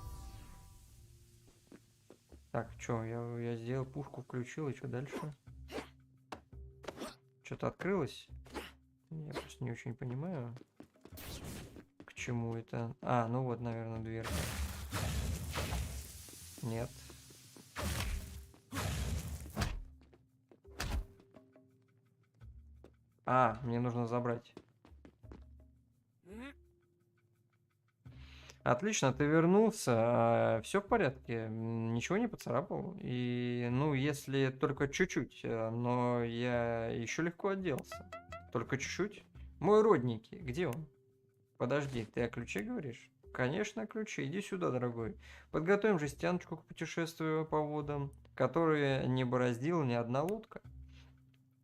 Так, что, я сделал пушку, включил, и что дальше? Что-то открылось? Я просто не очень понимаю, к чему это. А, ну вот, наверное, дверка. Нет. А, мне нужно забрать. Отлично, ты вернулся. Все в порядке. Ничего не поцарапал. И, ну, если только чуть-чуть, но я еще легко отделался. Только чуть-чуть. Мой родненький, где он? Подожди, ты о ключе говоришь? Конечно, о ключе. Иди сюда, дорогой. Подготовим жестяночку к путешествию по водам, которые не бороздила ни одна лодка.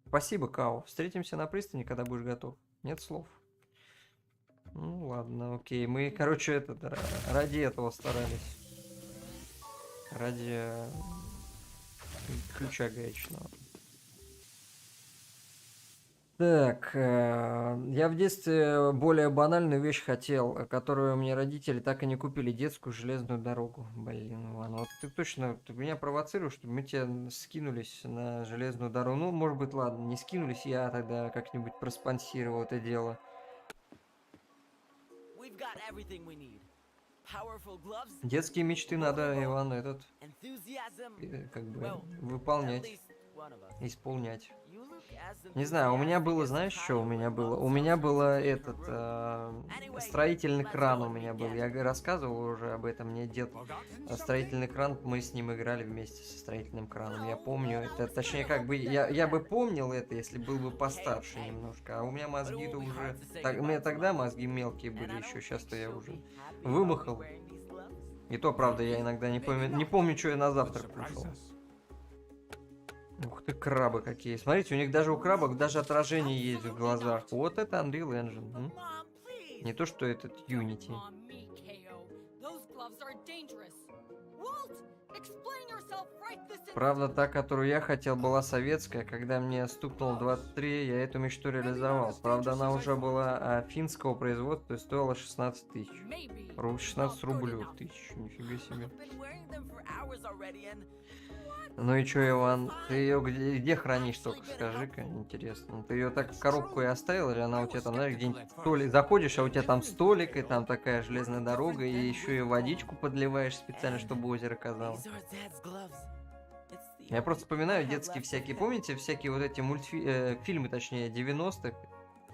Спасибо, Као. Встретимся на пристани, когда будешь готов. Нет слов. Ну ладно, окей. Мы, короче, ради этого старались. Ради ключа гаечного. Так, я в детстве более банальную вещь хотел, которую мне родители так и не купили, детскую железную дорогу. Блин, Иван, вот ты точно меня провоцируешь, чтобы мы тебя скинулись на железную дорогу. Ну, может быть, ладно, не скинулись, я тогда как-нибудь проспонсировал это дело. Детские мечты надо, Иван, как бы выполнять, исполнять. Не знаю, у меня было, знаешь, что у меня было? У меня было строительный кран у меня был. Я рассказывал уже об этом, мне дед строительный кран, мы с ним играли вместе со строительным краном. Я помню это, точнее, как бы, я бы помнил это, если был бы постарше немножко. А у меня мозги-то уже, у меня тогда мозги мелкие были еще, сейчас-то я уже вымахал. И то, правда, я иногда не помню, что я на завтрак кушал. Ух ты, крабы какие. Смотрите, у них даже у крабов даже отражение есть в глазах. Вот это Unreal Engine. Не то, что этот Unity. Правда, та, которую я хотел, была советская. Когда мне стукнуло 23, я эту мечту реализовал. Правда, она уже была финского производства и стоила 16 тысяч. 16 рублей тысяч. Нифига себе. Ну и чё, Иван, ты ее где хранишь, только скажи-ка, интересно. Ты ее так в коробку и оставил, или она у тебя там, знаешь, где-нибудь столик, заходишь, а у тебя там столик, и там такая железная дорога, и еще и водичку подливаешь специально, чтобы озеро казалось. Я просто вспоминаю детские всякие, помните, всякие вот эти фильмы, точнее, 90-х,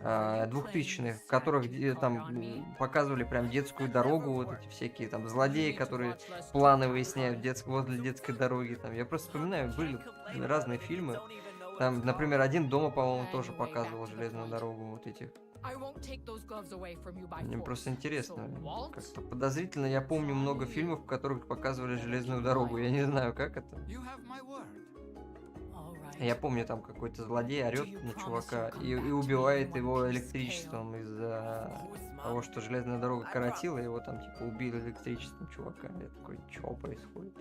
2000-х, в которых там показывали прям детскую дорогу, вот эти всякие там злодеи, которые планы выясняют возле детской дороги. Там. Я просто вспоминаю, были разные фильмы. Там, например, «Один дома», по-моему, тоже показывал железную дорогу вот этих. Мне просто интересно. Как-то подозрительно. Я помню много фильмов, в которых показывали железную дорогу. Я не знаю, как это. Я помню, там какой-то злодей орет на чувака и убивает его электричеством из-за того, что железная дорога коротила, его там типа убили электричеством чувака. Я такой, что происходит?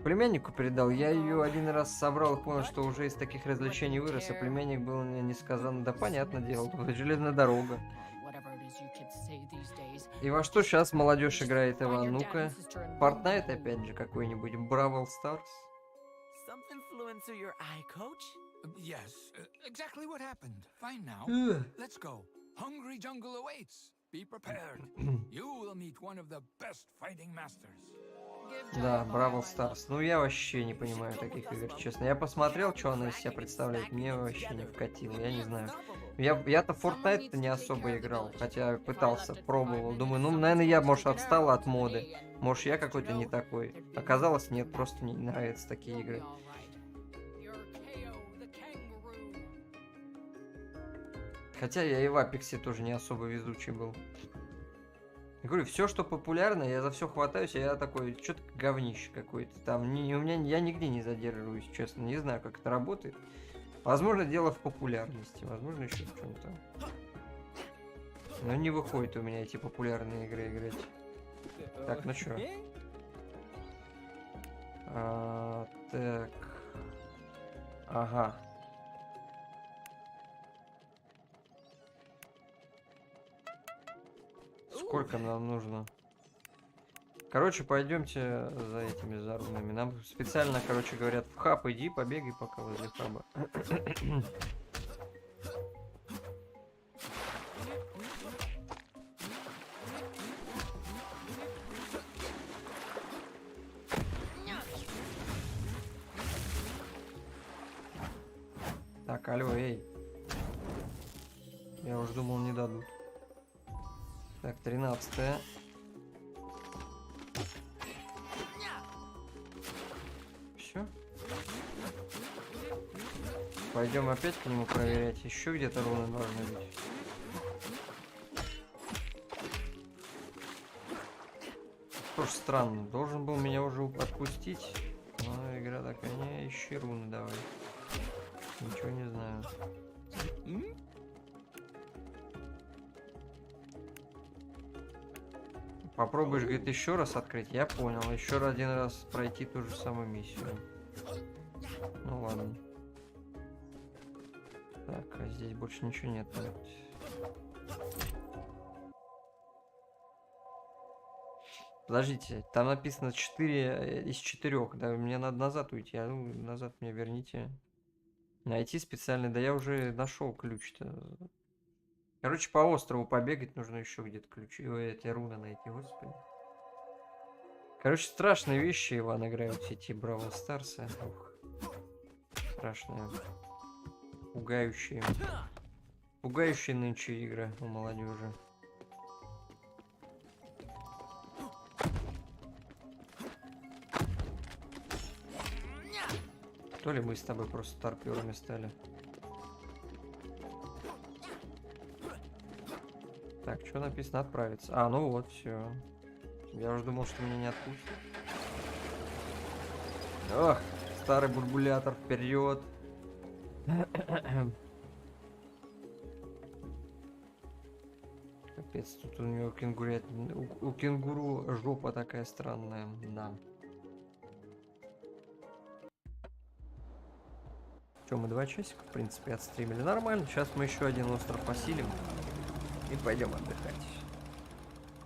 Племяннику передал, я ее один раз собрал и понял, что уже из таких развлечений вырос, а племянник был мне несказанно, да понятное дело, железная дорога. И во что сейчас молодежь играет, Иван? Ну-ка, Fortnite опять же какой-нибудь, Бравл Старс. Something flew into your eye, coach? Yes, exactly what happened. Fine now. Let's go. Hungry jungle awaits. Be prepared. You will meet one of the best fighting masters. Да, Бравл Старс. Ну, я вообще не понимаю таких игр, честно. Я посмотрел, что она из себя представляет, мне вообще не вкатило, я не знаю. Я-то в Fortnite не особо играл, хотя пытался, пробовал. Думаю, ну, наверное, я, может, отстал от моды. Может, я какой-то не такой. Оказалось, нет, просто не нравятся такие игры. Хотя я и в Апексе тоже не особо везучий был. Я говорю, все, что популярно, я за все хватаюсь, а я такой, что-то говнище какой-то. Там, у меня, я нигде не задерживаюсь, честно, не знаю, как это работает. Возможно, дело в популярности, возможно, еще в чем-то там. Но не выходит у меня эти популярные игры играть. Так, ну что? Так. Ага. Сколько нам нужно? Короче, пойдемте за этими зарунами. Нам специально, короче, говорят, в хаб иди, побегай пока возле хаба. Так, алло, эй. Я уж думал, не дадут. Так, 13-е. Все. Пойдем опять к нему проверять. Еще где-то руны должны быть. Тоже странно. Должен был меня уже отпустить. Но игра такая, не, ищи руны давай. Ничего не знаю. Попробуешь, говорит, еще раз открыть. Я понял. Еще один раз пройти ту же самую миссию. Ну ладно. Так, а здесь больше ничего нет. Подождите, там написано 4 из 4. Да, мне надо назад уйти. А ну, назад меня верните. Найти специальный. Да я уже нашел ключ-то. Короче, по острову побегать нужно еще где-то ключи. Ой, эти руны найти, господи. Короче, страшные вещи Иван играют все эти Бравл Старсы. Страшные. Пугающие. Пугающие нынче игры у молодежи. То ли мы с тобой просто старперами стали. Так, что написано? Отправиться. А, ну вот, все. Я уже думал, что меня не отпустят. Ох, старый бурбулятор, вперед. Капец, тут у него у кенгуру жопа такая странная, да. Что, мы 2 часика, в принципе, отстримили. Нормально, сейчас мы еще один остров посилим. И пойдем отдыхать.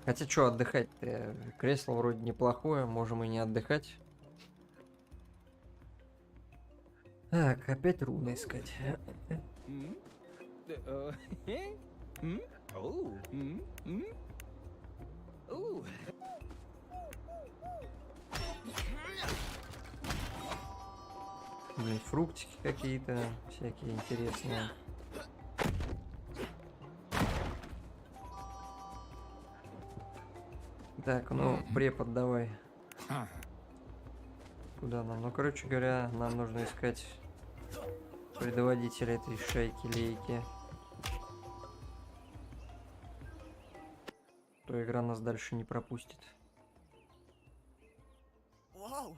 Хотя, что отдыхать-то? Кресло вроде неплохое, можем и не отдыхать. Так, опять руны искать. Блин, фруктики какие-то всякие интересные. Так, ну, препод давай. Huh. Куда нам? Ну, короче говоря, нам нужно искать предводителя этой шайки-лейки. То игра нас дальше не пропустит. Whoa!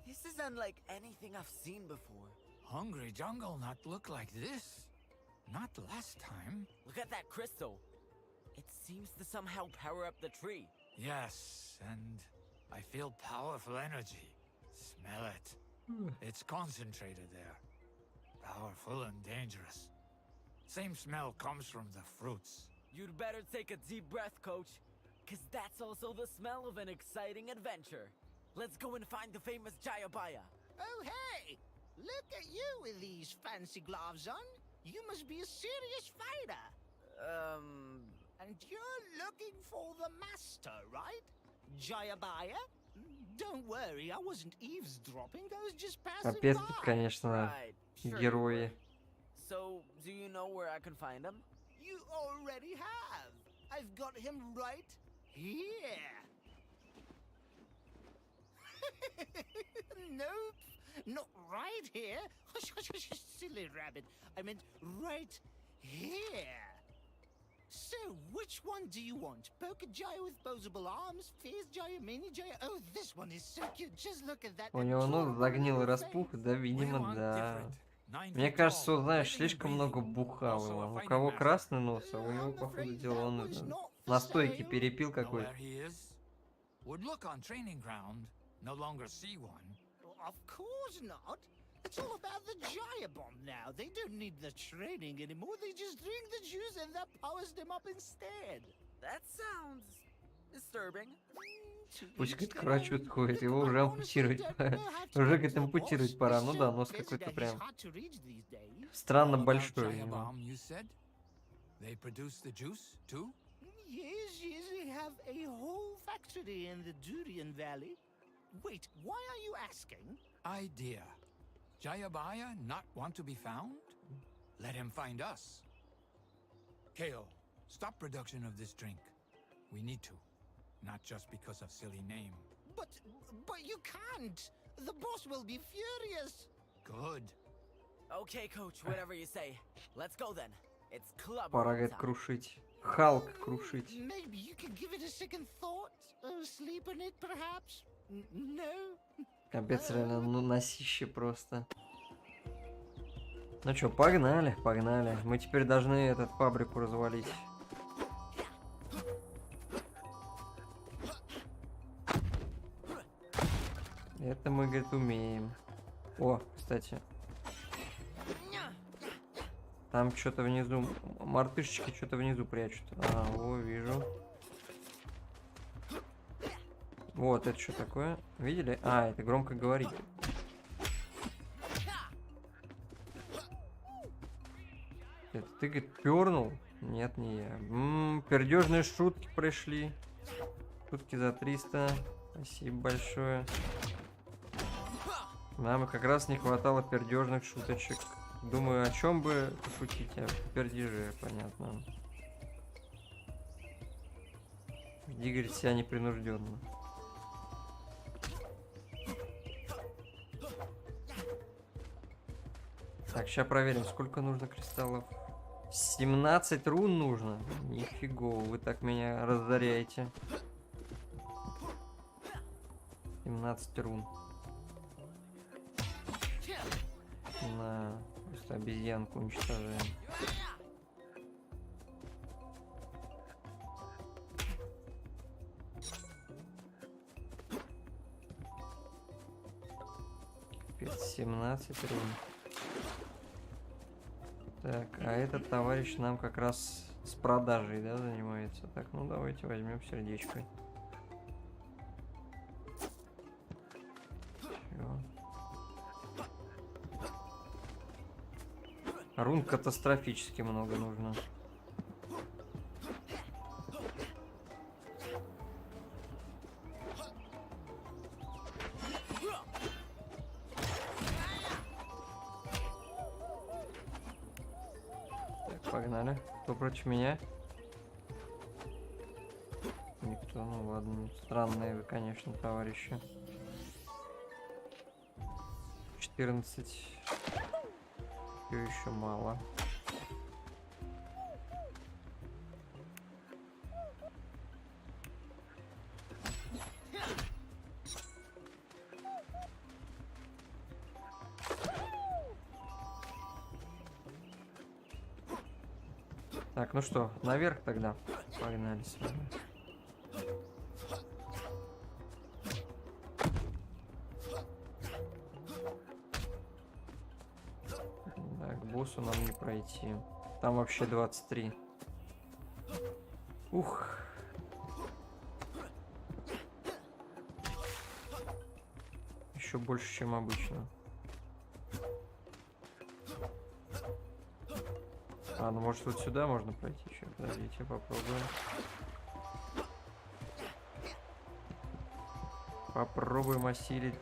This is unlike anything I've seen before. Hungry jungle not look like this. Not last time. Look at that crystal. It seems to somehow power up the tree. Yes, and I feel powerful energy. Smell it. It's concentrated there. Powerful and dangerous. Same smell comes from the fruits. You'd better take a deep breath, Coach. Cause that's also the smell of an exciting adventure. Let's go and find the famous Jayabaya. Oh, hey! Look at you with these fancy gloves on. You must be a serious fighter. And you're looking for the master, right? Jayabaya? Don't worry, I wasn't eavesdropping. I was just passing Капец тут, by. конечно, Right. Sure you герои. were. So, do you know where I can find him? You already have. I've got him right here. Nope, not right here. Hush, hush, hush, silly rabbit. I meant right here. So, which one do you want? Poker Jaya with posable arms, Fierce Jaya, Mini Jaya? Oh, this one is so cute. Just look at that. У него нос загнил и распух, да, видимо, да. Мне кажется, он, знаешь, слишком много бухал его. У кого красный нос, а у него, по ходу дела, он настойки перепил какой-то. Would look on training ground, no longer see one. Of course not. It's all about the Jaya bomb now. They don't need the training anymore. They just drink the juice and that powers them up instead. That sounds disturbing. Пусть к врачу сходит, его уже ампутировать пора. Уже к этому ампутировать пора. Ну да, нос какой-то прям странно большой. They produce the juice too? Yes, yes, they have a whole factory in the Durian Valley. Wait, why are you asking? Idea. Jayabaya not want to be found? Let him find us. Kale, stop production of this drink. We need to. Not just because of silly name. But you can't. The boss will be furious. Good. Okay, Coach, whatever you say. Let's go then. It's club. Пора, говорит, крушить. Халк крушить. Maybe you can give it a second thought. Sleep on it, perhaps? No? Капец, реально, ну носище просто. Ну чё, погнали, погнали. Мы теперь должны эту фабрику развалить. Это мы, говорит, умеем. О, кстати. Там что-то внизу. Мартышечки что-то внизу прячут. А, о, вижу. Вот, это что такое? Видели? А, это громко говорить. Это ты, говорит, пернул? Нет, не я. Пердежные шутки пришли. Шутки за 300. Спасибо большое. Нам как раз не хватало пердежных шуточек. Думаю, о чем бы пошутить, о пердеже, понятно. Веди, говорит, себя непринужденно. Так, сейчас проверим, сколько нужно кристаллов. 17 рун нужно. Нифига, вы так меня разоряете. 17 рун. На, просто обезьянку уничтожаем. Капец, 17 рун. Так, а этот товарищ нам как раз с продажей, да, занимается. Так, ну давайте возьмем сердечко. Всё. Рун катастрофически много нужно. Так, погнали. Кто против меня? Никто. что-то, ну ладно, странные вы, конечно, товарищи. 14. Все еще мало. Так, ну что, наверх тогда. Погнали с вами. Да, к боссу нам не пройти. Там вообще 23. Ух. Еще больше, чем обычно. А, ну может вот сюда можно пройти еще. Подождите, попробуем. Попробуем осилить.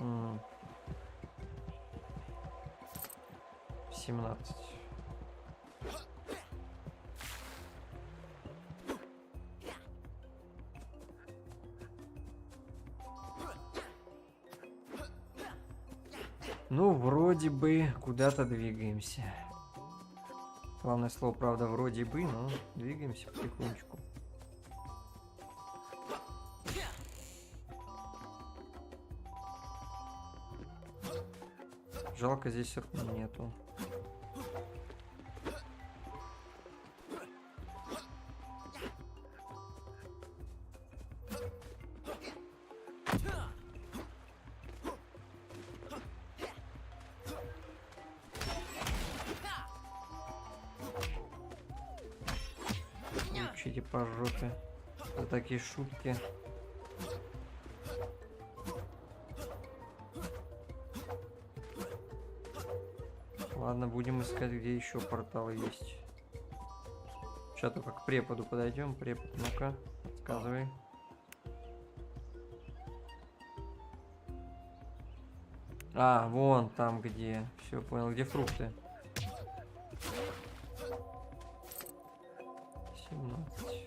М. 17. Ну, вроде бы куда-то двигаемся. Главное слово, правда, вроде бы, но двигаемся потихонечку. Жалко, здесь нету. Учите по жопе за такие шутки. Ладно, будем искать, где еще порталы есть. Сейчас только к преподу подойдем. Препод, ну-ка, рассказывай. А, вон там где. Все, понял, где фрукты. 17.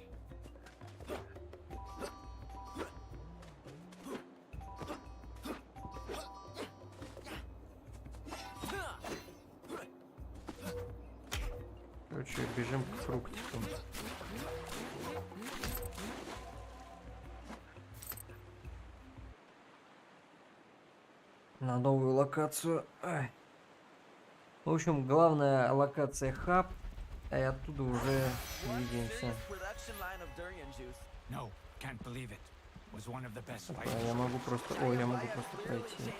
Короче, бежим к фруктикам. На новую локацию. Ай. В общем, главная локация хаб. И оттуда уже двигаемся. No, can't believe it. Was one of the best А fighters. я могу просто... Ой, я могу просто пройти.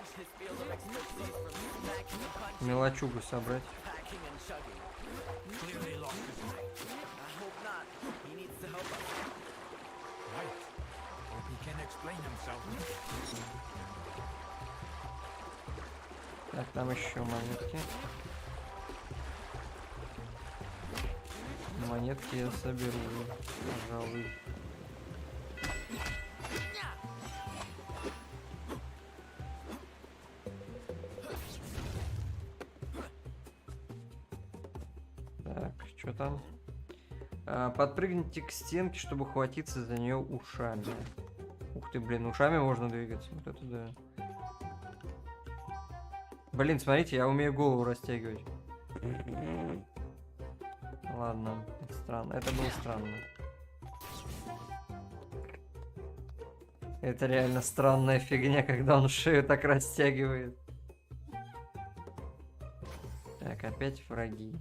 Мелочугу собрать. Clearly lost his mind. Right. Hope he can explain himself. Так, там еще монетки. Монетки я соберу, пожалуй. Так, что там? Подпрыгните к стенке, чтобы хватиться за нее ушами. Ух ты, блин, ушами можно двигаться. Вот это да. Блин, смотрите, я умею голову растягивать. Ладно, это странно. Это было странно. Это реально странная фигня, когда он шею так растягивает. Так, опять враги.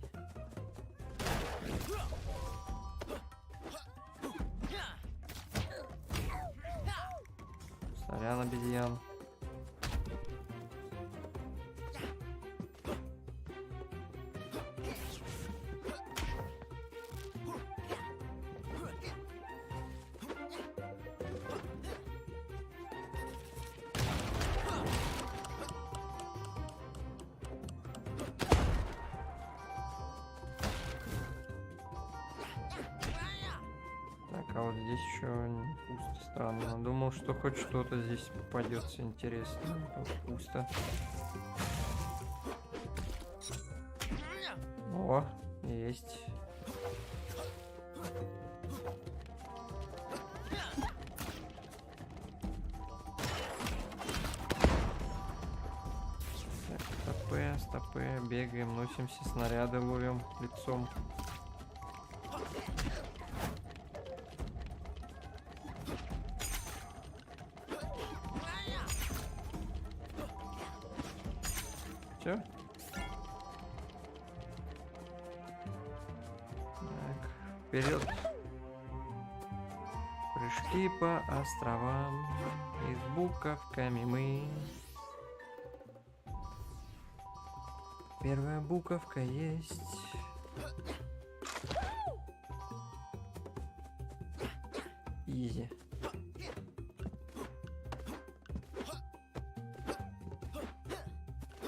Сорян, обезьян. А вот здесь еще пусто, странно. Думал, что хоть что-то здесь попадется интересно. Тут пусто. О, есть. Так, стопы, бегаем, носимся, снаряды ловим лицом. Все. Так, вперед. Прыжки по островам и с буковками мы. Первая буковка есть. Изи.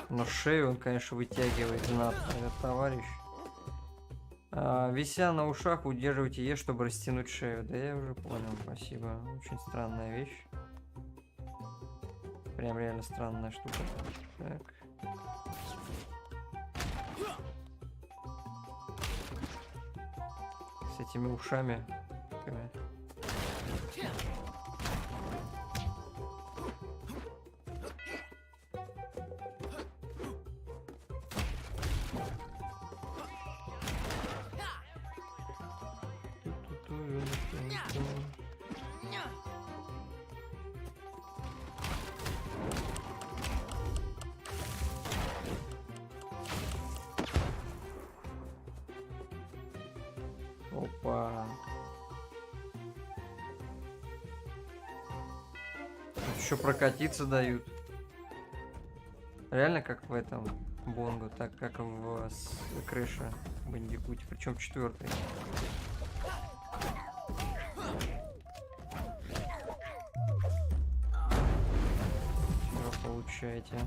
Но шею он, конечно, вытягивает знатно, этот товарищ. Вися на ушах, удерживайте Е, чтобы растянуть шею. Да я уже понял, спасибо. Очень странная вещь. Прям реально странная штука. Так. С этими ушами. Опа. Еще прокатиться дают. Реально как в этом Бонго, так как в крыше Бандикуте, причем 4-й. Что получаете?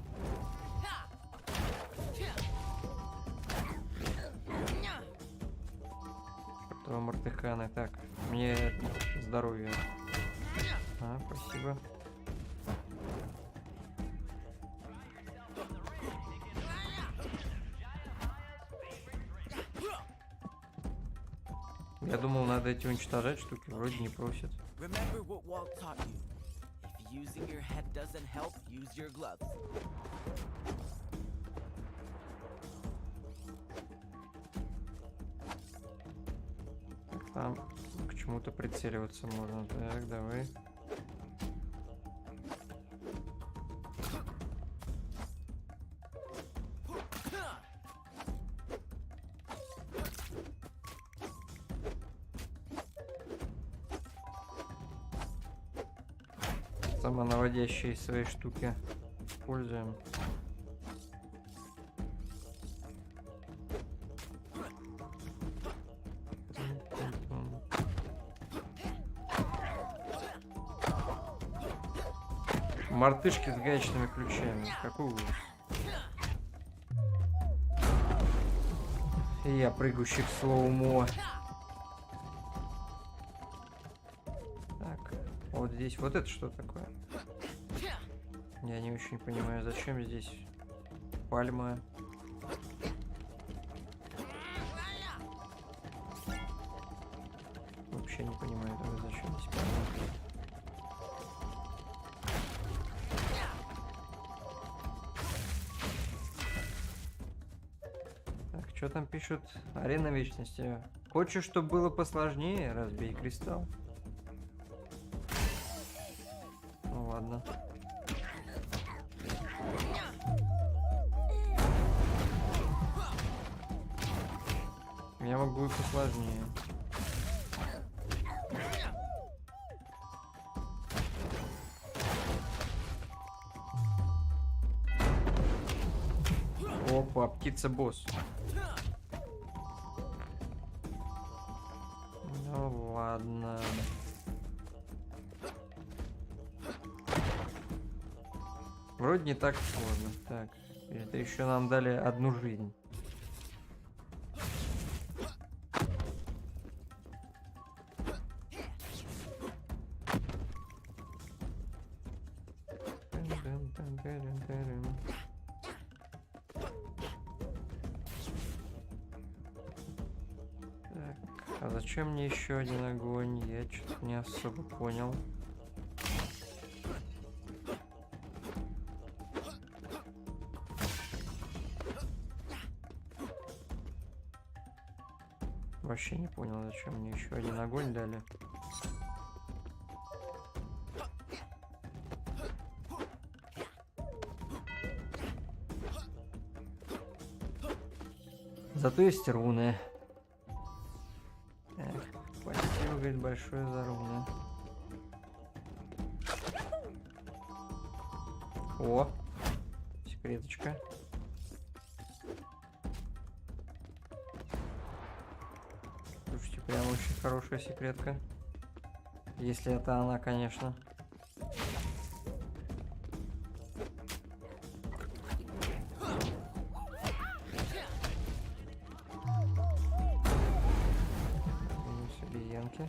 Мартыханы. Так, мне здоровье. Спасибо. Я думал, надо эти уничтожать штуки, вроде не просят. Там к чему-то прицеливаться можно. Так, давай. Самонаводящие свои штуки используем. Мартышки с гаечными ключами. Какой ужас. И я прыгающий в слоумо. Так, вот здесь вот это что такое? Я не очень понимаю, зачем здесь пальма. Вообще не понимаю, зачем здесь пальма. Что там пишут? Арена вечности. Хочешь, чтобы было посложнее? Разбей кристалл. Ну ладно. Я могу и посложнее. Опа, птица-босс. Ну ладно. Вроде не так сложно. Так, это еще нам дали одну жизнь. А зачем мне еще один огонь? Я что-то не особо понял. Вообще не понял, зачем мне еще один огонь дали. Зато есть руны. Так, спасибо, говорит, большое за руны. О, секреточка. Слушайте, прям очень хорошая секретка. Если это она, конечно. Убиенки.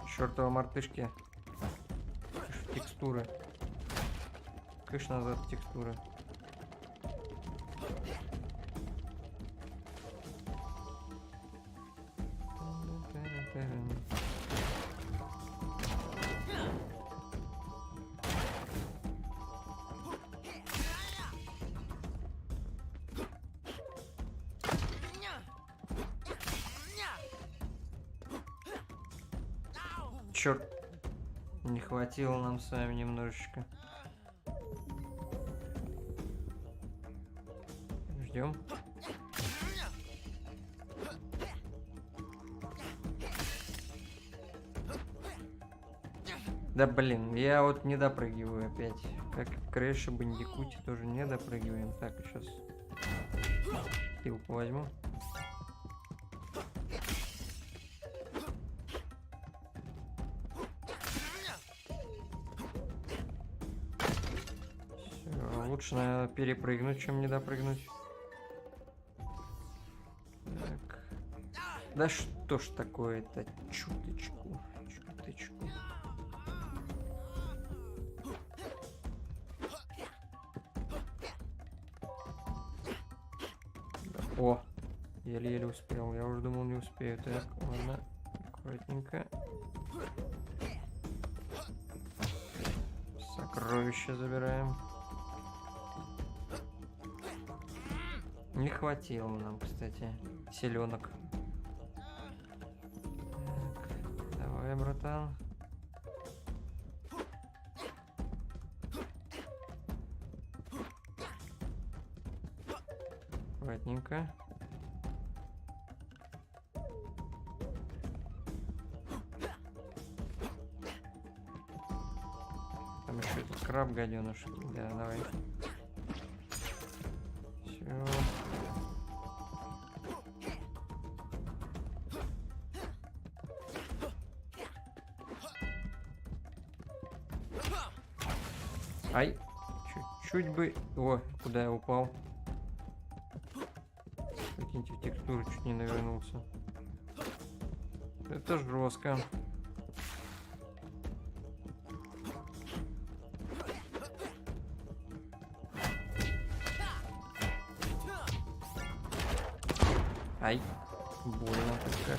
Чёртова мартышки. Текстуры. Кыш назад текстуры. Черт, не хватило нам с вами немножечко. Ждем. Да блин, я вот не допрыгиваю опять. Как в Крэше Бандикуте тоже не допрыгиваем. Так, сейчас хилку возьму. Всё, лучше, наверное, перепрыгнуть, чем не допрыгнуть. Так. Да что ж такое-то? Чуточку. Чуточку. О, еле-еле успел. Я уже думал, не успею. Так, ладно. Аккуратненько. Сокровища забираем. Не хватило нам, кстати, селенок. Так, давай, братан. Аккуратненько. Там еще этот краб гаденыш. Да, давай. Все. Ай, чуть-чуть бы... О, куда я упал? Прикиньте, в текстуру чуть не навернулся. Это жестко. Ай, больно как.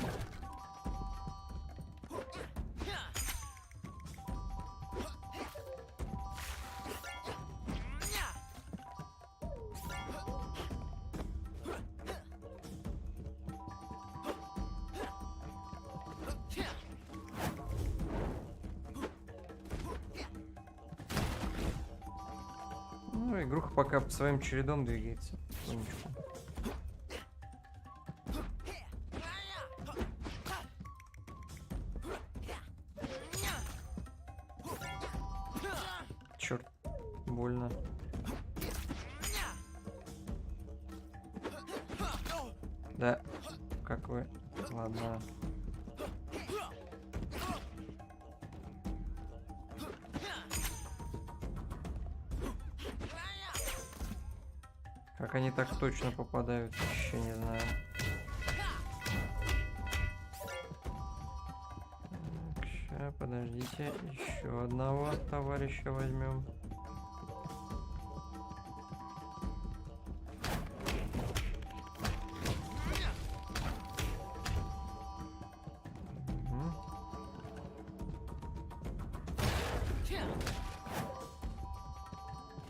Ну, игруха пока по своим чередом двигается. Потихонечку. Черт, больно. Да, как вы? Ладно. Как они так точно попадают, вообще не знаю. Так, ща, подождите, еще одного товарища возьмем.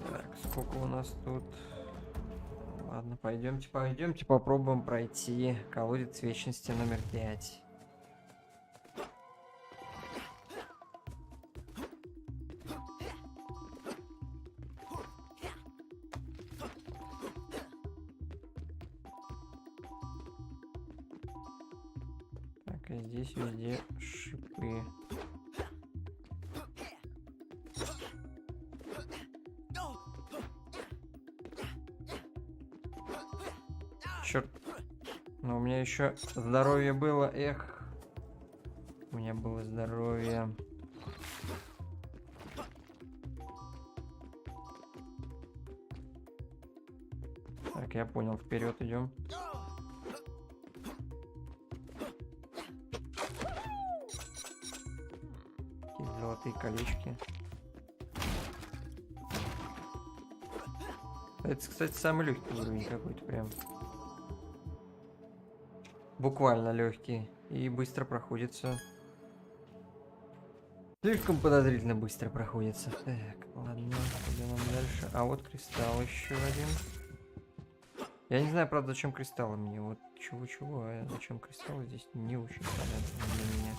Так, сколько у нас тут? Ладно, пойдемте попробуем пройти колодец вечности номер 5. Так, и здесь везде шипы. Черт. Но у меня еще здоровье было. Эх. У меня было здоровье. Так, я понял. Вперед идем. Такие золотые колечки. Это, кстати, самый легкий уровень какой-то прям. Буквально легкий. И быстро проходится. Слишком подозрительно быстро проходится. Так, ладно, пойдем дальше. А вот кристалл еще один. Я не знаю, правда, зачем кристаллы мне. Вот чего-чего, а зачем кристаллы здесь не очень понятно для меня.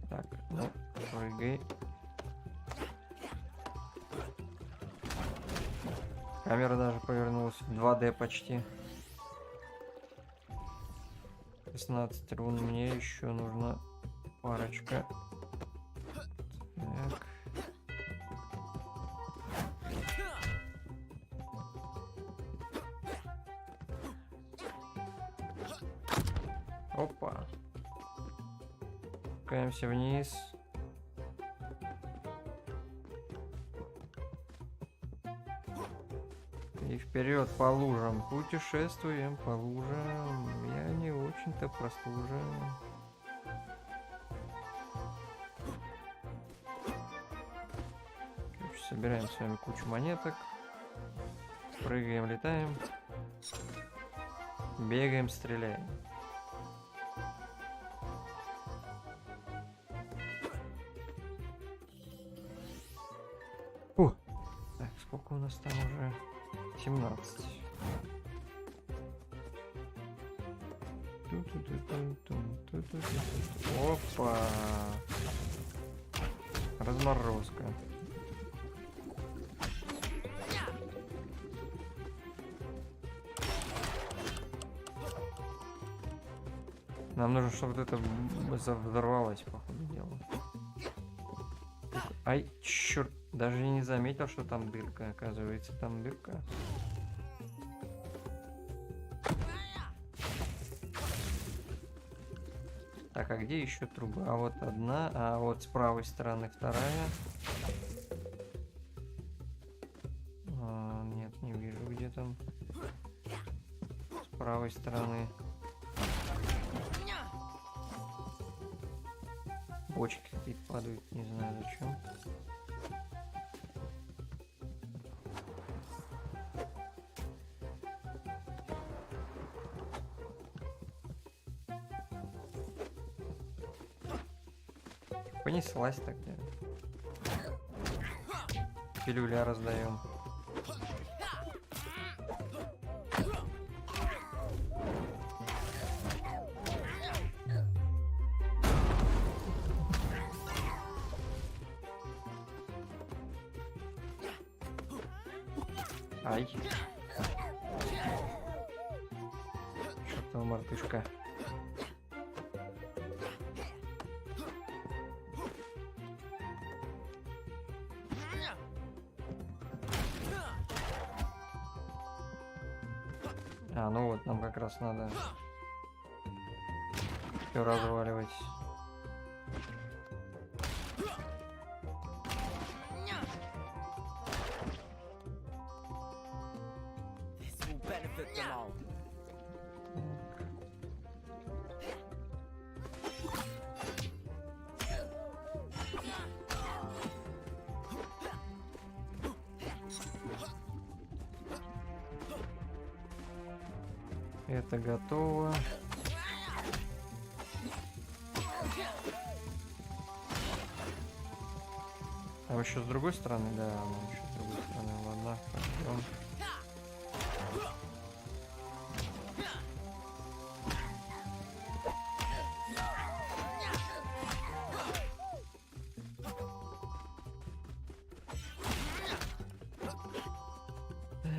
Так, ну, прыгай. Камера даже повернулась в 2D почти. 16 рун. Мне еще нужна парочка. Так. Опа. Спускаемся вниз. И вперед по лужам. Путешествуем по лужам. Я не очень-то простужен. Короче, собираем с вами кучу монеток. Прыгаем, летаем. Бегаем, стреляем. Фу. Так, сколько у нас там уже? 17. Опа. Разморозка. Нам нужно, чтобы вот это взорвалось, по ходу дела. Ай, черт. Даже не заметил, что там дырка. Оказывается, там дырка. Так, а где еще труба? А вот одна, а вот с правой стороны вторая. Нет, не вижу, где там. С правой стороны. Бочки какие-то падают, не знаю зачем. Понеслась тогда. Пилюля раздаем. Ай. Чёртова мартышка. А, ну вот, нам как раз надо все разваливать. Это готово. А еще с другой стороны, да, еще с другой стороны, ладно, пойдем.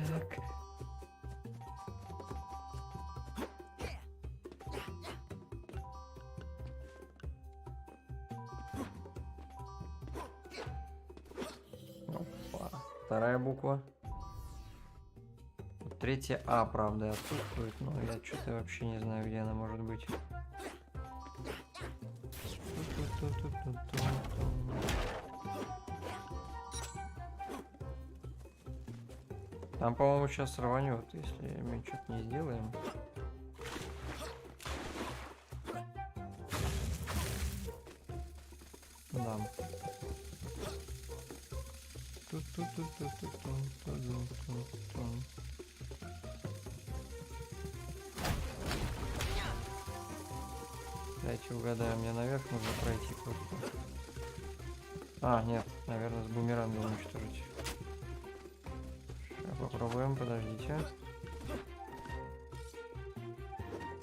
Так. Опа. Вторая буква. Третья А, правда, отсутствует, но я что-то вообще не знаю, где она может быть. Там, по-моему, сейчас рванет, если мы что-то не сделаем. Да. Дайте угадаю, мне наверх нужно пройти просто. А, нет, наверное, с бумерангом уничтожить. Сейчас попробуем, подождите.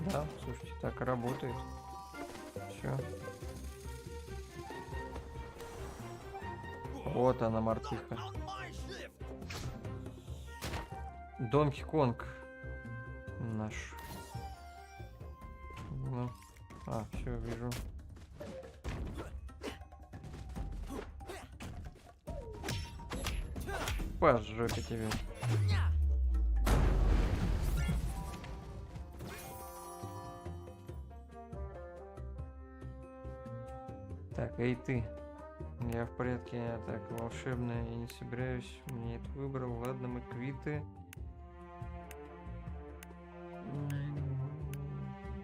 Да, слушайте, так и работает. Все. Вот она, мартиха. Донки Конг наш. Ну. А, все, вижу. По жопе тебе. Так, эй ты. Я в порядке, так, волшебная, я не собираюсь. Мне это выбрал. Ладно, мы квиты.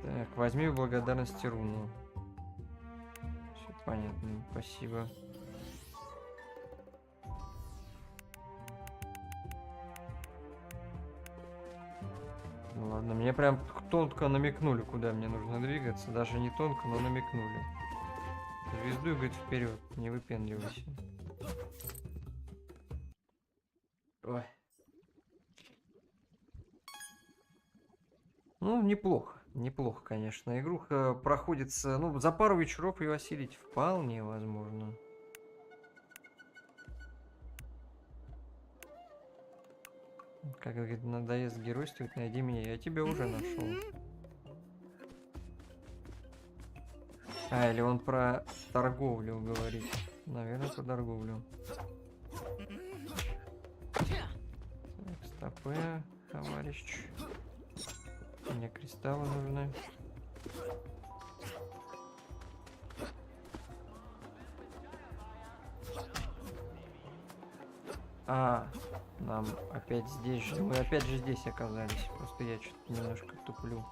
Так, возьми в благодарности руну. Все понятно, спасибо. Ну ладно, мне прям тонко намекнули, куда мне нужно двигаться. Даже не тонко, но намекнули. Звезду и говорит вперед, не выпендривайся. Ой. Ну, неплохо. Неплохо, конечно. Игруха проходится, ну, за пару вечеров ее осилить вполне возможно. Как говорит, надоест геройствовать, найди меня. Я тебя уже нашел. А, или он про торговлю говорит. Наверное, про торговлю. Так, стопы, товарищ. Мне кристаллы нужны. А, нам опять здесь же. Мы опять же здесь оказались. Просто я что-то немножко туплю.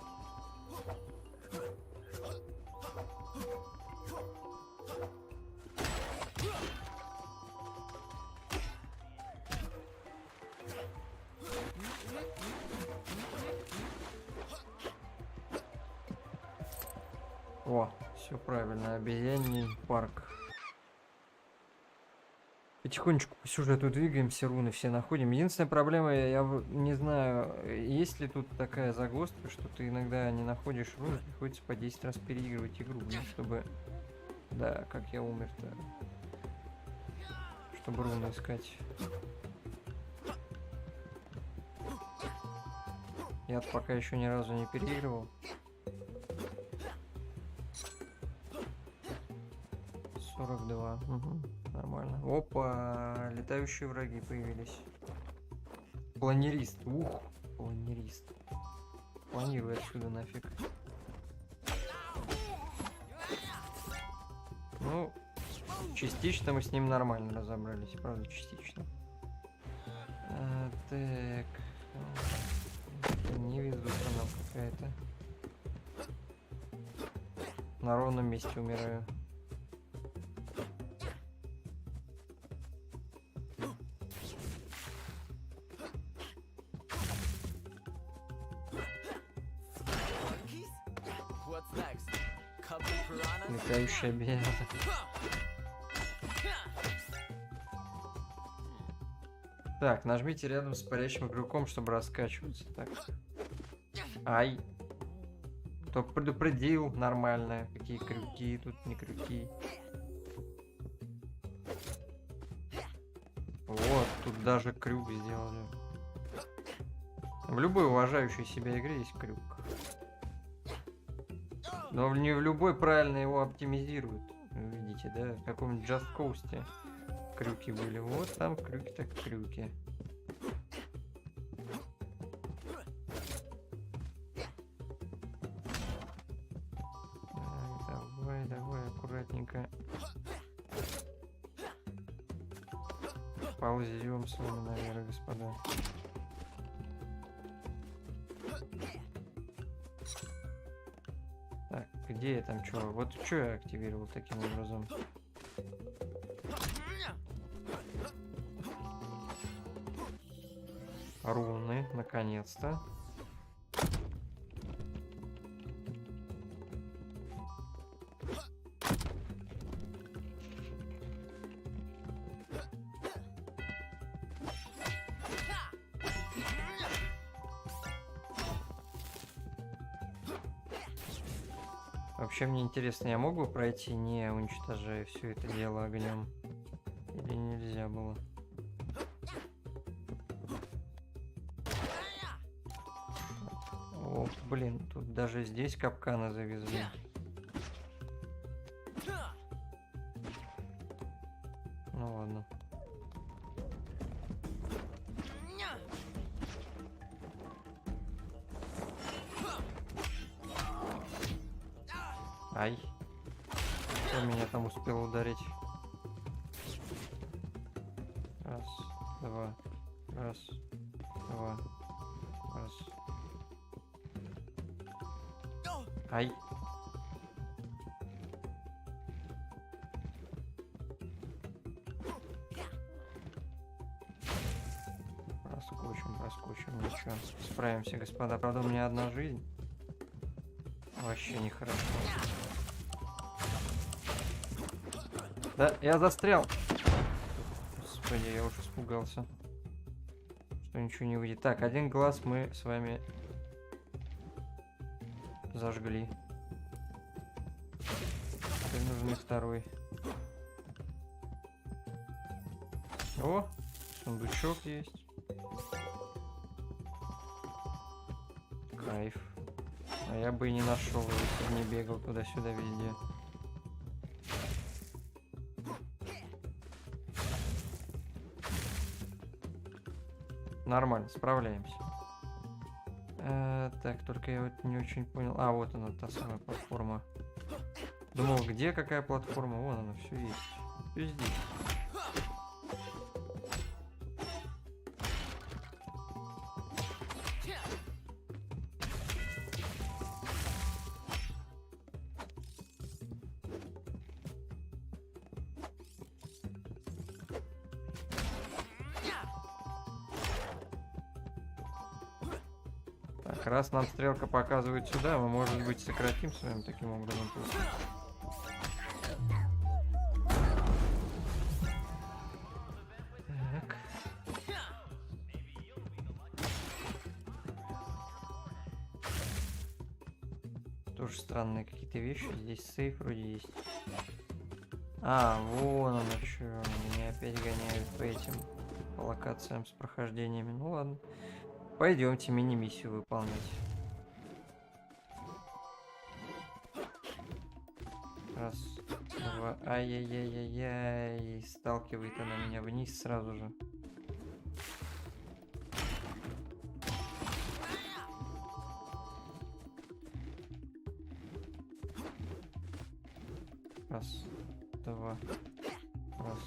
О, все правильно, обезьяний парк. Потихонечку по сюжету двигаемся, руны все находим. Единственная проблема, я не знаю, есть ли тут такая загвоздка, что ты иногда не находишь руны, приходится по 10 раз переигрывать игру, ну, чтобы... Да, как я умер-то. Чтобы руны искать. Я пока еще ни разу не переигрывал. 42. Угу, нормально. Опа, летающие враги появились. Планерист. Ух, планерист. Планируй отсюда нафиг. Ну, частично мы с ним нормально разобрались. Правда, частично. Так. Не везут нам какая-то. На ровном месте умираю. Летающая обезьяна. Так, нажмите рядом с парящим игроком, чтобы раскачиваться. Так. Ай. Кто предупредил, нормально. Какие крюки, тут не крюки. Вот, тут даже крюк сделали. В любой уважающей себя игре есть крюк. Но не в любой правильно его оптимизируют. Вы видите, да? В каком-нибудь Just Cause крюки были. Вот там крюки так крюки. Так, давай, аккуратненько. Ползем с вами наверх, господа. Так, где я там чё? Вот что я активировал таким образом? Руны, наконец-то. Вообще мне интересно, я могу пройти, не уничтожая все это дело огнем? Или нельзя было? О, блин, тут даже здесь капканы завезли. Ну ладно. Ай. Кто меня там успел ударить? Раз, два, раз, два, раз. Ай. Проскочим, ничего. Справимся, господа. Правда, у меня одна жизнь. Вообще нехорошо. Да, я застрял. Господи, я уже испугался, что ничего не выйдет. Так, один глаз мы с вами зажгли. Теперь нужен и второй. О, сундучок есть. Кайф. А я бы и не нашел, если бы не бегал туда-сюда везде. Нормально, справляемся. Так, только я вот не очень понял. А, вот она, та самая платформа. Думал, где какая платформа? Вон она, все есть. Все здесь. Так, раз нам стрелка показывает сюда, мы, может быть, сократим с вами таким образом. Так. Тоже странные какие-то вещи. Здесь сейф вроде есть. А, вон оно что. Меня опять гоняют по этим по локациям с прохождениями. Ну ладно. Пойдемте мини-миссию выполнять. Раз, два. Ай-яй-яй-яй-яй. Сталкивает она меня вниз сразу же. Раз, два. Раз.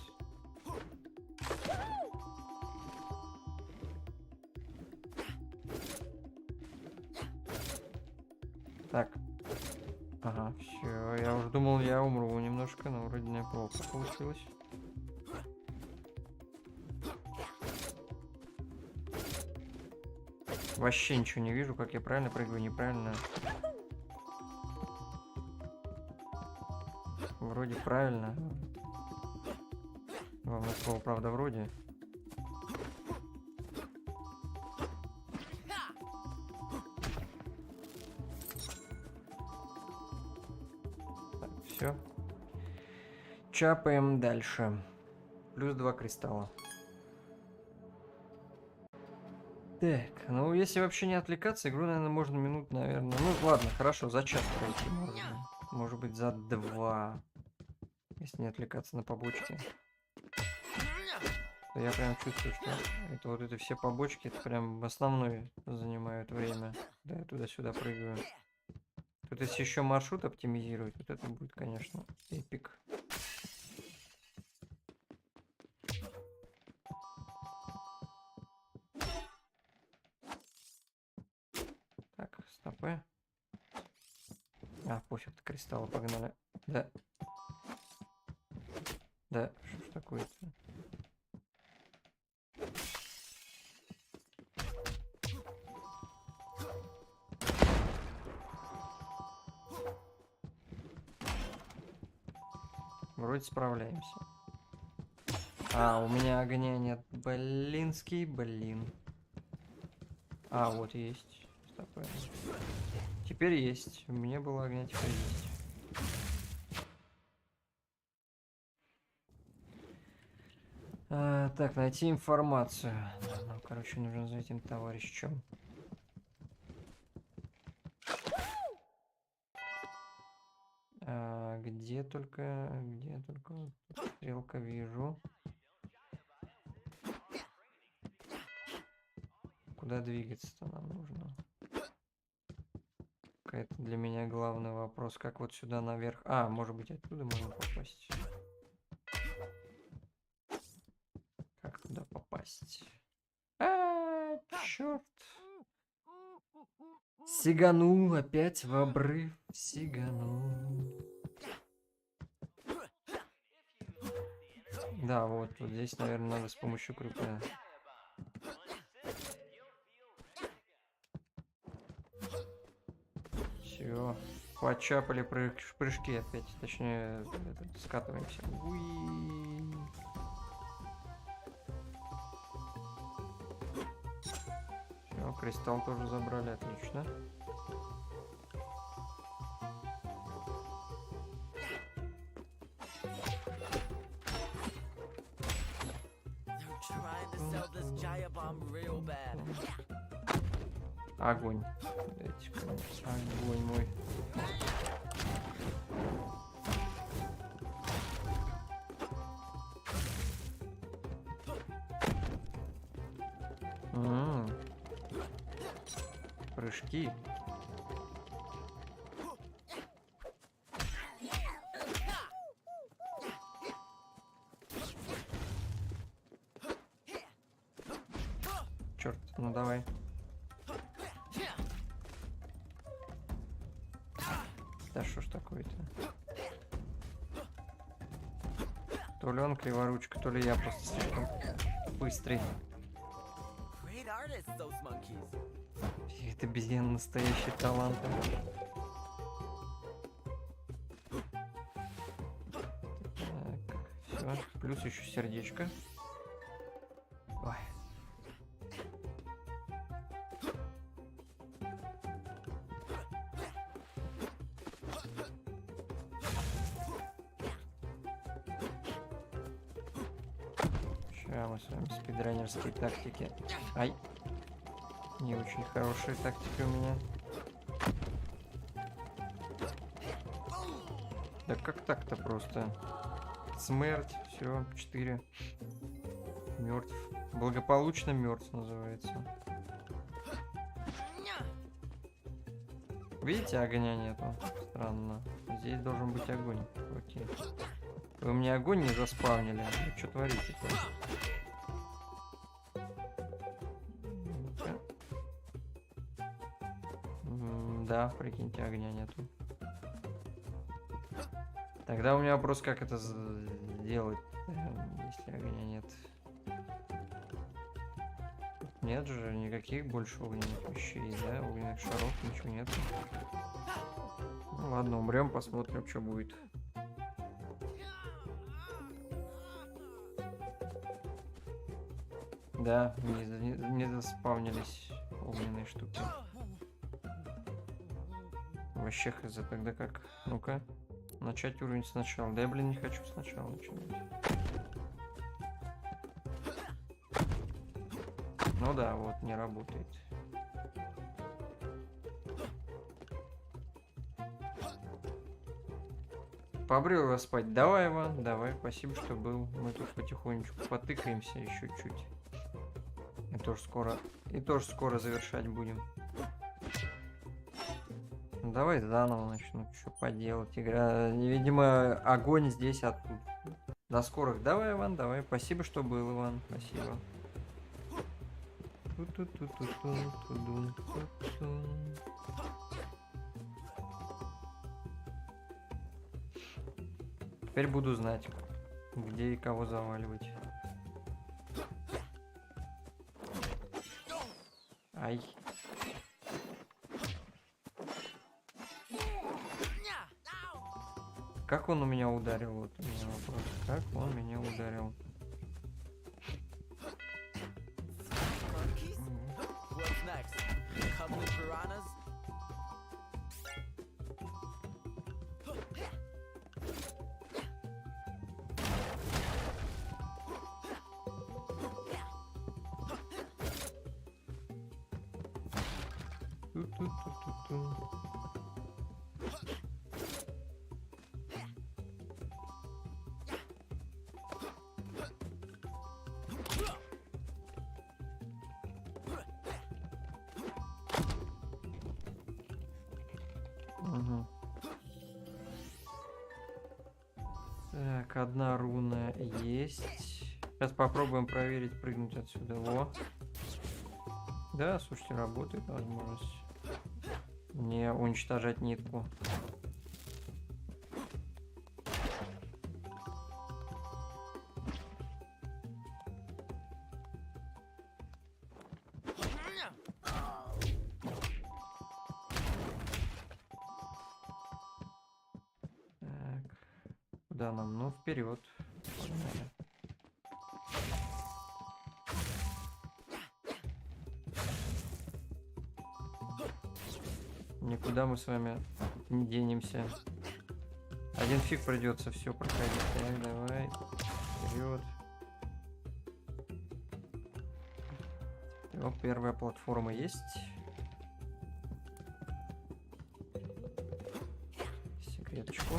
Так. Ага, все. Я уже думал, я умру немножко, но вроде неплохо получилось. Вообще ничего не вижу, как я правильно прыгаю, неправильно. Вроде правильно. Главное слово, правда, вроде. Так, все. Чапаем дальше. Плюс 2 кристалла. Так, ну если вообще не отвлекаться, игру, наверное, можно минут, наверное. Ну ладно, хорошо, за час пройти можно. Может быть, за 2. Если не отвлекаться на побочки. То я прям чувствую, что это вот это все побочки, это прям основное занимают время. Да, я туда-сюда прыгаю. Тут если еще маршрут оптимизировать, вот это будет, конечно, эпик. Так, стопы. А, пофиг, кристаллы погнали. Да. Да, что ж такое-то? Вроде справляемся. А, у меня огня нет. Блинский, блин. А, вот есть. Стопы. Теперь есть. У меня было огня, теперь есть. Так, найти информацию. Ну, короче, нужно за этим товарищем. Где только стрелка вижу. Куда двигаться-то нам нужно? Это для меня главный вопрос. Как вот сюда наверх? А, может быть, оттуда можно попасть. Как туда попасть? А, черт. Сиганул опять в обрыв. Сиганул. Да, вот здесь, наверное, надо с помощью крюка. Все. Почапали прыжки опять. Точнее, скатываемся. Уи. Все, кристалл тоже забрали. Отлично. Огонь. Огонь мой. Прыжки. Черт, ну давай. Да что ж такое-то? То ли он криворучка, то ли я просто слишком быстрый. Это обезьяна настоящий талант. Так, все. Плюс еще сердечко. Ой. Сейчас мы с вами спидранерские тактики. Ай. Не очень хорошие тактики у меня. Да как так-то просто? Смерть, все, 4. Мертв. Благополучно мертв называется. Видите, огня нету. Странно. Здесь должен быть огонь. Окей. Вы мне огонь не заспавнили. Вы что творите-то? Да, прикиньте, огня нету. Тогда у меня вопрос, как это сделать, если огня нет. Нет же никаких больше огненных вещей, да? Огненных шаров, ничего нет. Ну ладно, умрем, посмотрим, что будет. Да, не заспавнились огненные штуки. Вообще хз, тогда как? Ну-ка, начать уровень сначала. Да я, блин, не хочу сначала начинать. Ну да, вот, не работает. Побрел вас спать. Давай, Иван, давай. Спасибо, что был. Мы тут потихонечку потыкаемся еще чуть. И тоже скоро завершать будем. Ну, давай заново начну. Что поделать. Игра. Видимо, огонь здесь оттуда. До скорых. Давай, Иван, давай. Спасибо, что был, Иван. Спасибо. Теперь буду знать, где и кого заваливать. Ай. Как он у меня ударил? Вот у меня вопрос. Как он меня ударил? What's next? Cuddly piranhas? Ту-ту-ту-ту-ту. Угу. Так, одна руна есть. Сейчас попробуем проверить, прыгнуть отсюда. Во. Да, слушайте, работает возможность не уничтожать нитку. Так, куда нам? Ну, вперед. Никуда мы с вами не денемся. Один фиг придется все проходить. Так, давай. Вперед. О, первая платформа есть. Секреточку.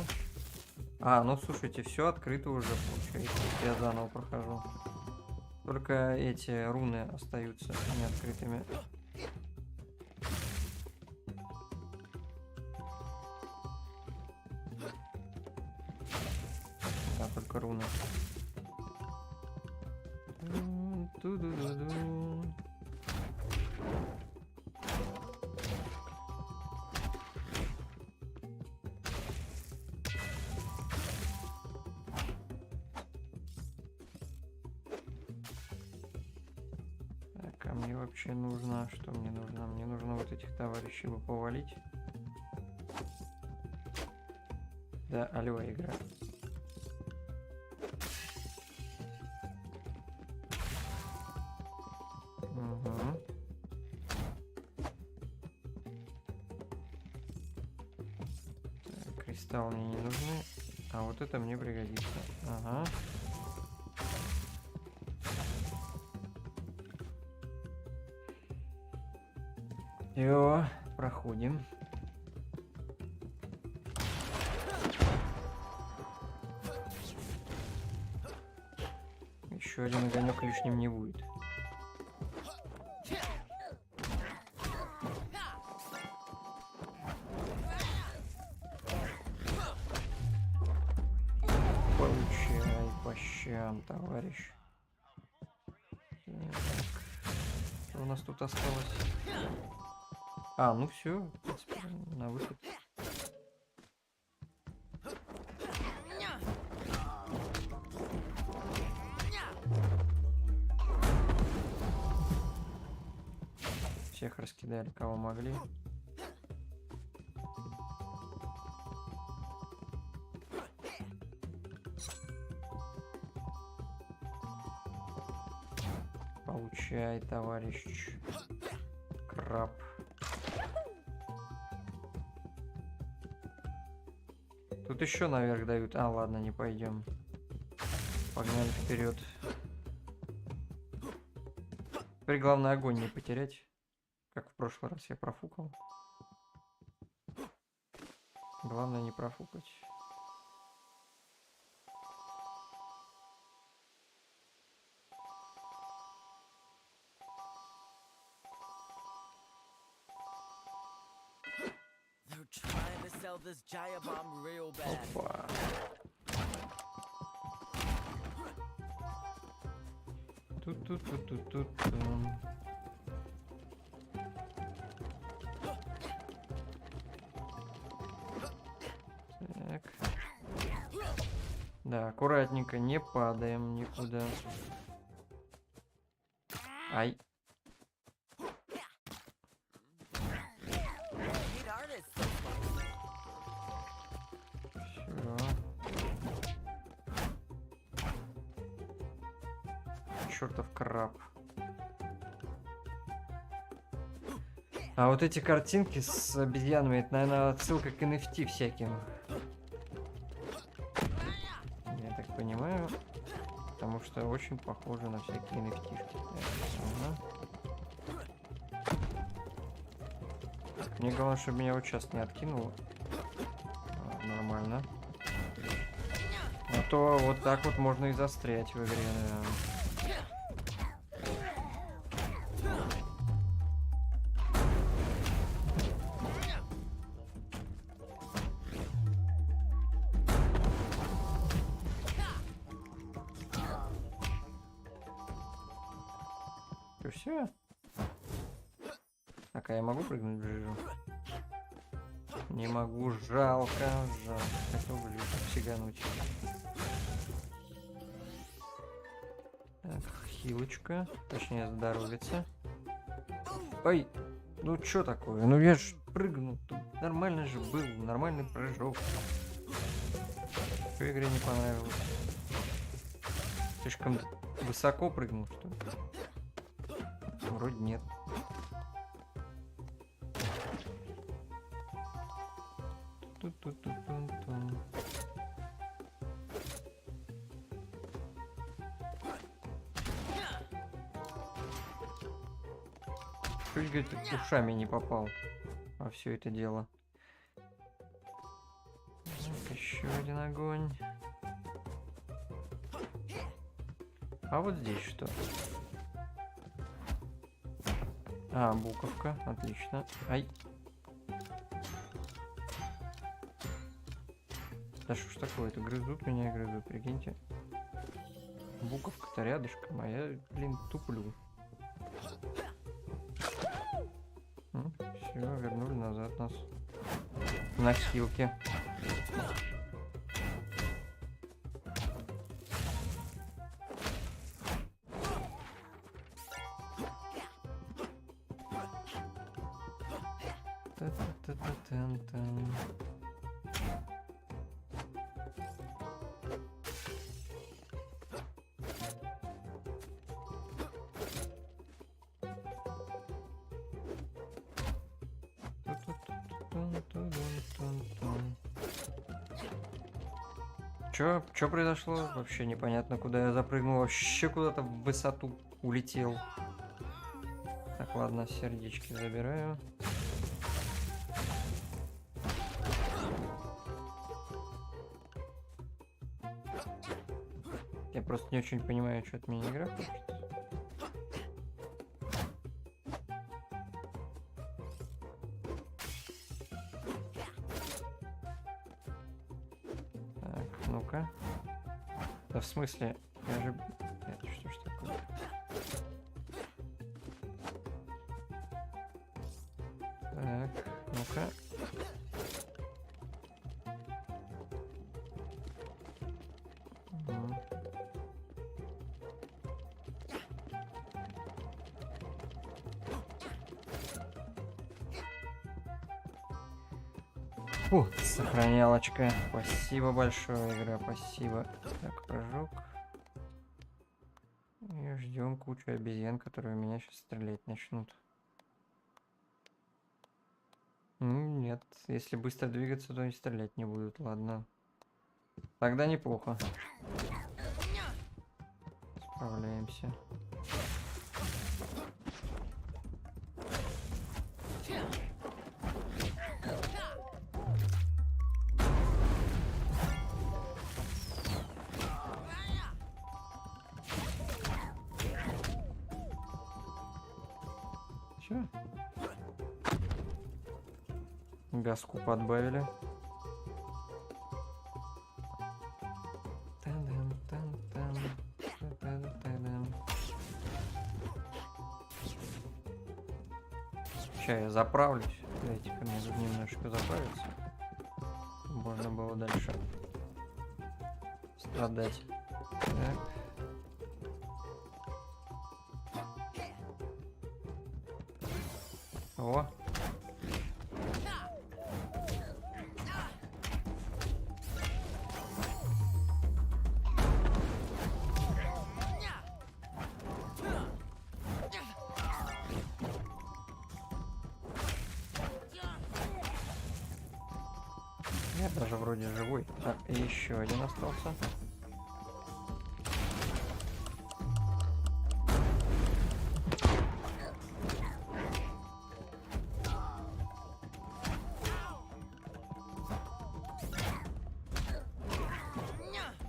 А, ну слушайте, все открыто уже получается. Я заново прохожу. Только эти руны остаются неоткрытыми. Только руны. Ту-ду-ду-ду. Так, а мне вообще нужно... Что мне нужно? Мне нужно вот этих товарищей бы повалить. Да, алло, игра. Кристаллы мне не нужны, а вот это мне пригодится. Ага. Все, проходим. Еще один огонек лишним не будет. Получай по щам, товарищ. Так. Что у нас тут осталось? А, ну все, в принципе, на выход. Всех раскидали, кого могли. Получай, товарищ. Краб. Тут еще наверх дают. А, ладно, не пойдем. Погнали вперед. Теперь главное огонь не потерять. Как в прошлый раз я профукал. Главное не профукать. They're trying to sell this Jaya bomb real bad. Опа. Тут. Так. Да, аккуратненько, не падаем никуда. Ай. Need artists this much. Все. Чертов краб. А вот эти картинки с обезьянами, это, наверное, отсылка к NFT всяким. Я так понимаю. Потому что очень похоже на всякие NFT-шки. Мне главное, чтобы меня вот сейчас не откинуло. Нормально. А то вот так вот можно и застрять в игре, наверное. Все. Так, а я могу прыгнуть в жижу? Не могу, жалко. Хотел бы сигануть. Так, хилочка. Точнее, здоровится. Ой, ну что такое? Ну я ж прыгнул. Тут нормально же был, нормальный прыжок. Что игре не понравилось? Слишком высоко прыгнул, что ли? Вроде нет. Чуть, говорит, ушами не попал во все это дело. Так, еще один огонь. А вот здесь что? А, буковка, отлично. Ай. Да что ж такое-то, грызут меня, грызут, прикиньте. Буковка-то рядышком, а я, блин, туплю. Все, вернули назад нас. На хилке. Та-та-та-та-тан-тан. Чё произошло? Вообще непонятно, куда я запрыгнул. Вообще куда-то в высоту улетел. Так, ладно, сердечки забираю. Я просто не очень понимаю, что от меня игра хочет. Так, ну-ка. Да в смысле? Я же... Это что ж такое? Так, ну-ка. Фу, сохранялочка. Спасибо большое, игра, спасибо. Так, прыжок. И ждем кучу обезьян, которые в меня сейчас стрелять начнут. Нет, если быстро двигаться, то и стрелять не будут, ладно. Тогда неплохо. Справляемся. Все. Газку подбавили. Сейчас я заправлюсь. Дайте-ка мне тут немножко заправиться. Можно было дальше страдать. Так. О. Я даже вроде живой. Так, и еще один остался.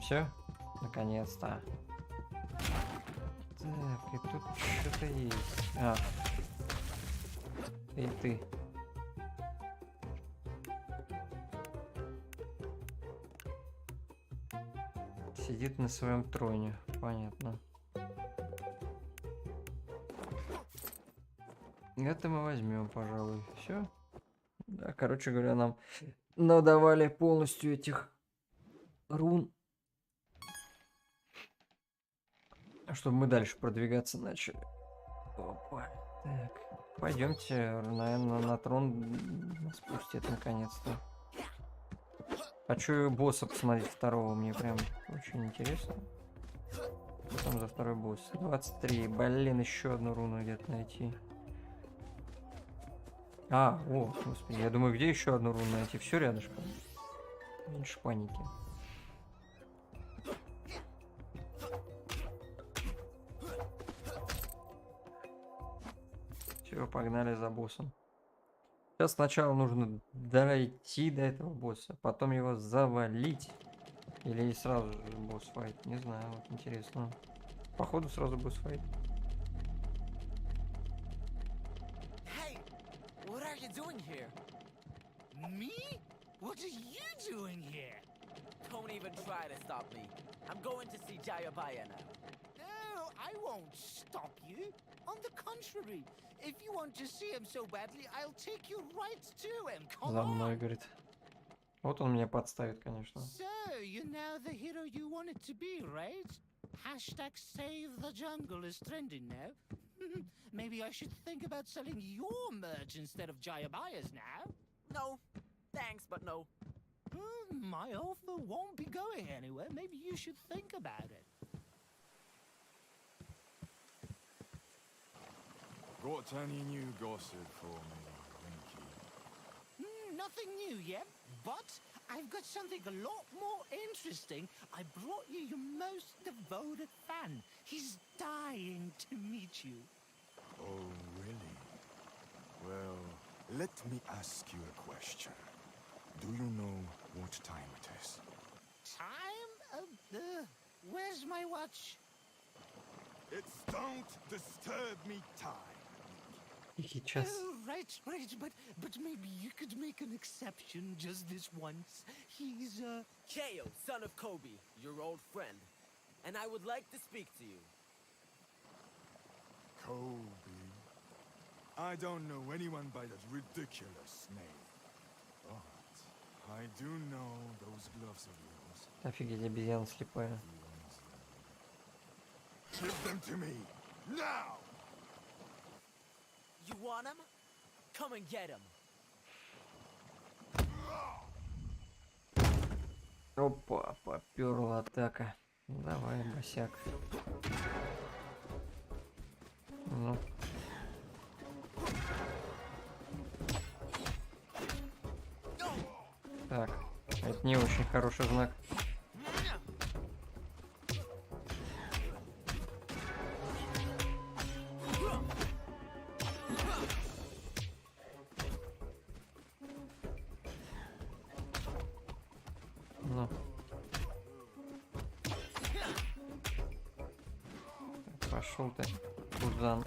Все, наконец-то. Так, и тут что-то есть. А. И ты. Сидит на своем троне. Понятно. Это мы возьмем, пожалуй. Все. Да, короче говоря, нам надавали полностью этих рун, чтобы мы дальше продвигаться начали. Опа. Так. Пойдемте, наверное, на трон спустит наконец-то. Хочу босса посмотреть второго, мне прям очень интересно. Что там за второй босс? 23. Блин, еще одну руну где-то найти. А, о, господи, я думаю, где еще одну руну найти? Все рядышком. Меньше паники. Все, погнали за боссом. Сейчас сначала нужно дойти до этого босса, потом его завалить. Или сразу же босс-файт, не знаю, вот интересно. Походу сразу босс-файт. Hey, what are you doing here? Me? What are you doing here? Don't even try to stop me. I'm going to see Jayabaya now. No, I won't stop you. On the contrary, if you want to see him so badly, I'll take you right to him. Come За мной, on. говорит. Вот он меня подставит, конечно. So, you're now the hero you wanted to be, right? Hashtag save the jungle is trending now. Maybe I should think about selling your merch instead of Jayabaya's now. No, thanks, but no. My offer won't be going anywhere. Maybe you should think about it. Got any new gossip for me, Winky? Nothing new yet, but I've got something a lot more interesting. I brought you your most devoted fan. He's dying to meet you. Oh, really? Well, let me ask you a question. Do you know what time it is? Time? Where's my watch? It's don't disturb me time. Сейчас. Oh, right, but maybe you could make an exception just this once. He's, Kale, son of Kobe, your old friend. And I would like to speak to you. Kobe? I don't know anyone by that ridiculous name. But I do know those gloves of yours. Офигеть, обезьяна слепая. Give them to me, now! You want him? Come and get him. Опа, поперла атака. Давай, босяк. Так, это не очень хороший знак. Ну. Пошел ты, Кузан.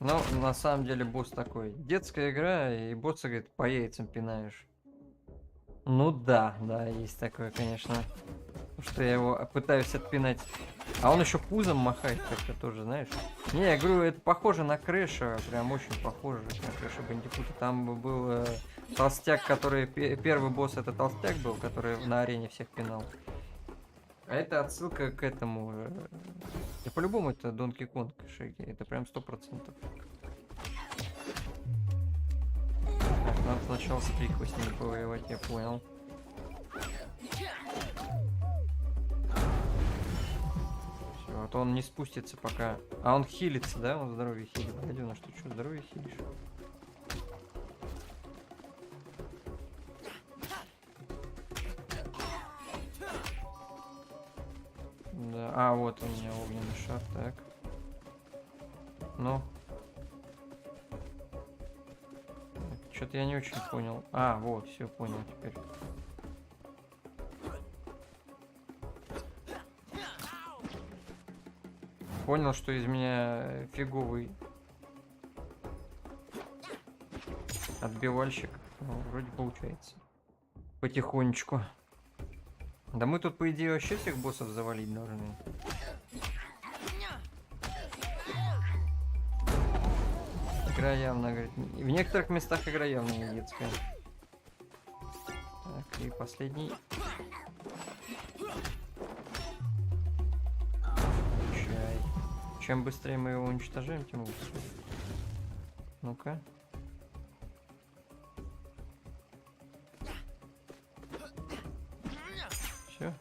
Ну, на самом деле, босс такой. Детская игра, и босса, говорит, по яйцам пинаешь. Ну да, да, есть такое, конечно. Потому что я его пытаюсь отпинать. А он еще пузом махает как-то тоже, знаешь. Не, я говорю, это похоже на Крэша, прям очень похоже на Крэша Бандикута. Там был толстяк, который... Первый босс это толстяк был, который на арене всех пинал. А это отсылка к этому. И по-любому это Донки Конг, Шеги. Это прям 100%. Так, надо сначала с прихвостнями повоевать, я понял. Все, а то он не спустится пока. А он хилится, да? Он здоровье хилит. Гадюна, что здоровье хилишь? Да, а вот у меня огненный шар, так. Ну. Что-то я не очень понял. А, вот, все понял теперь. Понял, что из меня фиговый отбивальщик. Ну, вроде получается. Потихонечку. Да мы тут, по идее, вообще всех боссов завалить должны. Игра явно, говорит, в некоторых местах игра явно не детская. Так, и последний. Чай. Чем быстрее мы его уничтожаем, тем лучше. Ну-ка. Все.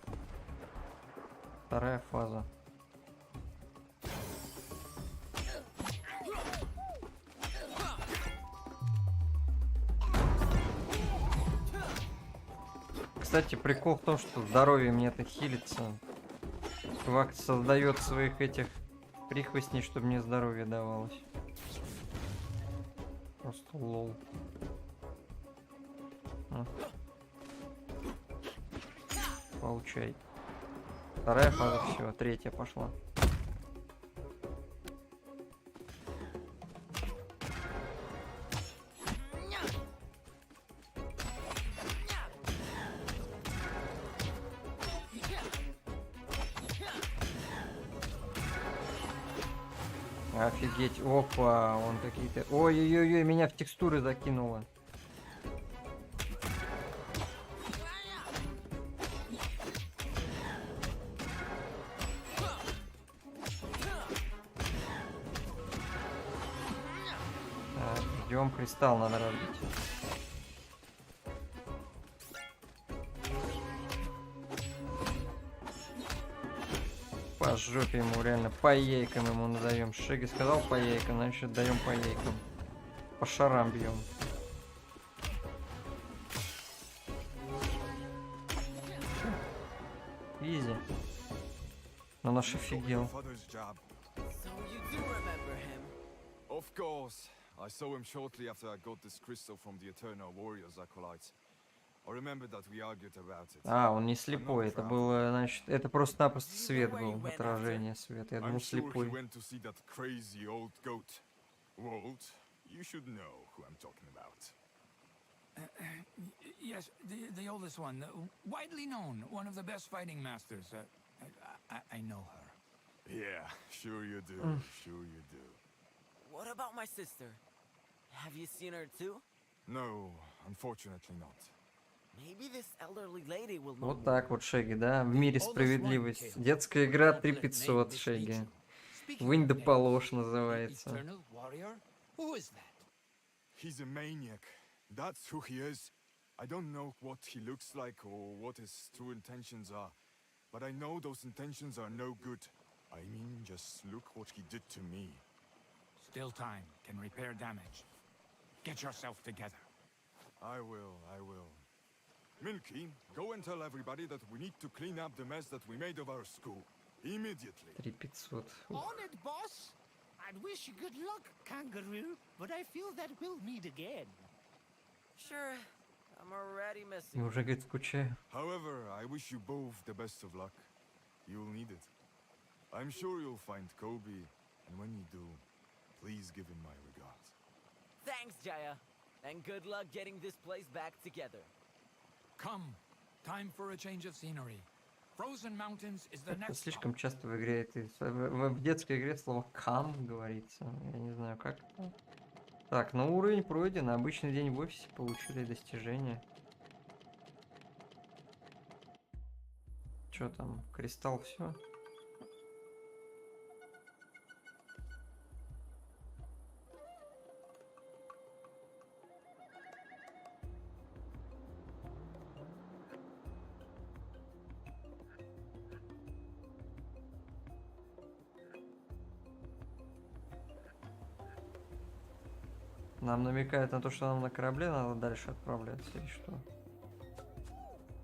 Вторая фаза. Кстати, прикол в том, что здоровье мне-то хилится. Чувак создает своих этих прихвостней, чтобы мне здоровье давалось. Просто лол. А. Получай. Вторая фаза, все, третья пошла. Офигеть, опа, он какие-то... Ой-ой-ой, меня в текстуры закинуло. Так, ждем, кристалл надо разбить. По жопе ему, реально, по яйкам ему надаем. Шеги сказал по яйкам, значит даем по яйкам. По шарам бьем. Изи. Но наш офигел. Of course. I saw him shortly after I got this crystal from the Eternal Warriors acolytes. I remember that we argued about it. А, он не слепой, это было, значит, это просто-напросто свет был, отражение света. Я думал, слепой. Walt, you should know who I'm talking about. Yes, the oldest one, widely known, one of the best fighting masters. I know her. Yeah, sure you do, sure you do. What about my sister? Have you seen her too? No, unfortunately not. Maybe this elderly lady will know. Вот так вот, Шеги, да? В мире справедливость. Детская игра 3500, Шеги. Вынь да положь называется. He's a maniac. That's who he is. I don't know what he looks like or what his true intentions are. but I know those intentions are no good. I mean, just look what he did to me. Still time can repair damage. Get yourself together. I will. Milky, go and tell everybody that we need to clean up the mess that we made of our school. Immediately. 3500. On it, boss. I'd wish you good luck, Kangaroo, but I feel that we'll meet again. Sure, I'm already Я missing. уже, говорит, скучаю. However, I wish you both the best of luck. You'll need it. I'm sure you'll find Kobe, and when you do, please give him my regards. Thanks, Jaya. And good luck getting this place back together. Come. Time for a change of scenery. Frozen Mountains is the Это next stop. слишком часто в игре, в детской игре слово «кам» говорится. Я не знаю, как это. Так, ну уровень пройден. Обычный день в офисе, получили достижения. Чё там? Кристалл, все. Нам намекают на то, что нам на корабле надо дальше отправляться или что?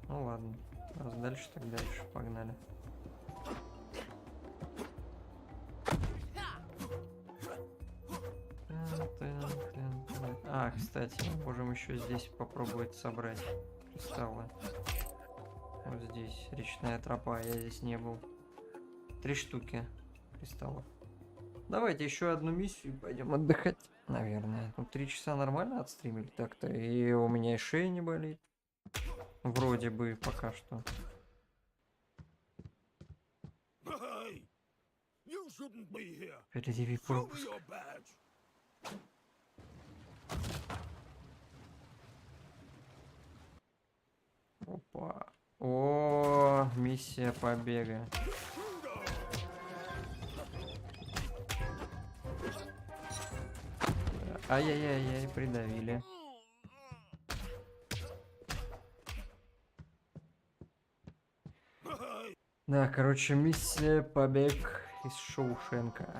Ну ладно. Раз дальше, так дальше. Погнали. А, кстати, мы можем еще здесь попробовать собрать кристаллы. Вот здесь речная тропа, я здесь не был. 3 штуки кристаллов. Давайте еще одну миссию и пойдем отдыхать. Наверное. Ну, 3 часа нормально отстримили так-то. И у меня и шея не болит. Вроде бы пока что. Предъяви пропуск. Опа. О, миссия побега. Ай-яй-яй-яй, придавили. Да, короче, миссия побег из Шоушенка.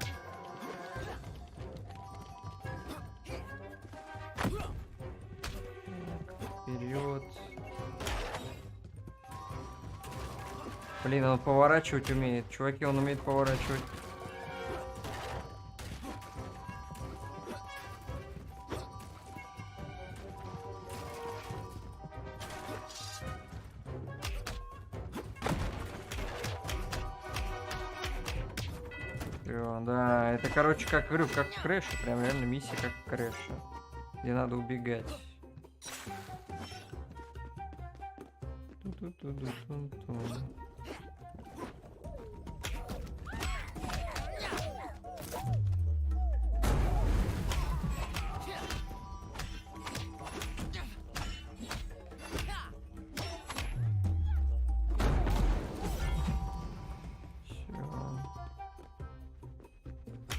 Вперед. Блин, он поворачивать умеет. Чуваки, он умеет поворачивать. Да, это, короче, как, говорю, как в Крэше, прям реально миссия как в Крэше, где надо убегать.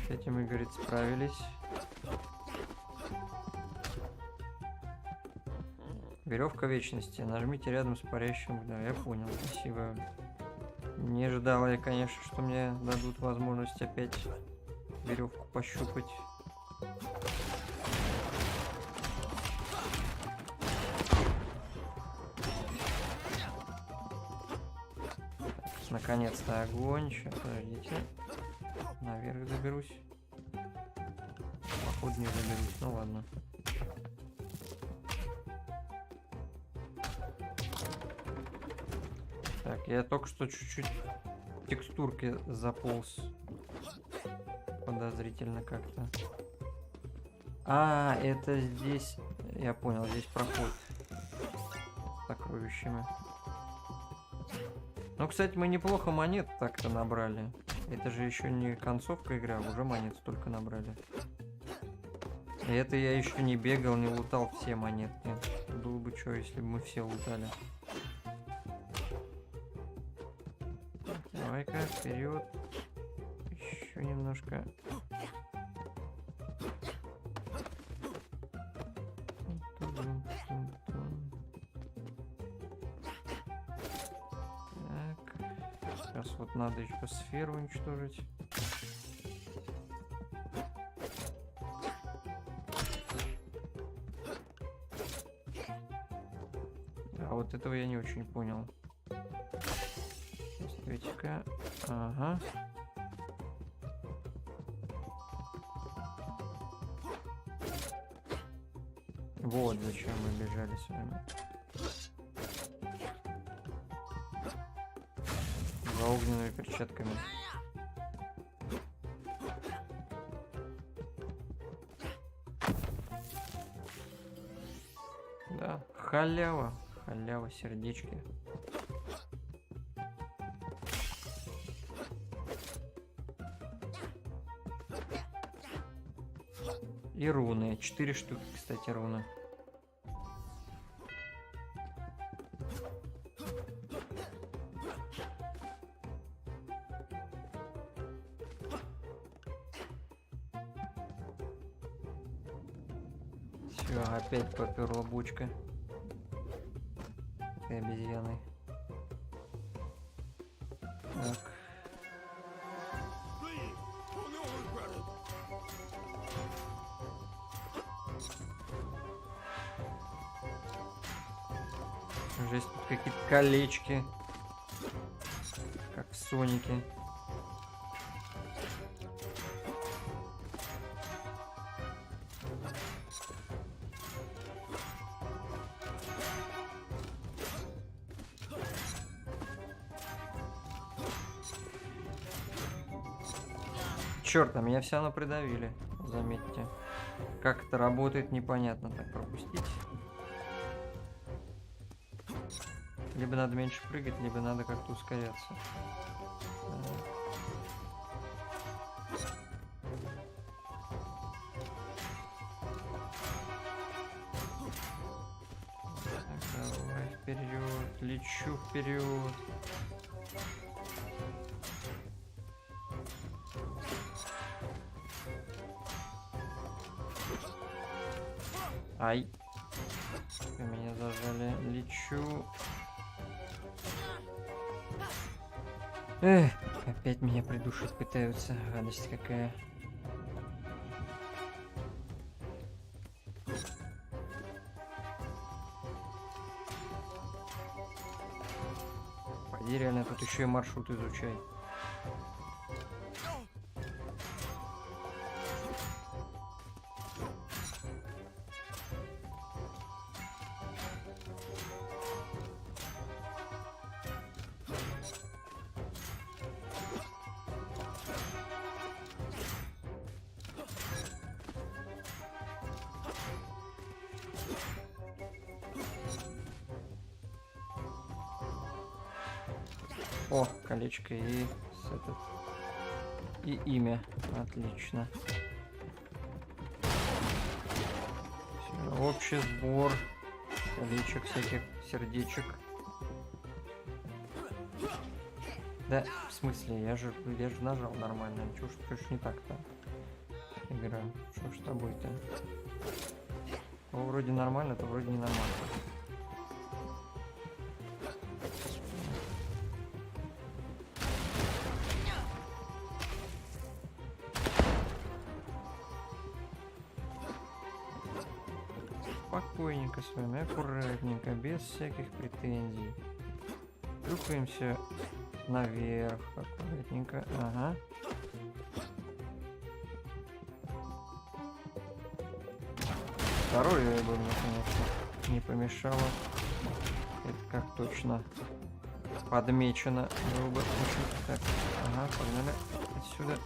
С этим мы, говорит, справились. Веревка вечности. Нажмите рядом с парящим. Да, я понял. Спасибо. Не ожидала я, конечно, что мне дадут возможность опять веревку пощупать. Наконец-то огонь. Сейчас, подождите. Наверх заберусь. Походу не заберусь. Ну ладно. Так, я только что чуть-чуть текстурки заполз. Подозрительно как-то. А, это здесь... Я понял, здесь проход. С сокровищами. Ну, кстати, мы неплохо монет так-то набрали. Это же еще не концовка игры, а уже монет столько набрали. И это я еще не бегал, не лутал все монетки. Было бы что, если бы мы все лутали. Давай-ка вперед. Еще немножко. Так. Сейчас вот надо еще сферу уничтожить. А вот этого я не очень понял. Смотрите-ка. Ага. Вот зачем мы бежали с вами. За огненными перчатками. Да, халява. Халява, сердечки. И руны. 4 штуки, кстати, руны. Все, опять поперла бучка. Этой обезьяной. Так. Жесть, тут какие-то колечки. Как в Сонике. Черт, а меня все равно придавили, заметьте. Как это работает, непонятно. Так, пропустить. Либо надо меньше прыгать, либо надо как-то ускоряться. Так, давай вперед, лечу вперед. Ай. Меня зажали. Лечу. Эх, опять меня придушить пытаются. Гадость какая. Пойди, реально, тут еще и маршрут изучай. О, колечко и и имя. Отлично. Всё, общий сбор колечек, всяких сердечек. Да, в смысле, я же нажал нормально. Чё ж не так-то? Игра, что ж с тобой-то? То вроде нормально, то вроде не нормально. Спокойненько с вами, аккуратненько, без всяких претензий. Трюкаемся наверх, аккуратненько, ага. Здоровье бы мне, конечно, не помешало. Это как точно подмечено было бы. Так, ага, погнали отсюда.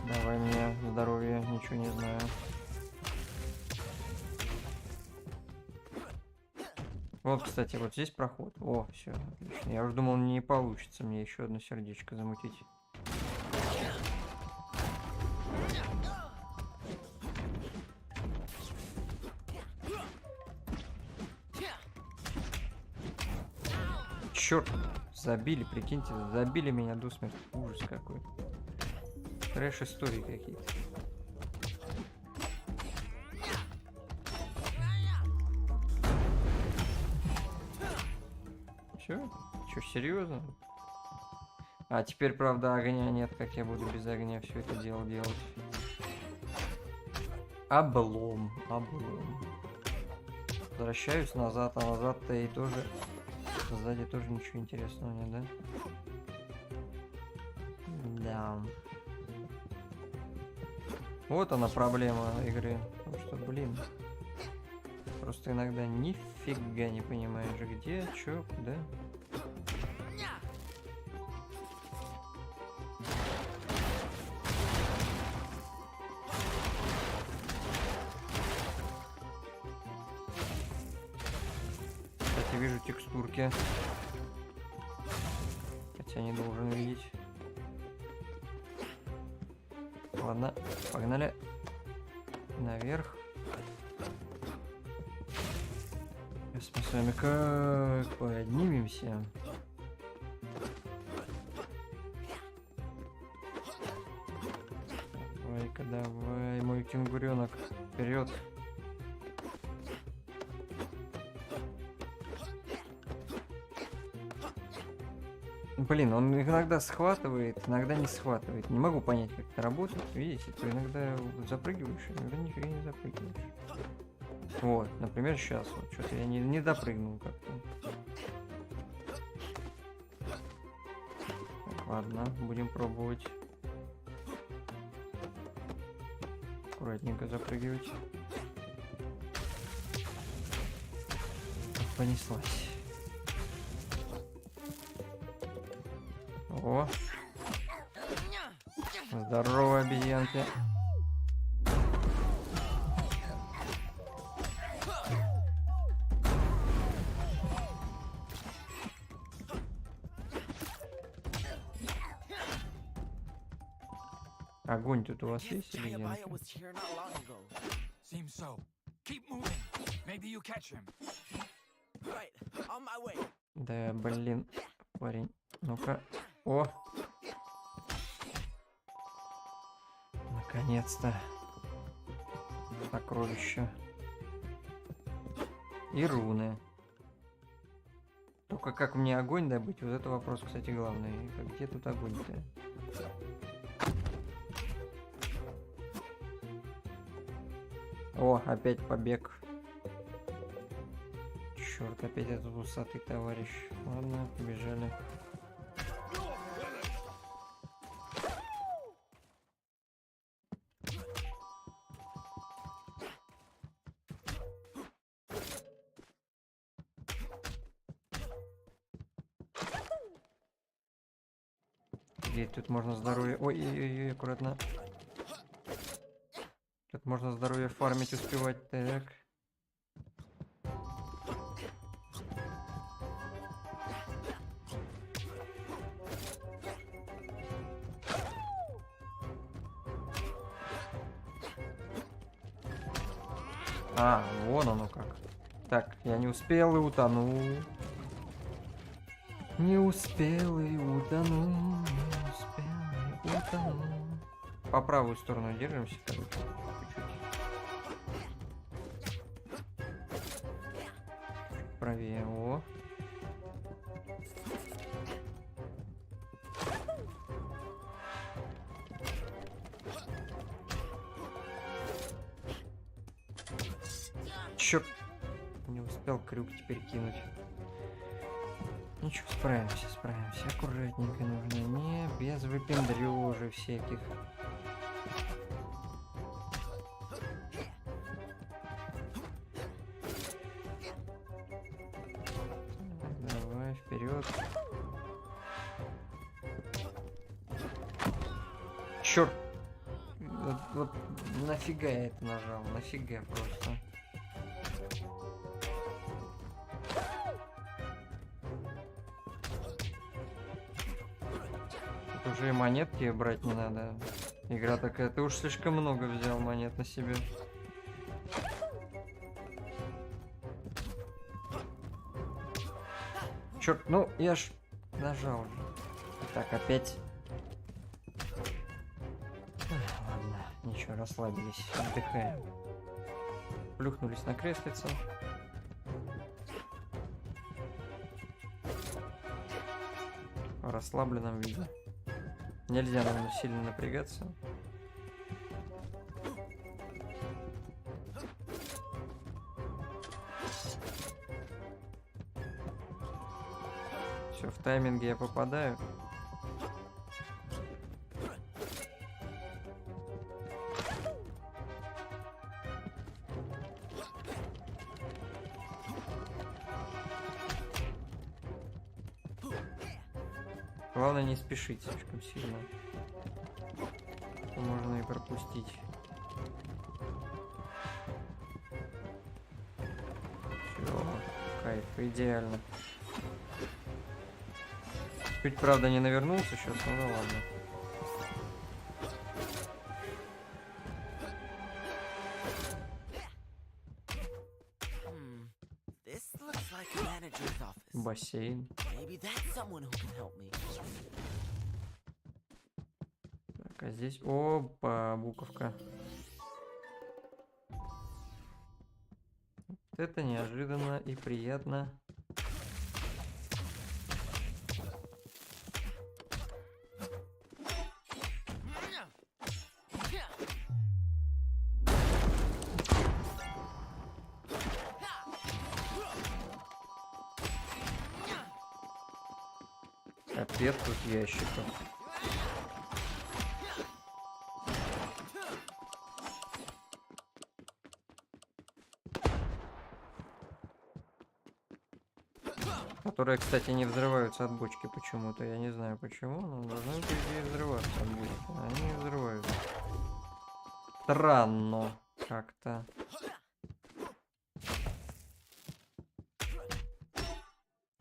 Давай мне здоровье, ничего не знаю. Вот, кстати, вот здесь проход. О, все, отлично. Я уже думал, не получится мне еще одно сердечко замутить. Черт, забили, прикиньте, забили меня до смерти. Ужас какой. Трэш истории какие-то. Все? Че, серьезно? А теперь, правда, огня нет. Как я буду без огня все это дело делать? Облом. Возвращаюсь назад, а назад-то и тоже... Сзади тоже ничего интересного нет, да? Да. Вот она проблема игры. Потому что, блин, просто иногда нифига не понимаешь, где, чё, куда. Кстати, вижу текстурки. Хотя не должен видеть. Ладно, погнали. Наверх. Сейчас мы с вами как поднимемся. Давай-ка, давай, мой кенгуренок. Вперед. Блин, он иногда схватывает, иногда не схватывает. Не могу понять, как это работает. Видите, ты иногда запрыгиваешь, иногда нифига не запрыгиваешь. Вот, например, сейчас вот что-то я не допрыгнул как-то. Так, ладно, будем пробовать. Аккуратненько запрыгивать. Понеслась. О! Здорово, обезьянки. Огонь тут у вас есть, обезьянки? Seems so. Keep moving. Maybe you catch him. Right, on my way. Да, блин, парень. Ну-ка. О! Наконец-то. Сокровища. И руны. Только как мне огонь добыть? Вот это вопрос, кстати, главный. Где тут огонь-то? О, опять побег. Черт, опять этот усатый товарищ. Ладно, побежали. Где тут можно здоровье... Ой-ой-ой, аккуратно. Тут можно здоровье фармить, успевать. Так. А, вон оно как. Так, я не успел и утонул. Не успел и утонул. Не успел и утонул. По правую сторону держимся, короче. Чуть правее. О. Черт. Не успел крюк теперь кинуть. Ничего, справимся. Аккуратненько нужно. Не без выпендрёжей всяких. Давай, вперед. Черт. Вот нафига я это нажал? Нафига просто. Уже и монетки брать не надо. Игра такая, ты уж слишком много взял монет на себе. Черт, ну я ж нажал. Так, опять. Ладно, ничего, расслабились, отдыхаем. Плюхнулись на креслице. расслабленном виде. Нельзя, наверное, сильно напрягаться. Все, в тайминге я попадаю. Главное не спешить слишком сильно. Можно и пропустить. Все, кайф, идеально. Чуть, правда, не навернулся сейчас, ну да ладно. Бассейн. Так, а здесь... Опа, буковка. Вот это неожиданно и приятно. Капец тут ящиков. Которые, кстати, не взрываются от бочки почему-то. Я не знаю почему, но должны, по идее, взрываться от бочки. А они не взрываются. Странно как-то.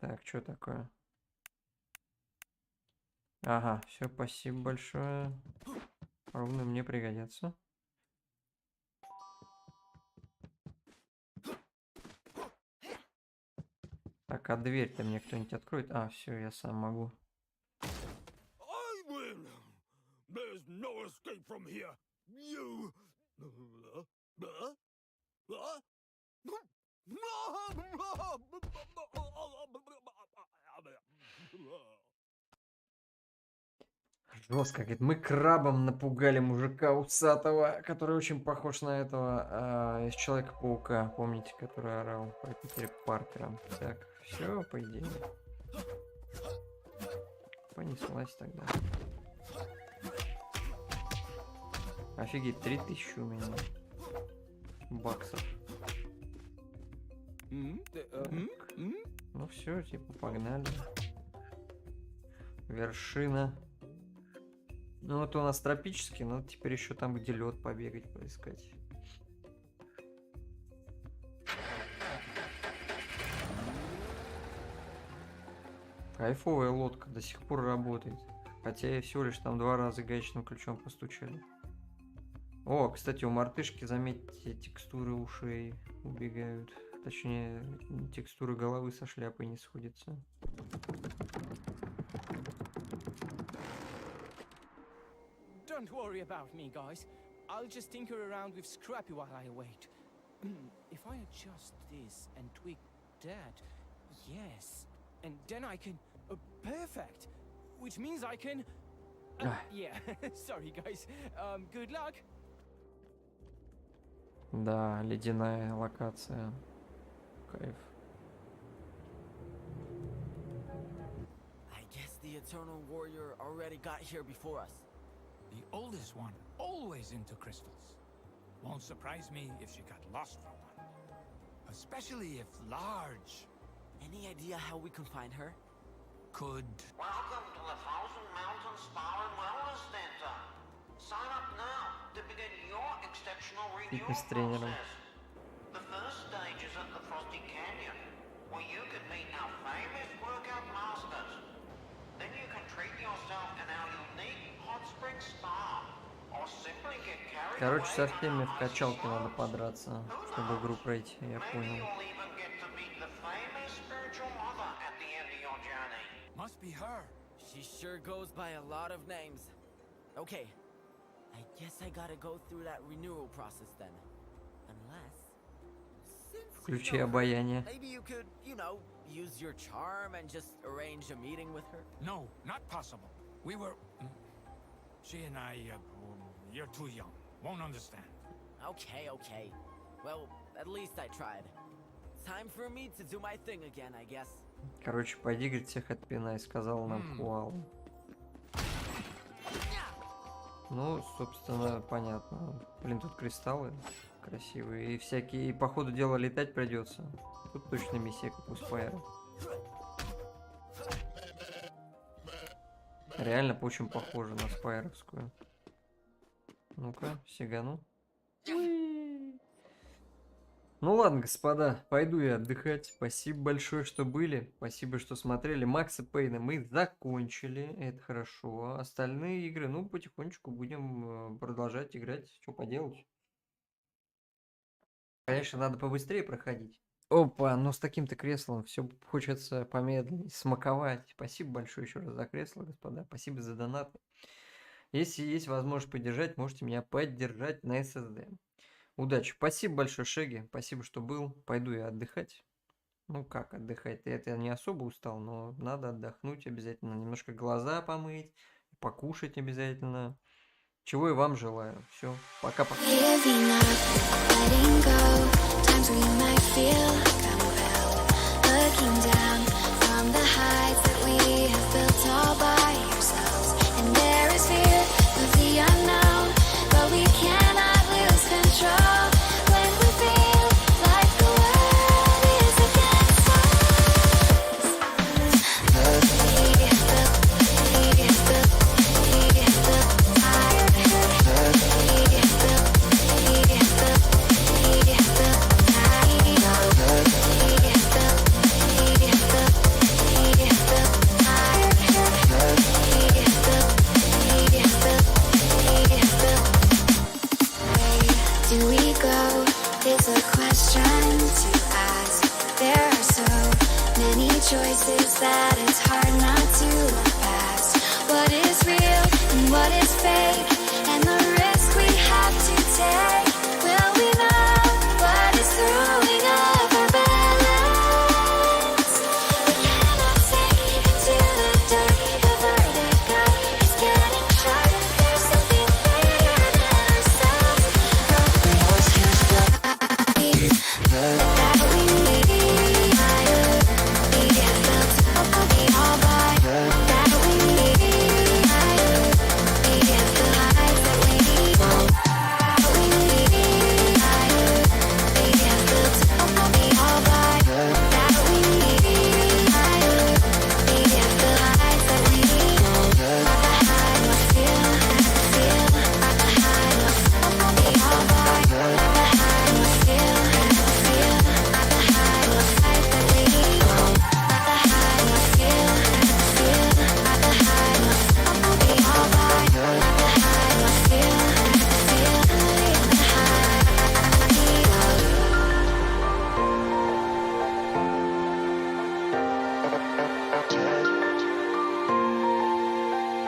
Так, что такое? Ага, все, спасибо большое. Руны мне пригодятся. Так, а дверь-то мне кто-нибудь откроет? А, все, я сам могу. Жестко, говорит, мы крабом напугали мужика усатого, который очень похож на этого из Человека-паука, помните, который орал про Питера Паркера. Так, все, по идее. Понеслась тогда. Офигеть, 3000 у меня баксов. Так. Ну все, типа, погнали. Вершина. Ну вот у нас тропический, но теперь еще там, где лед, побегать, поискать. Кайфовая лодка до сих пор работает. Хотя я всего лишь там 2 раза гаечным ключом постучали. О, кстати, у мартышки, заметьте, текстуры ушей убегают. Точнее, текстуры головы со шляпой не сходятся. Don't worry about me, guys. I'll just tinker around with Scrappy while I wait. If I adjust this and tweak that, yes, and then I can... perfect! Which means I can... yeah, sorry, guys. Good luck. Да, ледяная локация. Кайф. I guess the Eternal Warrior already got here before us. The oldest one, always into crystals. Won't surprise me if she got lost from one. Especially if large. Any idea how we can find her? Could... Welcome to the Thousand Mountain Spa and Wellness Center. Sign up now to begin your exceptional renewal process. The first stage is at the Frosty Canyon, where you can meet our famous workout masters. Then you can treat yourself in our unique hot spring spa, or simply get carried Короче, away со всеми в качалке надо подраться, чтобы игру пройти, я понял. Must be her. She sure goes by a lot of names. Okay, I guess I gotta go through that renewal process then. Unless... Включи обаяние. Maybe you could, you know, use your charm and just arrange a meeting with her? No, not possible. We were... She and I, you're too young. Won't understand. Okay, okay. Well, at least I tried. Time for me to do my thing again, I guess. Короче, пойди, говорит, всех отпинай, сказал нам Хуал. Ну, собственно, понятно. Блин, тут кристаллы красивые. И всякие... И по ходу дела летать придется. Тут точно миссия, как у Спайра. Реально очень похоже на спайровскую. Ну-ка, сигану. Ну ладно, господа, пойду я отдыхать. Спасибо большое, что были. Спасибо, что смотрели. Макса Пейна мы закончили. Это хорошо. Остальные игры, ну, потихонечку будем продолжать играть. Что поделать? Конечно, надо побыстрее проходить. Опа, но с таким-то креслом все хочется помедленнее, смаковать. Спасибо большое еще раз за кресло, господа. Спасибо за донаты. Если есть возможность поддержать, можете меня поддержать на SSD. Удачи. Спасибо большое, Шеги. Спасибо, что был. Пойду я отдыхать. Ну как отдыхать? Я не особо устал, но надо отдохнуть обязательно. Немножко глаза помыть, покушать обязательно. Чего и вам желаю. Все, пока-пока. Choices that it's hard not to look past. What is real and what is fake?